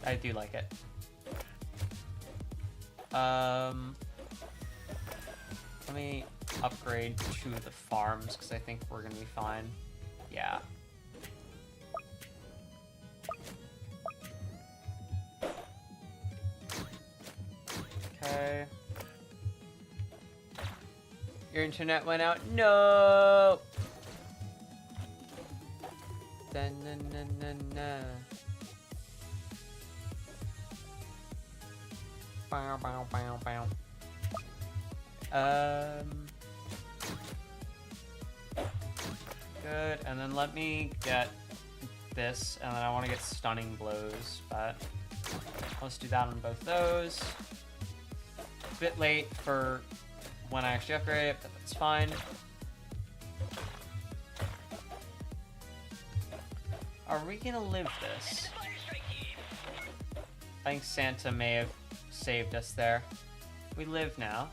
I do like it. Let me upgrade to the farms because I think we're gonna be fine. Yeah. Okay. Your internet went out? No! Dun, dun, dun, dun, dun. Bow, bow, bow, bow. Good, and then let me get this, and then I want to get stunning blows, but let's do that on both those. A bit late for when I actually upgrade it, but that's fine. Are we gonna live this? I think Santa may have saved us there. We live now.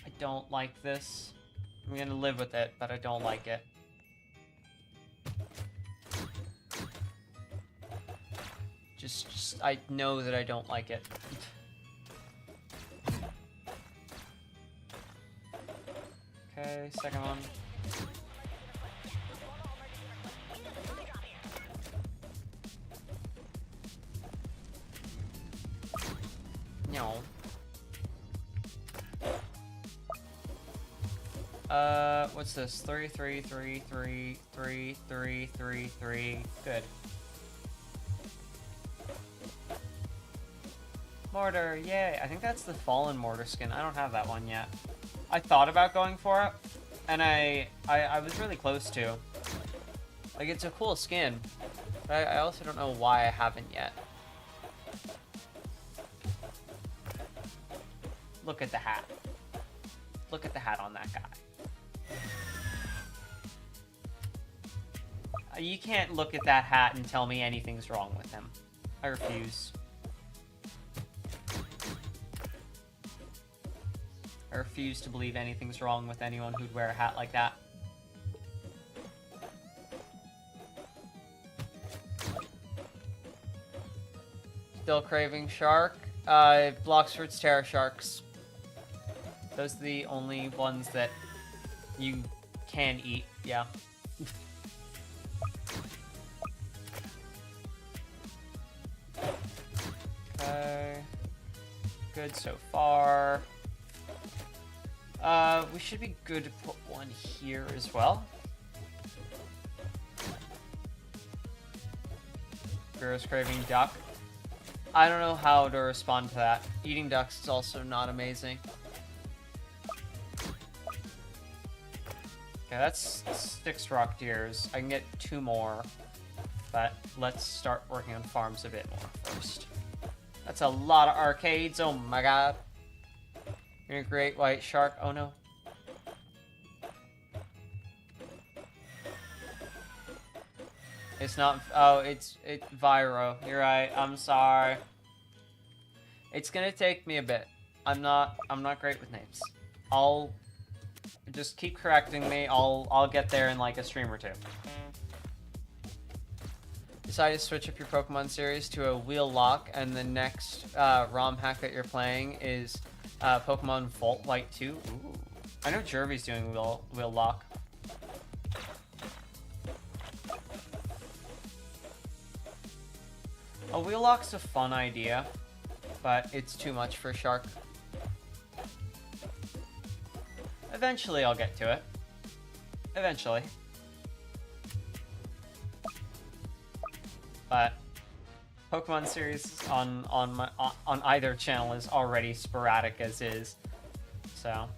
I don't like this. I'm gonna live with it, but I don't like it. Just I know that I don't like it. Okay, second one. No. What's this? 3, 3, 3, 3, 3, 3, 3, 3. Good. Mortar, yay! I think that's the Fallen Mortar skin. I don't have that one yet. I thought about going for it, and I was really close to. Like, it's a cool skin, but I also don't know why I haven't yet. Look at the hat. Look at the hat on that guy. You can't look at that hat and tell me anything's wrong with him. I refuse. I refuse to believe anything's wrong with anyone who'd wear a hat like that. Still craving shark? Bloxford's Terra Sharks. Those are the only ones that you can eat, yeah. Okay. Good so far. We should be good to put one here as well. Girls craving duck. I don't know how to respond to that. Eating ducks is also not amazing. Okay, that's 6 rock deers. I can get 2 more, but let's start working on farms a bit more first. That's a lot of arcades, oh my god. You're a great white shark, oh no. It's not, oh, it's Viro, you're right, I'm sorry. It's gonna take me a bit. I'm not great with names. I'll just keep correcting me, I'll get there in like a stream or 2. Decide to switch up your Pokemon series to a wheel lock, and the next ROM hack that you're playing is Pokemon Volt White 2. Ooh. I know Jervy's doing wheel lock. A wheel lock's a fun idea, but it's too much for Shark. Eventually I'll get to it. Eventually. But Pokemon series on either channel is already sporadic as is. So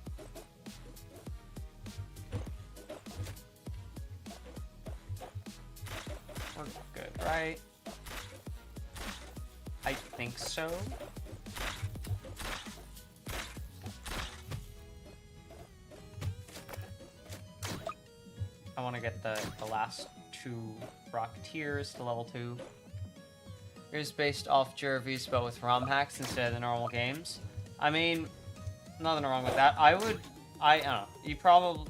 we're good, right? I think so. I want to get the last 2 Rocketeers to level 2. It was based off Jervy's, but with ROM hacks instead of the normal games. I mean, nothing wrong with that. I don't know.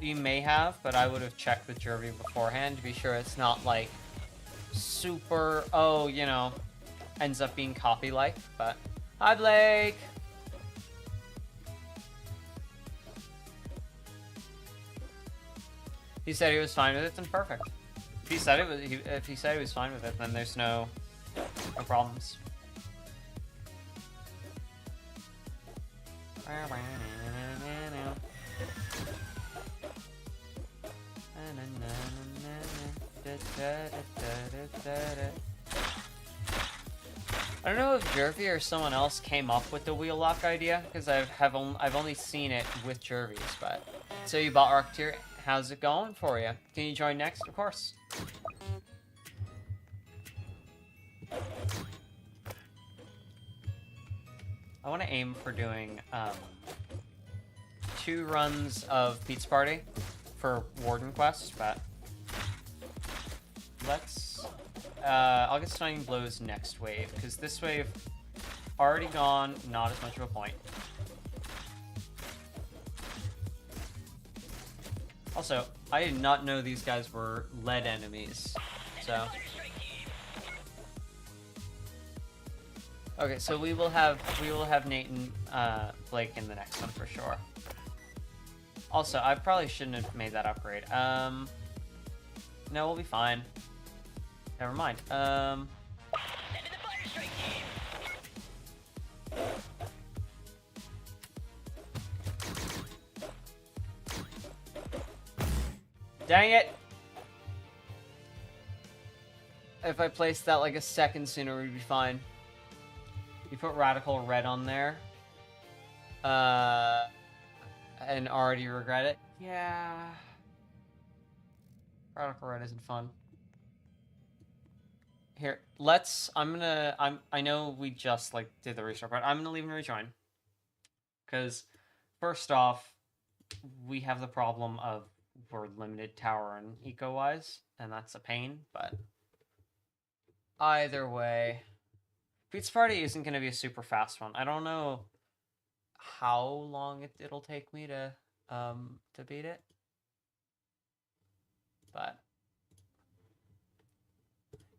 You may have, but I would have checked with Jervy beforehand to be sure it's not like super, ends up being copy-like, but... Hi, Blake! He said he was fine with it, then perfect. If he said he was fine with it, then there's no problems. I don't know if Jervy or someone else came up with the wheel lock idea, because I've only seen it with Jervy's, but... So you bought Rocketeer, how's it going for you? Can you join next? Of course. I want to aim for doing 2 runs of Pizza Party for Warden Quest, but... Let's... I'll get Stunning Blows next wave, because this wave already gone, not as much of a point. Also, I did not know these guys were lead enemies, so... Okay, so we will have Nate and Blake in the next one for sure. Also, I probably shouldn't have made that upgrade. No, we'll be fine. Never mind. Dang it! If I placed that like a second sooner, we'd be fine. You put Radical Red on there. And already regret it? Yeah. Radical Red isn't fun. Here, I know we just, like, did the restart, but I'm gonna leave and rejoin. Because, first off, we have the problem of we're limited tower and eco-wise, and that's a pain, but... Either way... Pizza Party isn't gonna be a super fast one. I don't know how long it'll take me to beat it. But...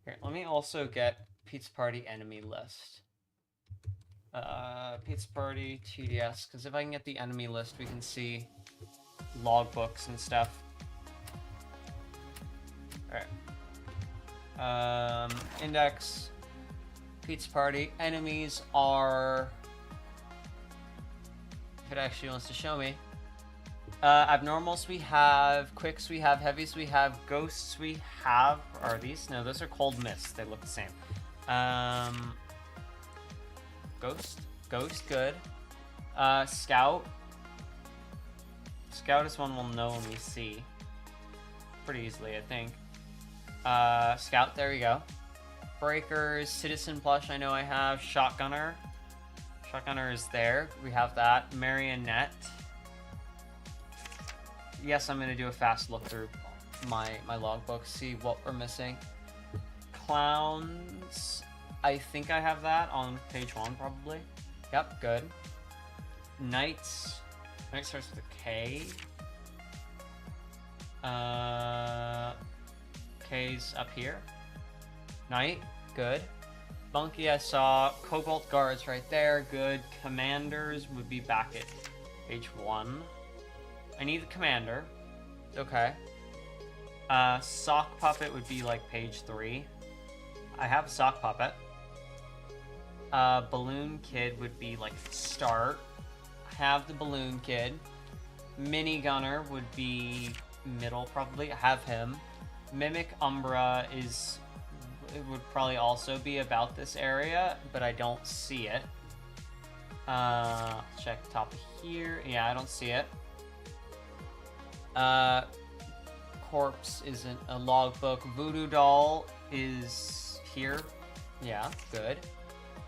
Here, let me also get Pizza Party enemy list. Pizza Party, TDS, because if I can get the enemy list, we can see logbooks and stuff. Alright. Index, Pizza Party, enemies are... If it actually wants to show me. Abnormals we have, quicks we have, heavies we have, ghosts we have. Are these? No, those are cold mists. They look the same. Ghost, good. Scout. Scout is one we'll know when we see. Pretty easily, I think. Scout, there we go. Breakers, Citizen Plush, I know I have. Shotgunner. Shotgunner is there. We have that. Marionette. Yes, I'm going to do a fast look through my logbook, see what we're missing. Clowns, I think I have that on page 1, probably. Yep, good. Knights, Knight starts with a K. K's up here. Knight, good. Bunky, I saw. Cobalt Guards right there, good. Commanders would be back at page 1. I need the commander. Okay. Sock puppet would be like page 3. I have a sock puppet. Balloon kid would be like start. I have the balloon kid. Mini gunner would be middle probably. I have him. Mimic Umbra would probably also be about this area, but I don't see it. Check the top of here. Yeah, I don't see it. Corpse isn't a logbook. Voodoo doll is here. Yeah, good.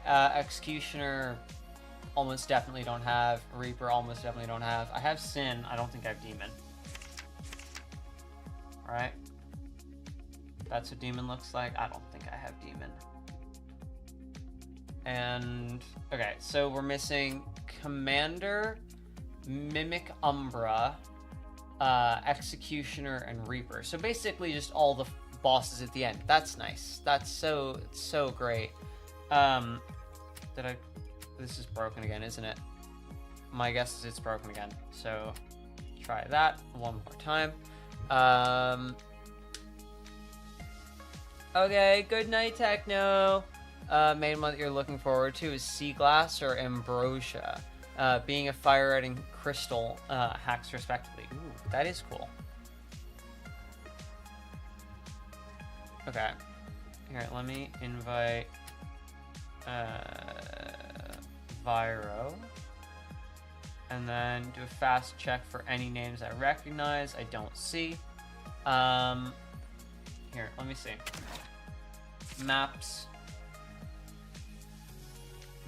Executioner, almost definitely don't have. Reaper, almost definitely don't have. I have Sin. I don't think I have Demon. Alright. That's what Demon looks like. I don't think I have Demon. And okay, so we're missing Commander, Mimic Umbra, Executioner, and Reaper. So basically just all the bosses at the end. That's nice. That's so great. This is broken again, isn't it? My guess is it's broken again. So try that one more time. Okay, good night, Techno. Main one that you're looking forward to is Sea Glass or Ambrosia. Being a fire and crystal hacks respectively. Ooh, that is cool. Okay. Here, let me invite Viro. And then do a fast check for any names I recognize. I don't see. Here, let me see. Maps.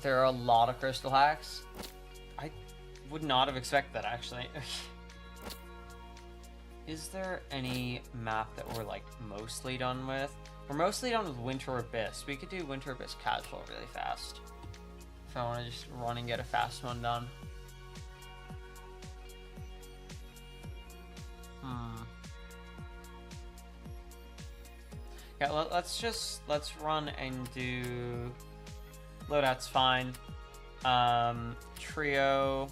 There are a lot of crystal hacks. I would not have expected that, actually. Is there any map that we're, like, mostly done with? We're mostly done with Winter Abyss. We could do Winter Abyss casual really fast. If I want to just run and get a fast one done. Yeah, let's run and do loadout's fine. Trio.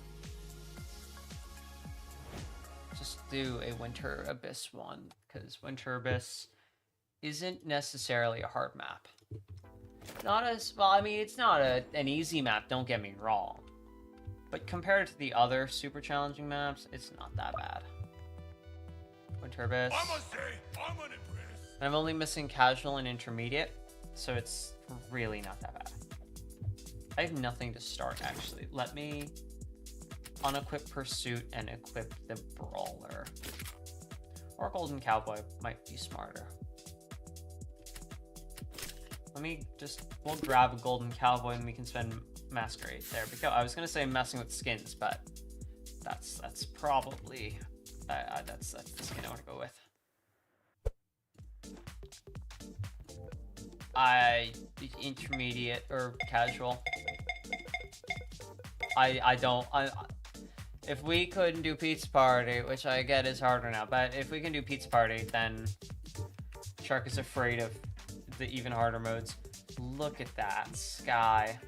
Just do a Winter Abyss one, because Winter Abyss isn't necessarily a hard map. Not as well, I mean, it's not an easy map, don't get me wrong. But compared to the other super challenging maps, it's not that bad. Winter Abyss. I must say, I'm unimpressed. And I'm only missing casual and intermediate, so it's really not that bad. I have nothing to start, actually. Let me unequip Pursuit and equip the Brawler. Or Golden Cowboy might be smarter. Let me just, we'll grab a Golden Cowboy and we can spend Masquerade. There we go. I was gonna say messing with skins, but that's probably, that's the skin I wanna go with. Intermediate or casual. If we couldn't do Pizza Party, which I get is harder now, but if we can do Pizza Party, then Shark is afraid of the even harder modes. Look at that sky.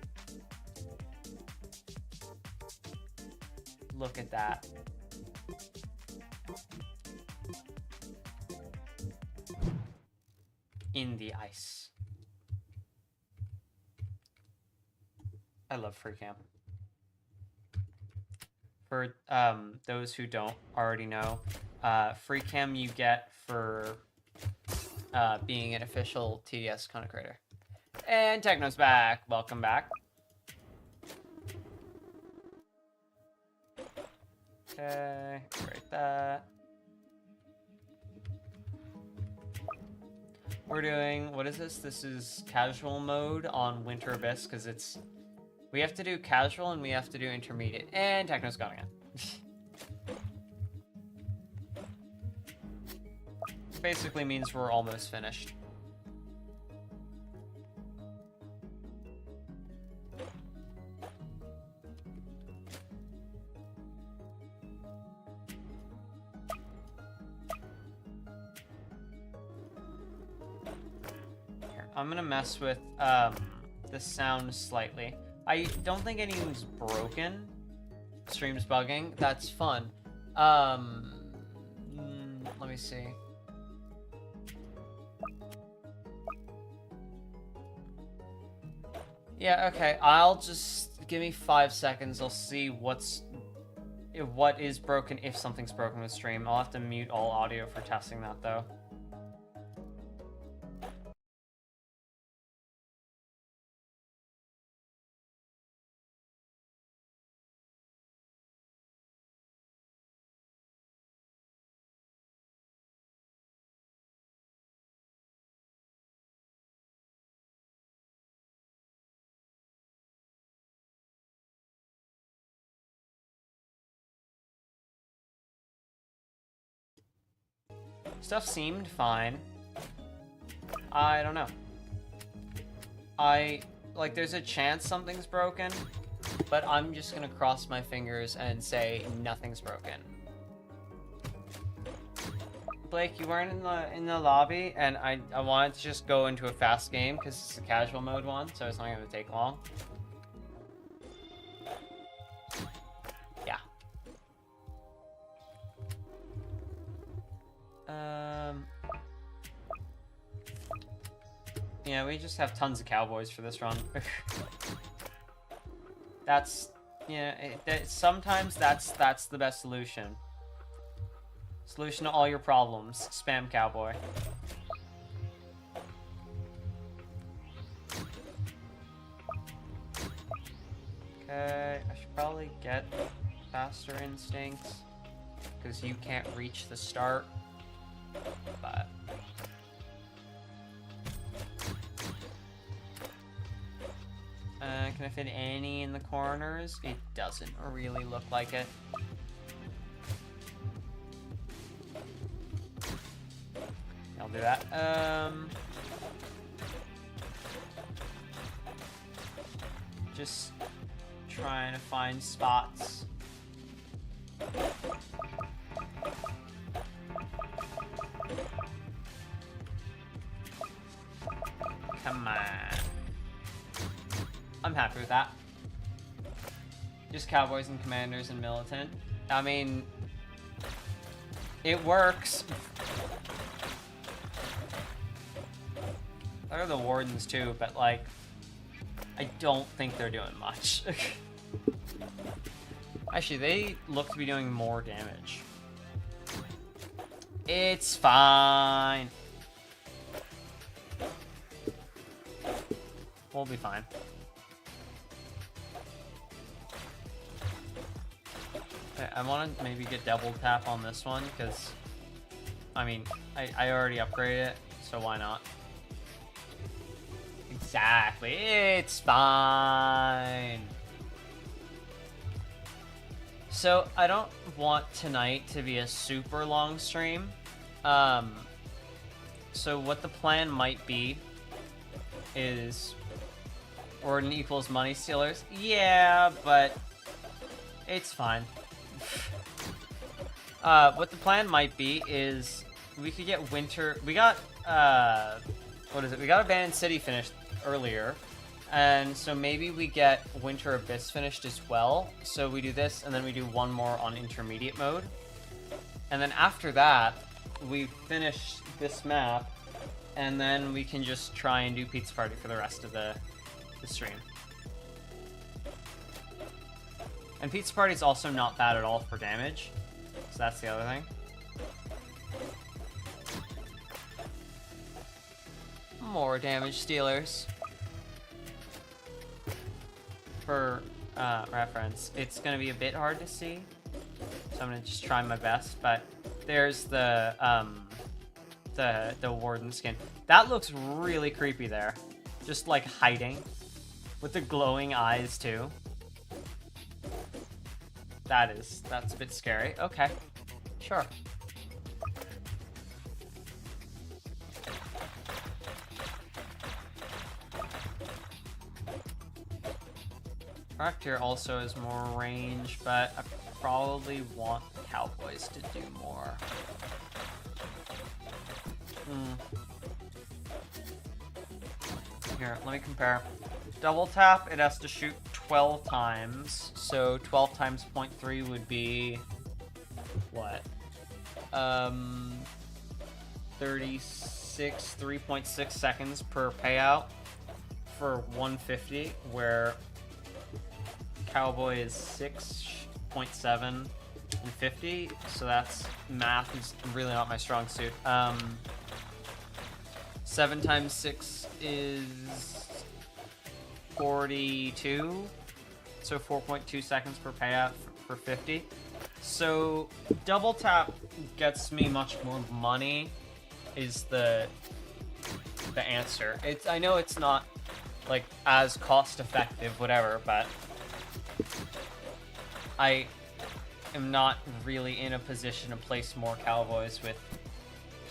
Look at that. In the ice. I love free cam. For those who don't already know, free cam you get for being an official TDS content creator. And Techno's back. Welcome back. Okay, write that. We're doing, what is this? This is casual mode on Winter Abyss, because it's, we have to do casual and we have to do intermediate. And Techno's going in. Basically means we're almost finished. Here, I'm gonna mess with the sound slightly. I don't think anything's broken. Stream's bugging. That's fun. Let me see. Yeah, okay. I'll just give me 5 seconds. I'll see what is broken, if something's broken with stream. I'll have to mute all audio for testing that though. Stuff seemed fine. I don't know. like, there's a chance something's broken, but I'm just gonna cross my fingers and say nothing's broken. Blake, you weren't in the lobby, and I wanted to just go into a fast game because it's a casual mode one, so it's not gonna take long. Yeah. Yeah, we just have tons of cowboys for this run. That's, yeah, sometimes that's the best solution. Solution to all your problems, spam cowboy. Okay, I should probably get faster instincts, because you can't reach the start, but... can I fit any in the corners? It doesn't really look like it. I'll do that. Just trying to find spots. Come on. I'm happy with that. Just cowboys and commanders and militant. I mean, it works. There are the wardens too, but like, I don't think they're doing much. Actually, they look to be doing more damage. It's fine. We'll be fine. Okay, I want to maybe get double tap on this one, because, I mean, I already upgraded it, so why not? Exactly, it's fine. So, I don't want tonight to be a super long stream. So what the plan might be is Warden equals money stealers. Yeah, but it's fine. What the plan might be is we could get winter. We got what is it? We got Abandoned City finished earlier, and so maybe we get Winter Abyss finished as well. So we do this, and then we do one more on intermediate mode, and then after that we finish this map, and then we can just try and do Pizza Party for the rest of the stream. And Pizza Party is also not bad at all for damage, so that's the other thing. More damage stealers. For reference, it's gonna be a bit hard to see, so I'm gonna just try my best. But there's the warden skin. That looks really creepy there, just like hiding with the glowing eyes too. That's a bit scary. Okay, sure. Here also has more range, but I probably want cowboys to do more. Here, let me compare. Double tap, it has to shoot 12 times, so 12 times 0.3 would be what? 36, 3.6 seconds per payout for 150, where Cowboy is 6.7 and 50, so that's math is really not my strong suit. 7 times 6 is 42, so 4.2 seconds per payout for 50. So double tap gets me much more money is the answer. I know it's not like as cost effective, whatever, but I am not really in a position to place more cowboys with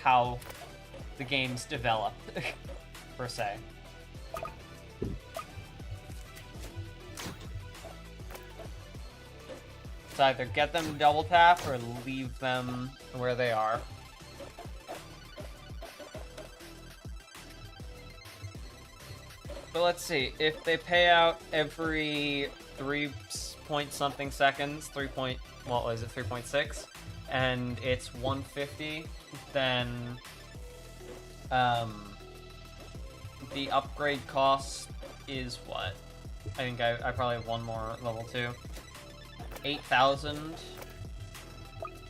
how the game's developed, per se. either get them to double tap or leave them where they are. But let's see, if they pay out every 3-point-something seconds, 3.6, and it's 150, then the upgrade cost is what? I think I probably have one more level 2. 8,000.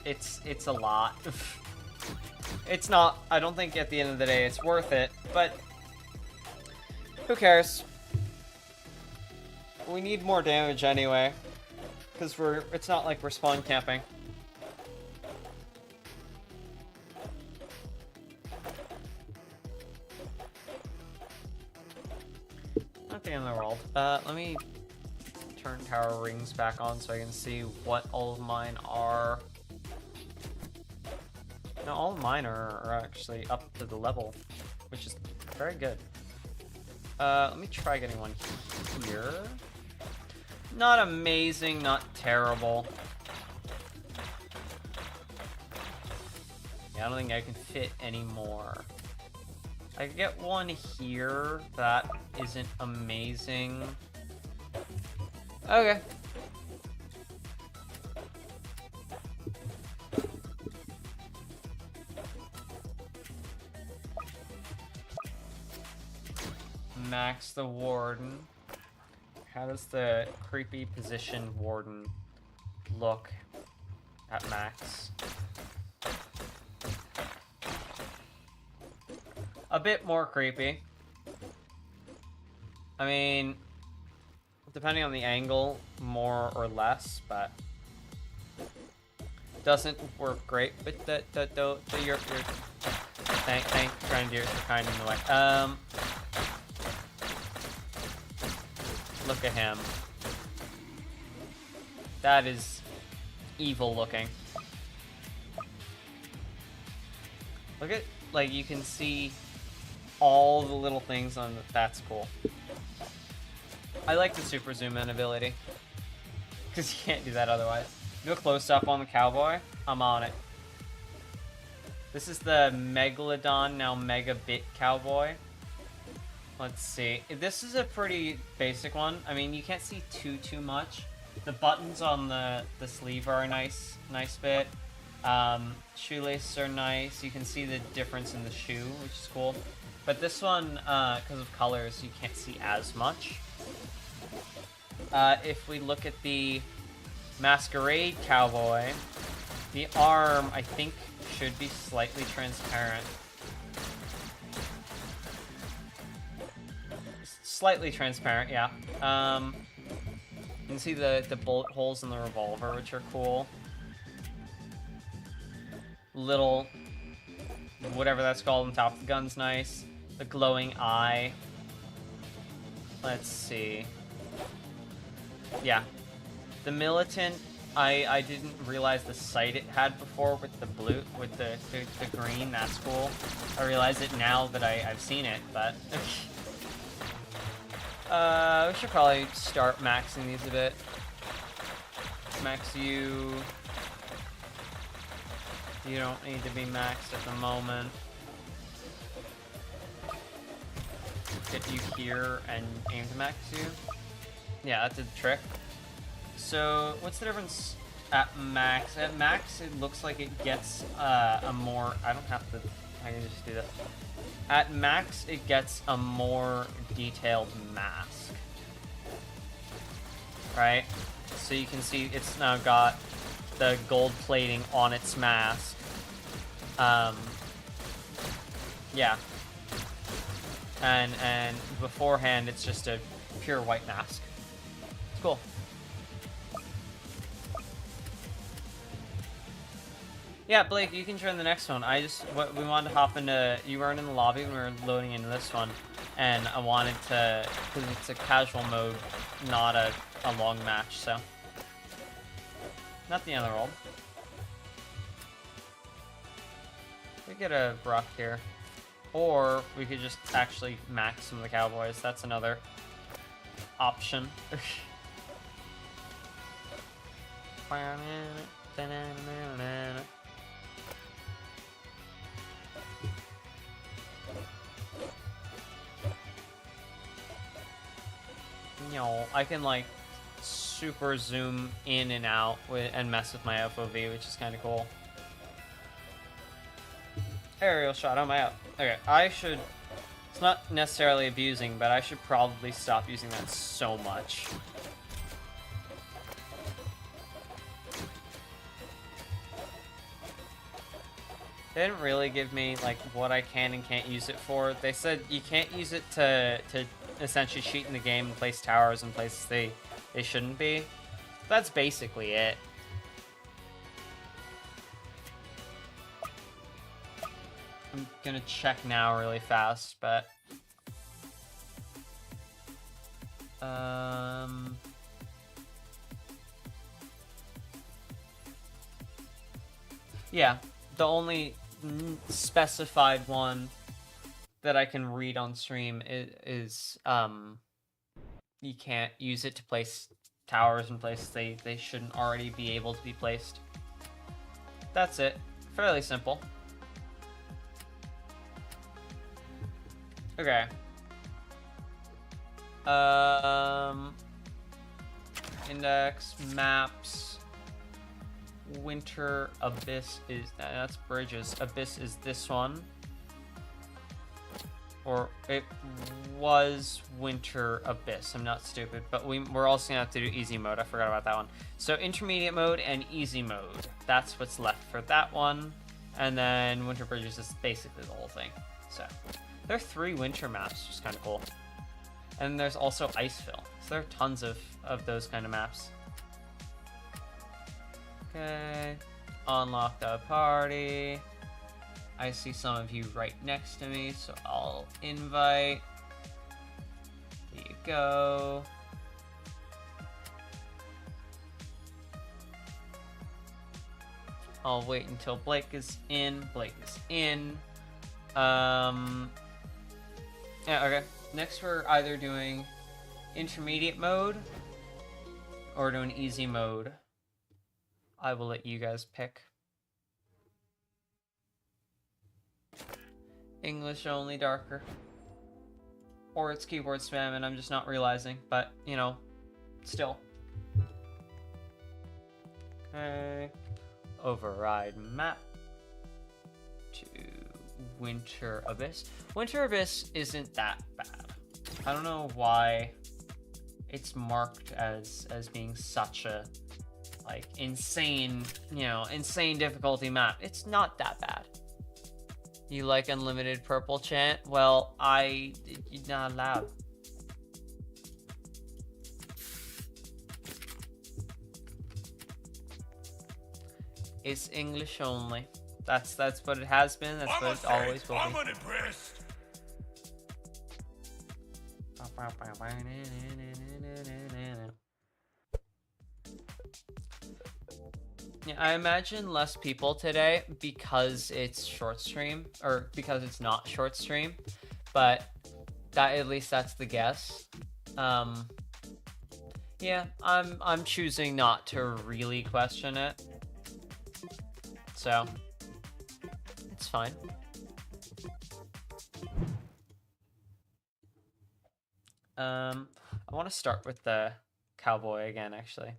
It's a lot. It's not, I don't think at the end of the day it's worth it, but who cares? We need more damage anyway, because it's not like we're spawn camping. Not the end of the world. Let me turn tower rings back on so I can see what all of mine are. No, all of mine are actually up to the level, which is very good. Let me try getting one here. Not amazing, not terrible. Yeah, I don't think I can fit any more. I could get one here. That isn't amazing. Okay. Max the warden. How does the creepy position warden look at max? A bit more creepy. I mean, depending on the angle, more or less, but doesn't work great. But you're trying to do it kind of in the way. Look at him. That is evil looking. Look at, like, you can see all the little things on the, that's cool. I like the super zoom in ability, because you can't do that otherwise. Do a close up on the cowboy, I'm on it. This is the Megalodon, now Megabit Cowboy. Let's see. This is a pretty basic one. I mean, you can't see too much. The buttons on the sleeve are a nice bit. Shoelaces are nice. You can see the difference in the shoe, which is cool. But this one, because of colors, you can't see as much. If we look at the Masquerade Cowboy, the arm, I think, should be slightly transparent. Slightly transparent, yeah. You can see the bullet holes in the revolver, which are cool. Little, whatever that's called on top of the gun's nice. The glowing eye. Let's see. Yeah. The militant, I didn't realize the sight it had before with the blue, with the green, that's cool. I realize it now that I've seen it, but... we should probably start maxing these a bit. Max you. You don't need to be maxed at the moment. Get you here and aim to max you. Yeah, that did the trick. So, what's the difference at max? At max, it looks like it gets a more... I don't have to... I can just do this. At max, it gets a more detailed mask. Right? So you can see it's now got the gold plating on its mask. Yeah. And beforehand, it's just a pure white mask. It's cool. Yeah, Blake, you can join the next one. We wanted to hop into, you weren't in the lobby when we were loading into this one, and I wanted to, because it's a casual mode, not a long match, so. Not the end of the world. We get a Brock here. Or we could just actually max some of the cowboys. That's another option. You know, I can like super zoom in and out and mess with my FOV, which is kind of cool. Aerial shot on my out. Okay, I should. It's not necessarily abusing, but I should probably stop using that so much. They didn't really give me like what I can and can't use it for. They said you can't use it to essentially cheat in the game and place towers in places they shouldn't be. That's basically it. I'm gonna check now really fast, but yeah, the only specified one that I can read on stream is you can't use it to place towers in places they shouldn't already be able to be placed. That's it. Fairly simple. Okay. Index, maps, winter, abyss is, that's bridges. Abyss is this one. Or it was winter abyss. I'm not stupid, but we're also gonna have to do easy mode. I forgot about that one. So intermediate mode and easy mode. That's what's left for that one. And then winter bridges is basically the whole thing. So there are 3 winter maps, which is kind of cool. And there's also Icefill. So there are tons of those kind of maps. Okay. Unlock the party. I see some of you right next to me, so I'll invite. There you go. I'll wait until Blake is in. Blake is in. Yeah, okay. Next we're either doing intermediate mode or doing easy mode. I will let you guys pick. English only darker. Or it's keyboard spam and I'm just not realizing, but, you know, still. Okay. Override map to Winter Abyss. Winter Abyss isn't that bad. I don't know why it's marked as being such a, like, insane, you know, insane difficulty map. It's not that bad. You like unlimited purple chant? Well, you're not allowed. It's English only. That's what it has been. That's what it always will be. I'm unimpressed. Yeah, I imagine less people today because it's short stream, or because it's not short stream, but that, at least that's the guess. Yeah, I'm choosing not to really question it, so it's fine. I want to start with the cowboy again, actually.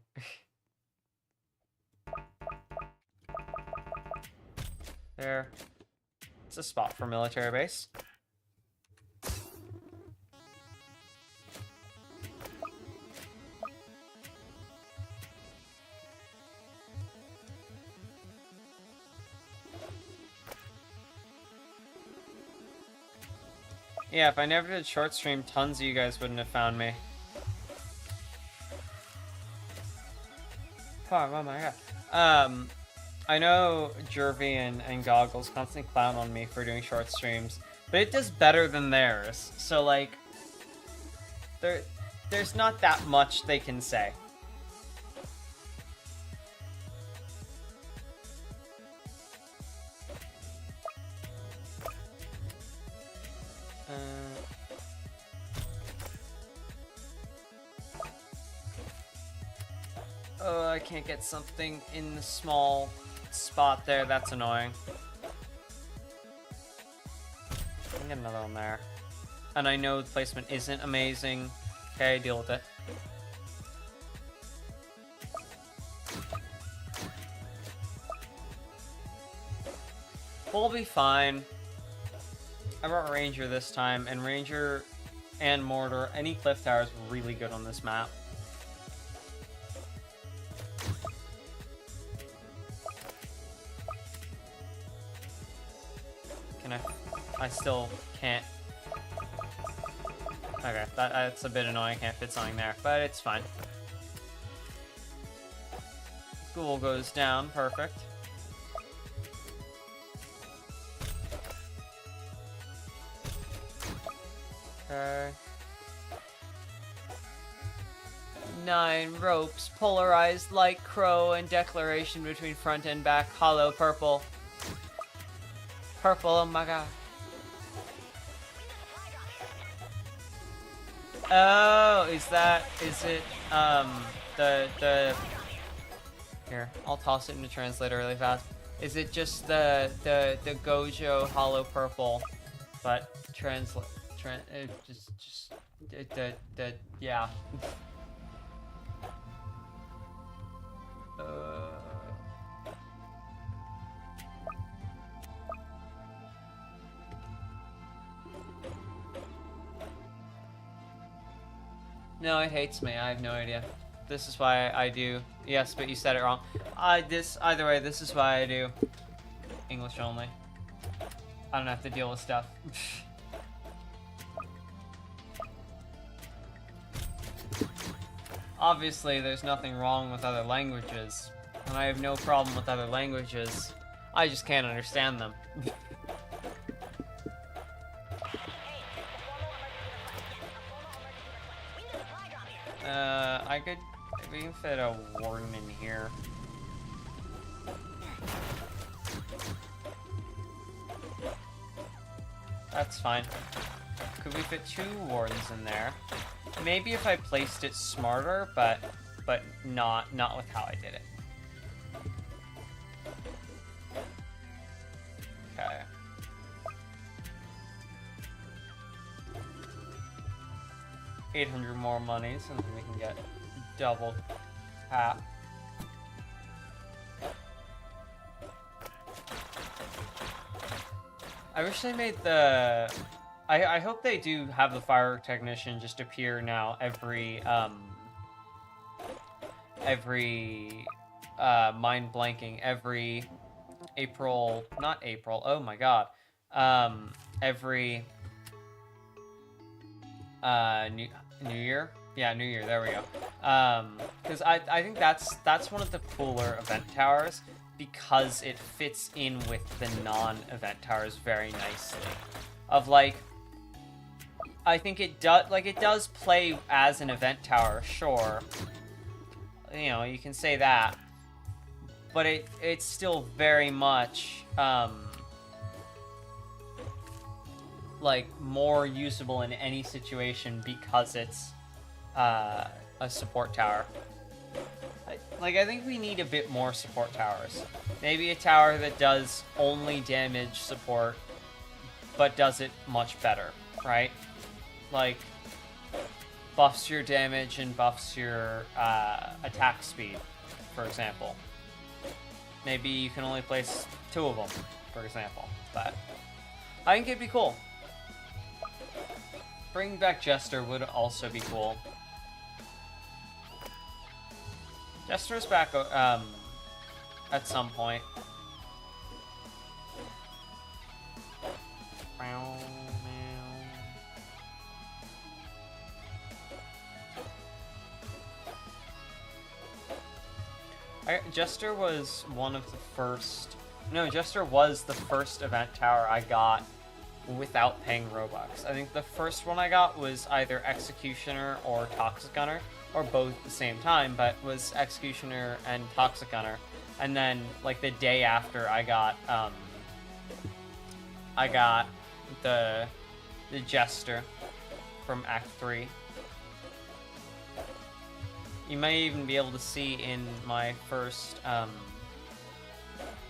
There. It's a spot for military base. Yeah, if I never did short stream, tons of you guys wouldn't have found me. Oh my god. I know Jervy and Goggles constantly clown on me for doing short streams, but it does better than theirs. So, like, there's not that much they can say. Oh, I can't get something in the small spot there. That's annoying. I can get another one there. And I know the placement isn't amazing. Okay, deal with it. We'll be fine. I brought Ranger this time, and Ranger and Mortar, any cliff tower is really good on this map. Can I still can't. Okay, that's a bit annoying. I can't fit something there, but it's fine. Ghoul goes down, perfect. Okay. 9 ropes, polarized like crow, and declaration between front and back, hollow purple. Purple, oh my god. Oh, is it, the, here, I'll toss it into translator really fast. Is it just the Gojo hollow purple, but yeah. No, it hates me. I have no idea. This is why I do. Yes, but you said it wrong. Either way, this is why I do English only. I don't have to deal with stuff. Obviously, there's nothing wrong with other languages, and I have no problem with other languages. I just can't understand them. We can fit a warden in here. That's fine. Could we fit 2 wardens in there? Maybe if I placed it smarter, but not with how I did it. Okay. $800 more money, so then we can get double tap. I wish they made the... I hope they do have the firework technician just appear now every mind blanking, every April, not April, oh my god, every New Year? Yeah, New Year, there we go. Because I think that's one of the cooler event towers, because it fits in with the non-event towers very nicely. Of like, I think it does play as an event tower, sure. You know, you can say that. But it's still very much like more usable in any situation because it's a support tower. I think we need a bit more support towers. Maybe a tower that does only damage support, but does it much better, right? Like, buffs your damage and buffs your attack speed, for example. Maybe you can only place 2 of them, for example. But I think it'd be cool. Bringing back Jester would also be cool. Jester's back at some point. Jester was one of the first... No, Jester was the first event tower I got without paying Robux. I think the first one I got was either Executioner or Toxic Gunner, or both at the same time, but was Executioner and Toxic Gunner. And then, like, the day after, I got the Jester from Act 3. you may even be able to see in my first,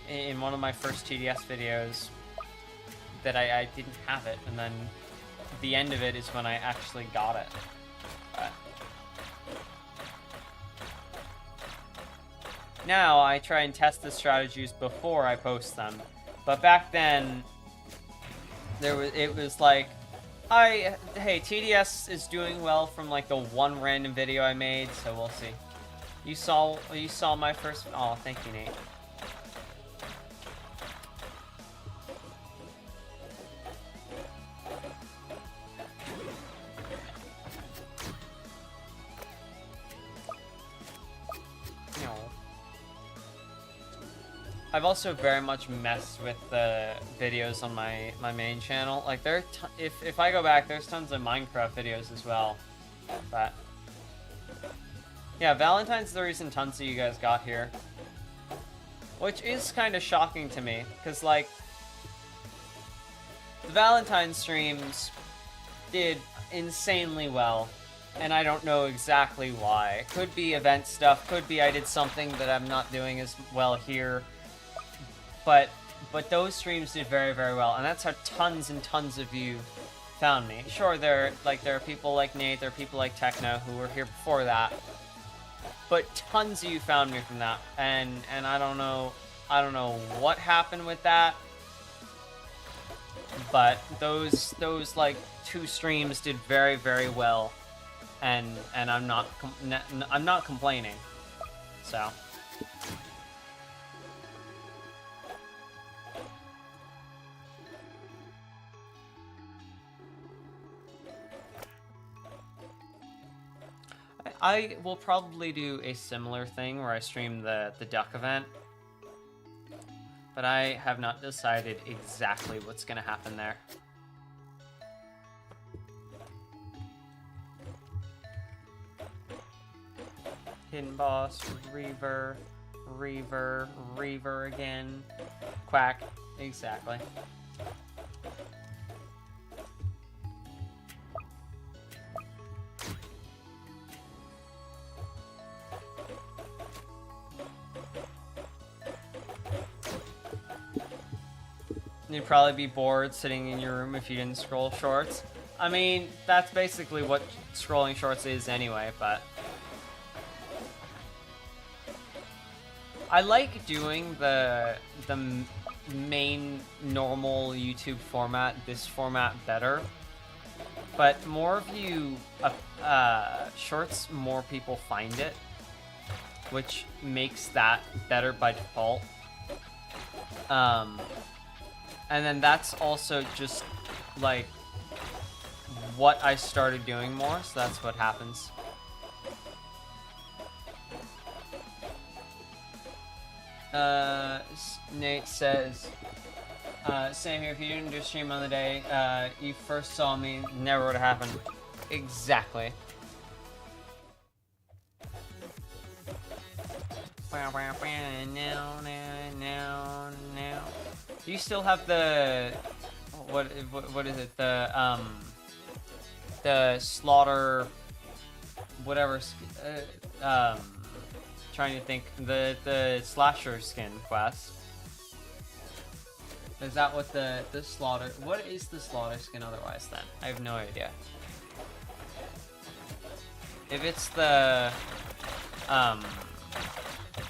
in one of my first TDS videos that I didn't have it, and then the end of it is when I actually got it. But now I try and test the strategies before I post them. But back then, it was like, hey, TDS is doing well from like the one random video I made, so we'll see. You saw my first. Oh, thank you, Nate. I've also very much messed with the videos on my main channel. Like if I go back, there's tons of Minecraft videos as well. But yeah, Valentine's the reason tons of you guys got here, which is kind of shocking to me, because like the Valentine streams did insanely well, and I don't know exactly why. It could be event stuff, could be I did something that I'm not doing as well here. But those streams did very, very well, and that's how tons and tons of you found me. Sure, there are people like Nate, there are people like Techno who were here before that, but tons of you found me from that, and I don't know what happened with that, but those like 2 streams did very, very well, and I'm not complaining, so. I will probably do a similar thing where I stream the duck event, but I have not decided exactly what's going to happen there. Hidden boss, Reaver again, Quack, exactly. You'd probably be bored sitting in your room if you didn't scroll shorts. I mean, that's basically what scrolling shorts is anyway, but I like doing the main normal YouTube format, this format, better. But more of you, shorts, more people find it, which makes that better by default. And then that's also just, like, what I started doing more, so that's what happens. Nate says, same here, if you didn't do a stream on the day you first saw me, never would have happened. Exactly. No. Do you still have the what is it, the slaughter whatever trying to think, the slasher skin quest? Is that what the slaughter, what is the slaughter skin otherwise then? I have no idea. If it's the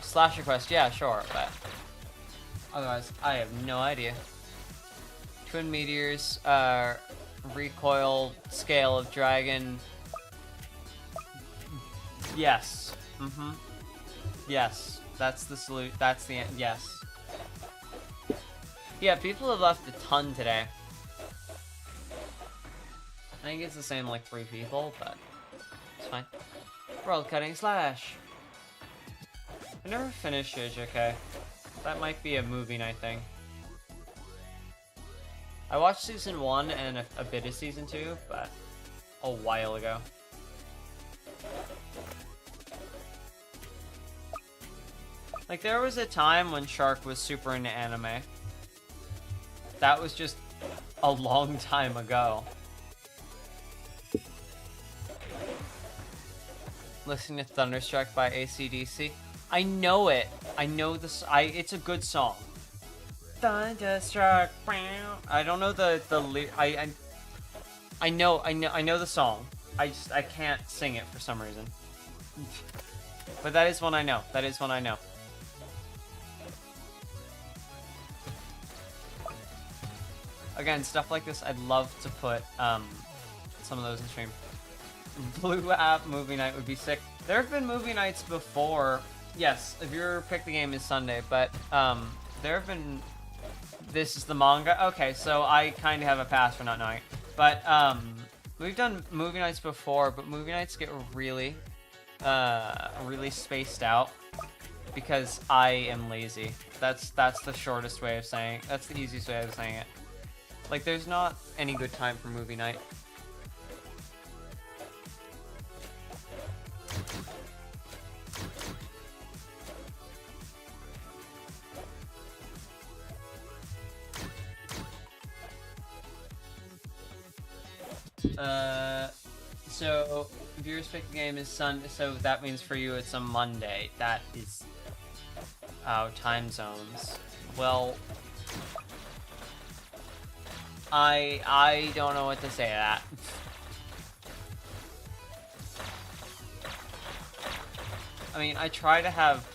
slasher quest, yeah, sure, but otherwise, I have no idea. Twin meteors, recoil, scale of dragon. Yes. Yes. That's the salute. That's the end. Yes. Yeah, people have left a ton today. I think it's the same like 3 people, but it's fine. World cutting slash. I never finished JJK. That might be a movie night thing. I watched season 1 and a bit of season 2, but a while ago. Like, there was a time when Shark was super into anime. That was just a long time ago. listening to Thunderstruck by AC/DC. I know it. I know this. It's a good song. Thunderstruck. I don't know the I know the song. I can't sing it for some reason. But that is one I know. That is one I know. Again, stuff like this, I'd love to put some of those in stream. Blue app movie night would be sick. There have been movie nights before. Yes, if your pick the game is Sunday, but there have been. This is the manga. Okay, so I kind of have a pass for not knowing. But we've done movie nights before, but movie nights get really, really spaced out because I am lazy. That's the shortest way of saying. That's the easiest way of saying it. Like, there's not any good time for movie night. So viewers pick the game is Sunday, so that means for you it's a Monday. That is, oh, time zones. Well, I don't know what to say to that. I mean, I try to have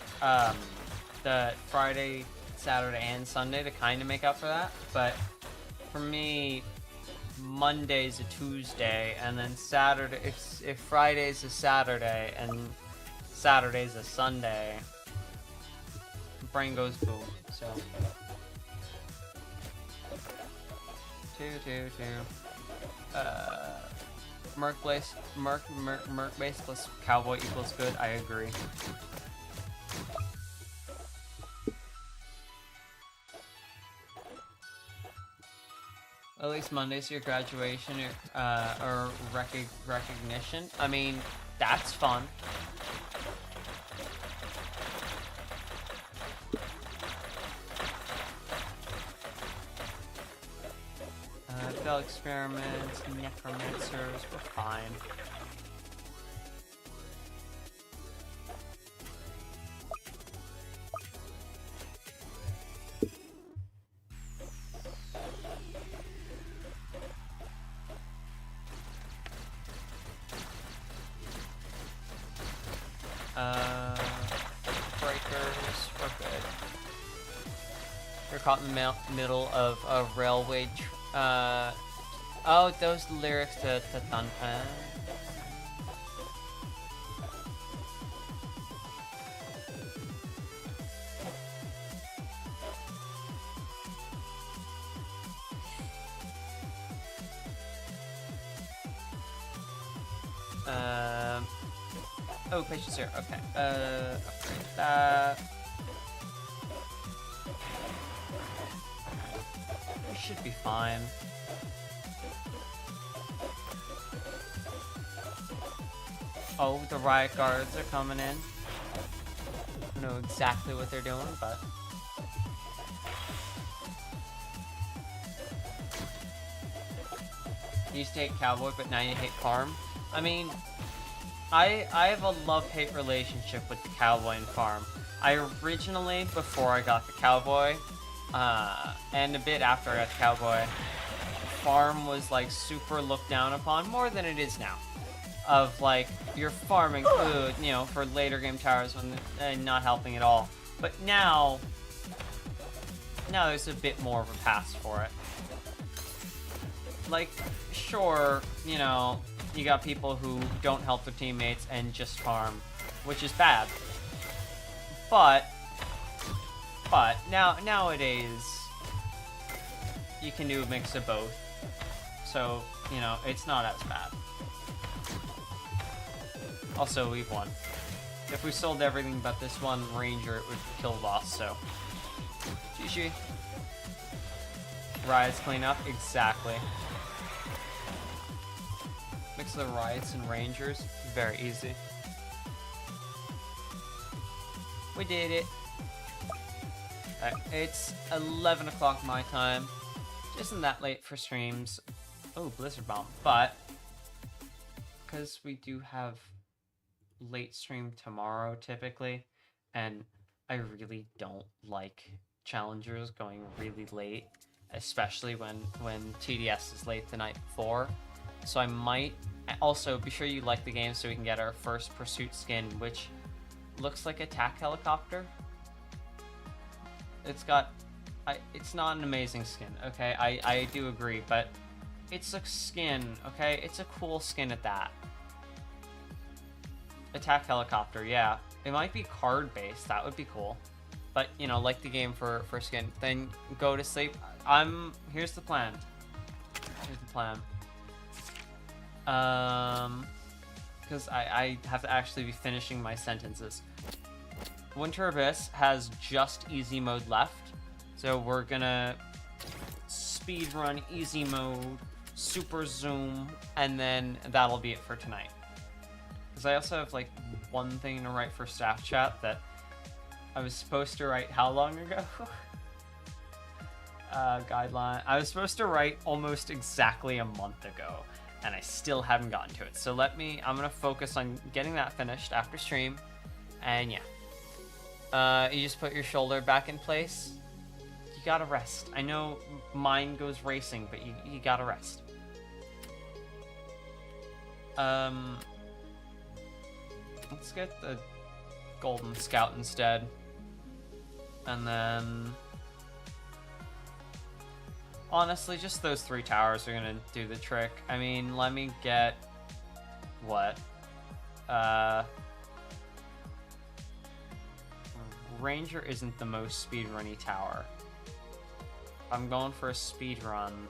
the Friday, Saturday, and Sunday to kind of make up for that, but for me, Monday's a Tuesday, and then Saturday, if Friday's a Saturday, and Saturday's a Sunday, brain goes boom, so. 2, 2, 2. Merc base plus cowboy equals good, I agree. At least Monday's your graduation or recognition. I mean, that's fun. Failed experiments, necromancers, we're fine. Breakers, we're good. You're caught in the middle of a railway. Oh, those lyrics to Thunder. Oh, patience here. Okay. Upgrade that. We should be fine. Oh, the riot guards are coming in. I don't know exactly what they're doing, but you used to hate cowboy, but now you hate farm. I mean, I have a love-hate relationship with the cowboy and farm. I originally, before I got the cowboy, and a bit after I got the cowboy, farm was like super looked down upon, more than it is now. Of like, you're farming food, you know, for later game towers when not helping at all. But now there's a bit more of a pass for it. Like, sure, you know, you got people who don't help their teammates and just farm, which is bad. But nowadays you can do a mix of both. So, you know, it's not as bad. Also, we've won. If we sold everything but this one ranger, it would kill the boss, so. GG. Riots clean up? Exactly. Mix of the riots and rangers? Very easy. We did it. Alright, it's 11 o'clock my time. Isn't that late for streams. Oh, Blizzard Bomb. But, because we do have late stream tomorrow typically, and I really don't like challengers going really late, especially when TDS is late the night before. So I might also be sure you like the game so we can get our first pursuit skin, which looks like attack helicopter. It's got, it's not an amazing skin, okay? I do agree, but it's a skin, okay? It's a cool skin at that. Attack helicopter, yeah. It might be card based, that would be cool. But, you know, like the game for skin. Then go to sleep. Here's the plan. Here's the plan. Because I have to actually be finishing my sentences. Winter Abyss has just easy mode left. So we're gonna speed run easy mode, super zoom, and then that'll be it for tonight. Because I also have like one thing to write for staff chat that I was supposed to write how long ago? Guideline. I was supposed to write almost exactly a month ago, and I still haven't gotten to it. So I'm gonna focus on getting that finished after stream, and yeah. You just put your shoulder back in place. You gotta rest. I know mine goes racing, but you gotta rest. Let's get the Golden Scout instead. And then... honestly, just those 3 towers are gonna do the trick. I mean, let me get... what? Ranger isn't the most speedrunny tower. I'm going for a speed run.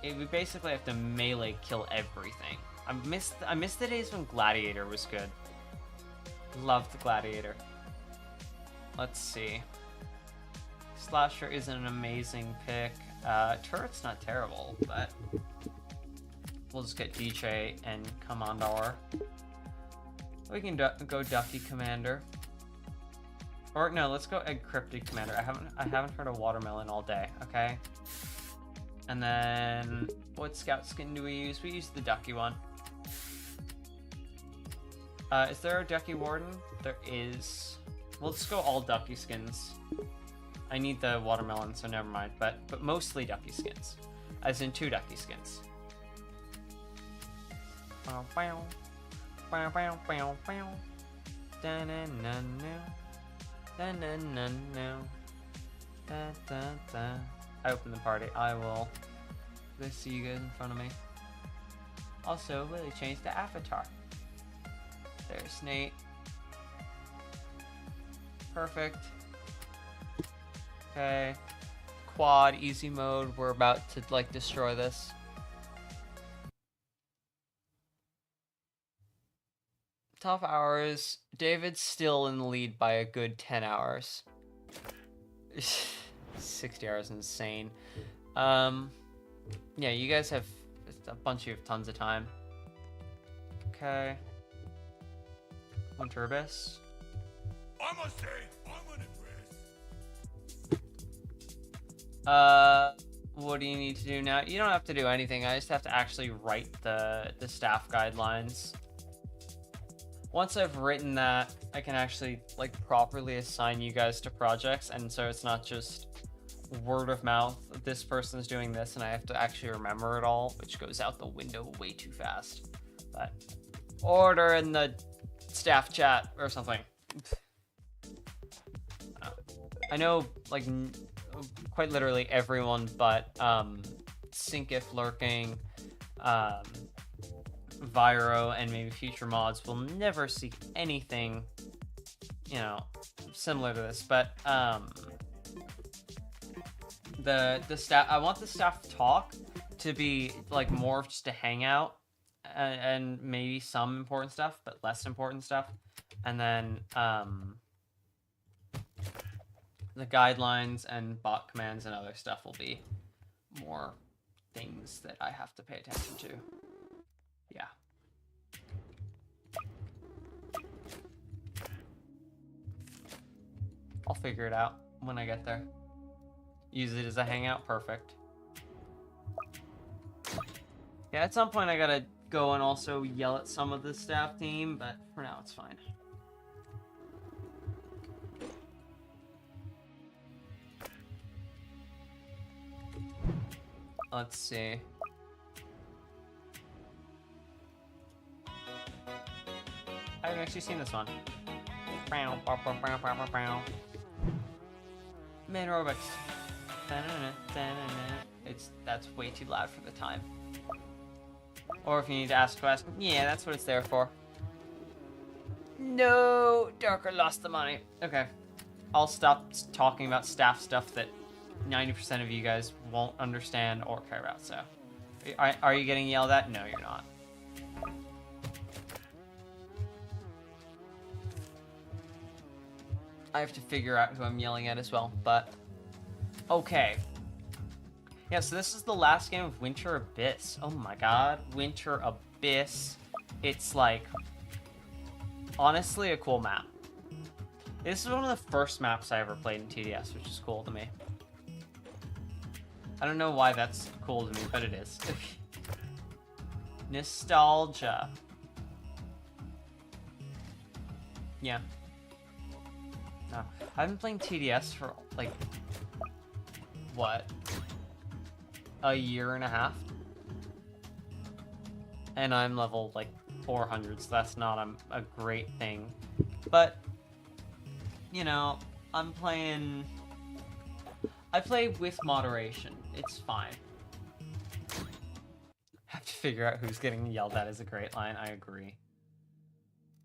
We basically have to melee kill everything. I miss the days when Gladiator was good. Loved the Gladiator. Let's see. Slasher isn't an amazing pick. Turret's not terrible, but we'll just get DJ and Commandor. We can go Ducky Commander. Or no, let's go Egg Cryptid Commander. I haven't heard of Watermelon all day, okay? And then what scout skin do we use? We use the Ducky one. Is there a Ducky Warden? There is. We'll just go all Ducky skins. I need the Watermelon, so never mind. But mostly Ducky skins. As in 2 Ducky skins. I open the party. I will. Let's see you guys in front of me. Also, really change the avatar. There's Nate. Perfect. Okay. Quad, easy mode. We're about to, like, destroy this. Top hours. David's still in the lead by a good 10 hours. 60 hours, insane. Yeah, you guys have a bunch of tons of time. Okay. Winter Abyss. I must say, I'm unimpressed. What do you need to do now? You don't have to do anything. I just have to actually write the staff guidelines. Once I've written that, I can actually like properly assign you guys to projects, and so it's not just word of mouth. This person's doing this, and I have to actually remember it all, which goes out the window way too fast. But order in the staff chat or something. I know, like, quite literally everyone but Sinkif Lurking, Viro, and maybe future mods will never see anything, you know, similar to this. But the staff, I want the staff talk to be like more of just a hangout, and maybe some important stuff, but less important stuff. And then the guidelines and bot commands and other stuff will be more things that I have to pay attention to. Yeah. I'll figure it out when I get there. Use it as a hangout, perfect. Yeah, at some point I gotta go and also yell at some of the staff team, but for now it's fine. Let's see. I haven't actually seen this one. Man Robux. That's way too loud for the time. Or if you need to ask a question, yeah, that's what it's there for. No, Darker lost the money. Okay, I'll stop talking about staff stuff that 90% of you guys won't understand or care about. So, are you getting yelled at? No, you're not. I have to figure out who I'm yelling at as well, but okay. Yeah, so this is the last game of Winter Abyss. Oh my god, Winter Abyss. It's like, honestly, a cool map. This is one of the first maps I ever played in TDS, which is cool to me. I don't know why that's cool to me, but it is. Nostalgia. Yeah. No, I've been playing TDS for, like, what? A year and a half? And I'm level, like, 400, so that's not a great thing. But, you know, I'm playing... I play with moderation. It's fine. Have to figure out who's getting yelled at is a great line. I agree.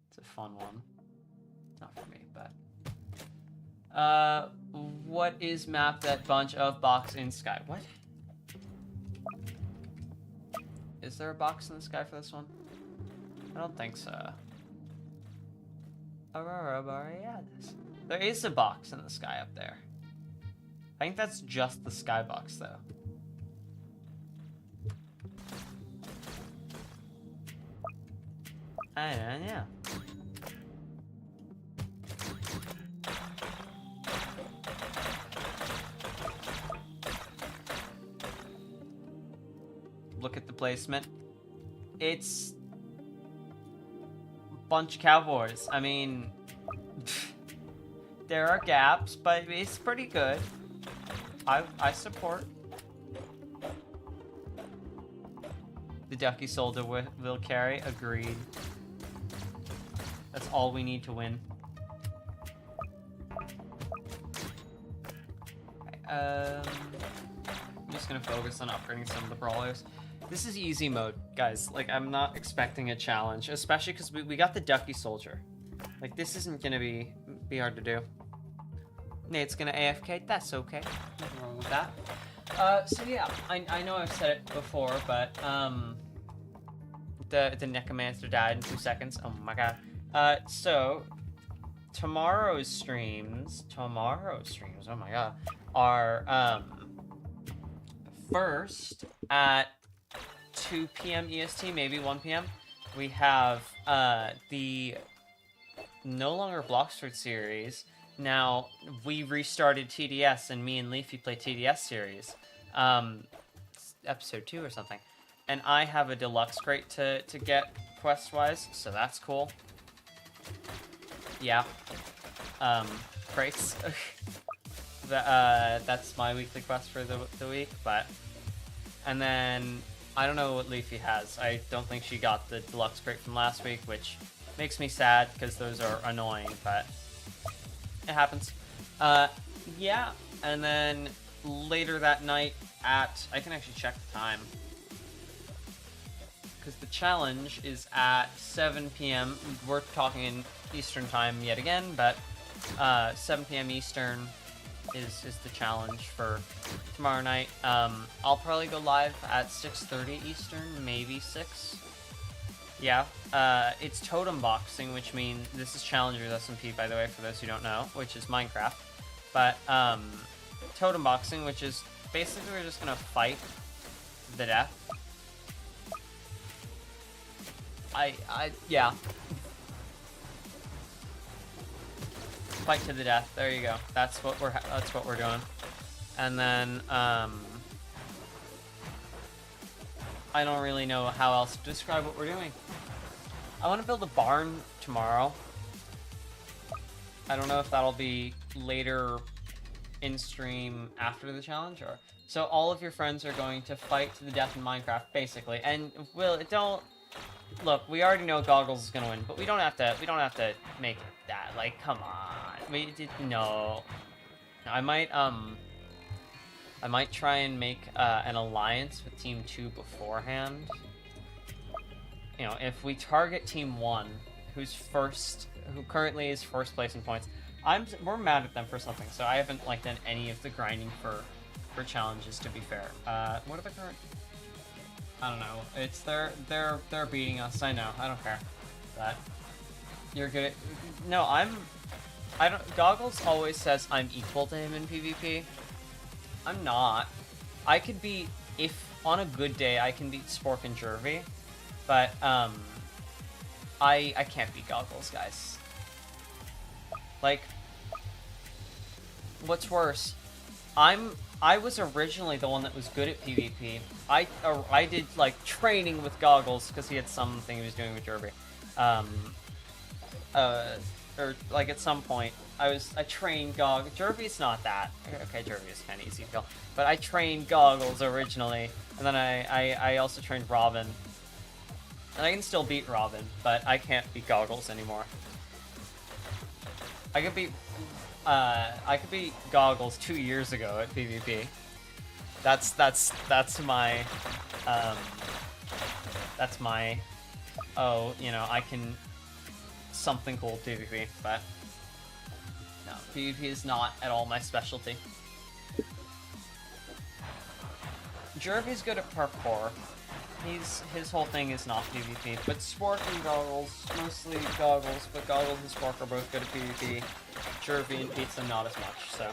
It's a fun one. Not for me, but... what is map that bunch of box in sky? What? Is there a box in the sky for this one? I don't think so. Aurora Borealis. There is a box in the sky up there. I think that's just the skybox, though. I don't know. Look at the placement. It's a bunch of cowboys. I mean, there are gaps, but it's pretty good. I support. The Ducky Soldier will carry. Agreed. That's all we need to win. I'm just gonna focus on upgrading some of the brawlers. This is easy mode, guys. Like, I'm not expecting a challenge, especially because we got the Ducky Soldier. Like, this isn't gonna be hard to do. Nate's gonna AFK. That's okay. Nothing wrong with that. So yeah, I know I've said it before, but the Necromancer died in 2 seconds. Oh my god. So tomorrow's streams. Oh my god. Are first at 2 p.m. EST, maybe 1 p.m. We have the No Longer Bloxford series. Now, we restarted TDS, and me and Leafy play TDS series. Episode 2 or something. And I have a deluxe crate to get quest-wise, so that's cool. Yeah. Crates. That's my weekly quest for the week, but... And then, I don't know what Leafy has. I don't think she got the deluxe crate from last week, which makes me sad, because those are annoying, but... It happens. Yeah, and then later that night at... I can actually check the time. Because the challenge is at 7 p.m. We're talking in Eastern time yet again, but 7 p.m. Eastern is the challenge for tomorrow night. I'll probably go live at 6:30 Eastern, maybe 6. Yeah, it's totem boxing, which means this is Challenger's SMP, by the way, for those who don't know, which is Minecraft. But totem boxing, which is basically we're just gonna fight to the death. Yeah. Fight to the death. There you go. That's what we're doing. And then I don't really know how else to describe what we're doing. I want to build a barn tomorrow. I don't know if that'll be later in stream after the challenge or... So all of your friends are going to fight to the death in Minecraft, basically. And, Will, don't... Look, we already know Goggles is gonna win, but we don't have to make it that. Like, come on. No. I might try and make an alliance with Team 2 beforehand. You know, if we target Team 1, who currently is first place in points, we're mad at them for something, so I haven't like done any of the grinding for challenges, to be fair. What are the current? I don't know. It's they're beating us. I know. I don't care. But you're good at... No, I don't... Goggles always says I'm equal to him in PvP. I'm not. I could beat... If on a good day, I can beat Spork and Jervy. But, I can't beat Goggles, guys. Like... What's worse? I was originally the one that was good at PvP. I did, like, training with Goggles, because he had something he was doing with Jervy. Or, like, at some point, I trained Goggles. Jervy's not that. Okay, Jervy is kind of easy to kill. But I trained Goggles originally, and then I also trained Robin. And I can still beat Robin, but I can't beat Goggles anymore. I could beat Goggles 2 years ago at PvP. That's my oh, you know, I can something cool PvP, but no, PvP is not at all my specialty. Jervy's good at parkour. His whole thing is not PvP, but Spork and Goggles, mostly Goggles, but Goggles and Spork are both good at PvP. Jervy and Pizza not as much, so.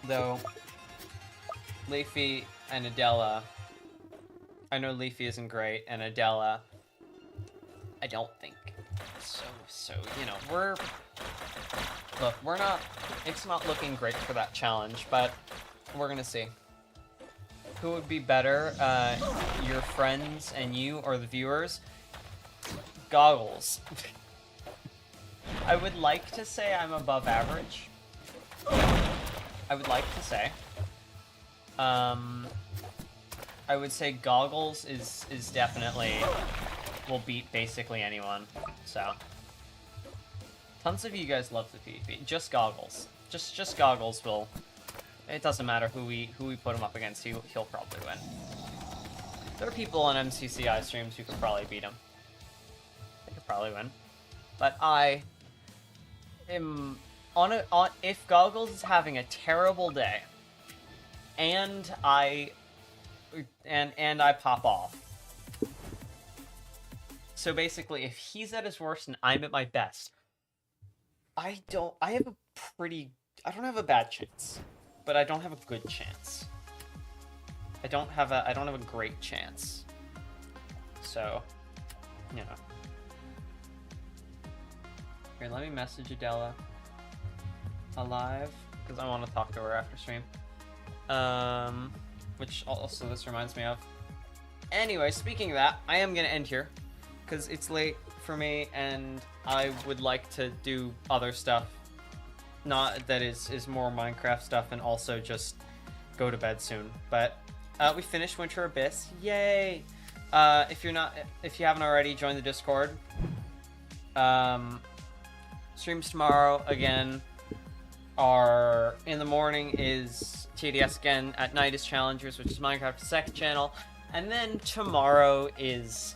Though, Leafy and Adela, I know Leafy isn't great, and Adela, I don't think. So, you know, it's not looking great for that challenge, but we're gonna see. Who would be better, your friends and you, or the viewers? Goggles. I would like to say I'm above average. I would like to say. I would say Goggles is definitely will beat basically anyone. So tons of you guys love the PvP. Just Goggles. Just Goggles will. It doesn't matter who we put him up against. He'll probably win. There are people on MCCI streams who could probably beat him. They could probably win. But I am if Goggles is having a terrible day, and I pop off. So basically, if he's at his worst and I'm at my best, I don't have a bad chance, but I don't have a good chance. I don't have a great chance. So, you know. Here, let me message Adela alive, because I want to talk to her after stream. Which also this reminds me of. Anyway, speaking of that, I am going to end here, because it's late for me, and I would like to do other stuff. Not that is more Minecraft stuff, and also just go to bed soon. But we finished Winter Abyss. Yay! If you haven't already, join the Discord. Streams tomorrow again. In the morning is TDS again. At night is Challengers, which is Minecraft's second channel. And then tomorrow is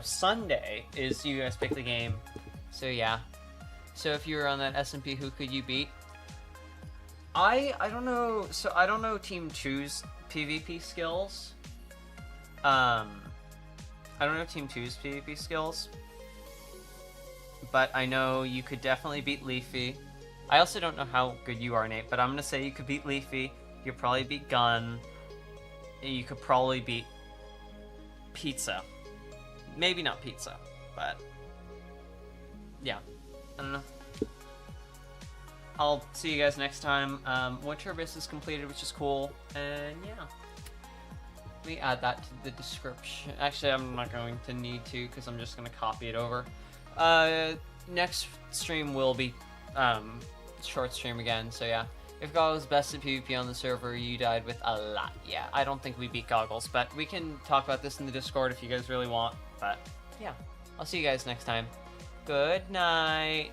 Sunday is You Guys Pick the Game. So yeah. So if you were on that SMP, who could you beat? I don't know. So I don't know Team 2's PvP skills. I don't know Team 2's PvP skills. But I know you could definitely beat Leafy. I also don't know how good you are, Nate, but I'm gonna say you could beat Leafy. You could probably beat Gun. You could probably beat Pizza. Maybe not Pizza, but yeah. I don't know. I'll see you guys next time. Winter Abyss is completed, which is cool, and yeah. Let me add that to the description. Actually, I'm not going to need to, because I'm just going to copy it over. Next stream will be short stream again, so yeah. If Goggles best at PvP on the server, you died with a lot. Yeah, I don't think we beat Goggles, but we can talk about this in the Discord if you guys really want. But yeah, I'll see you guys next time. Good night.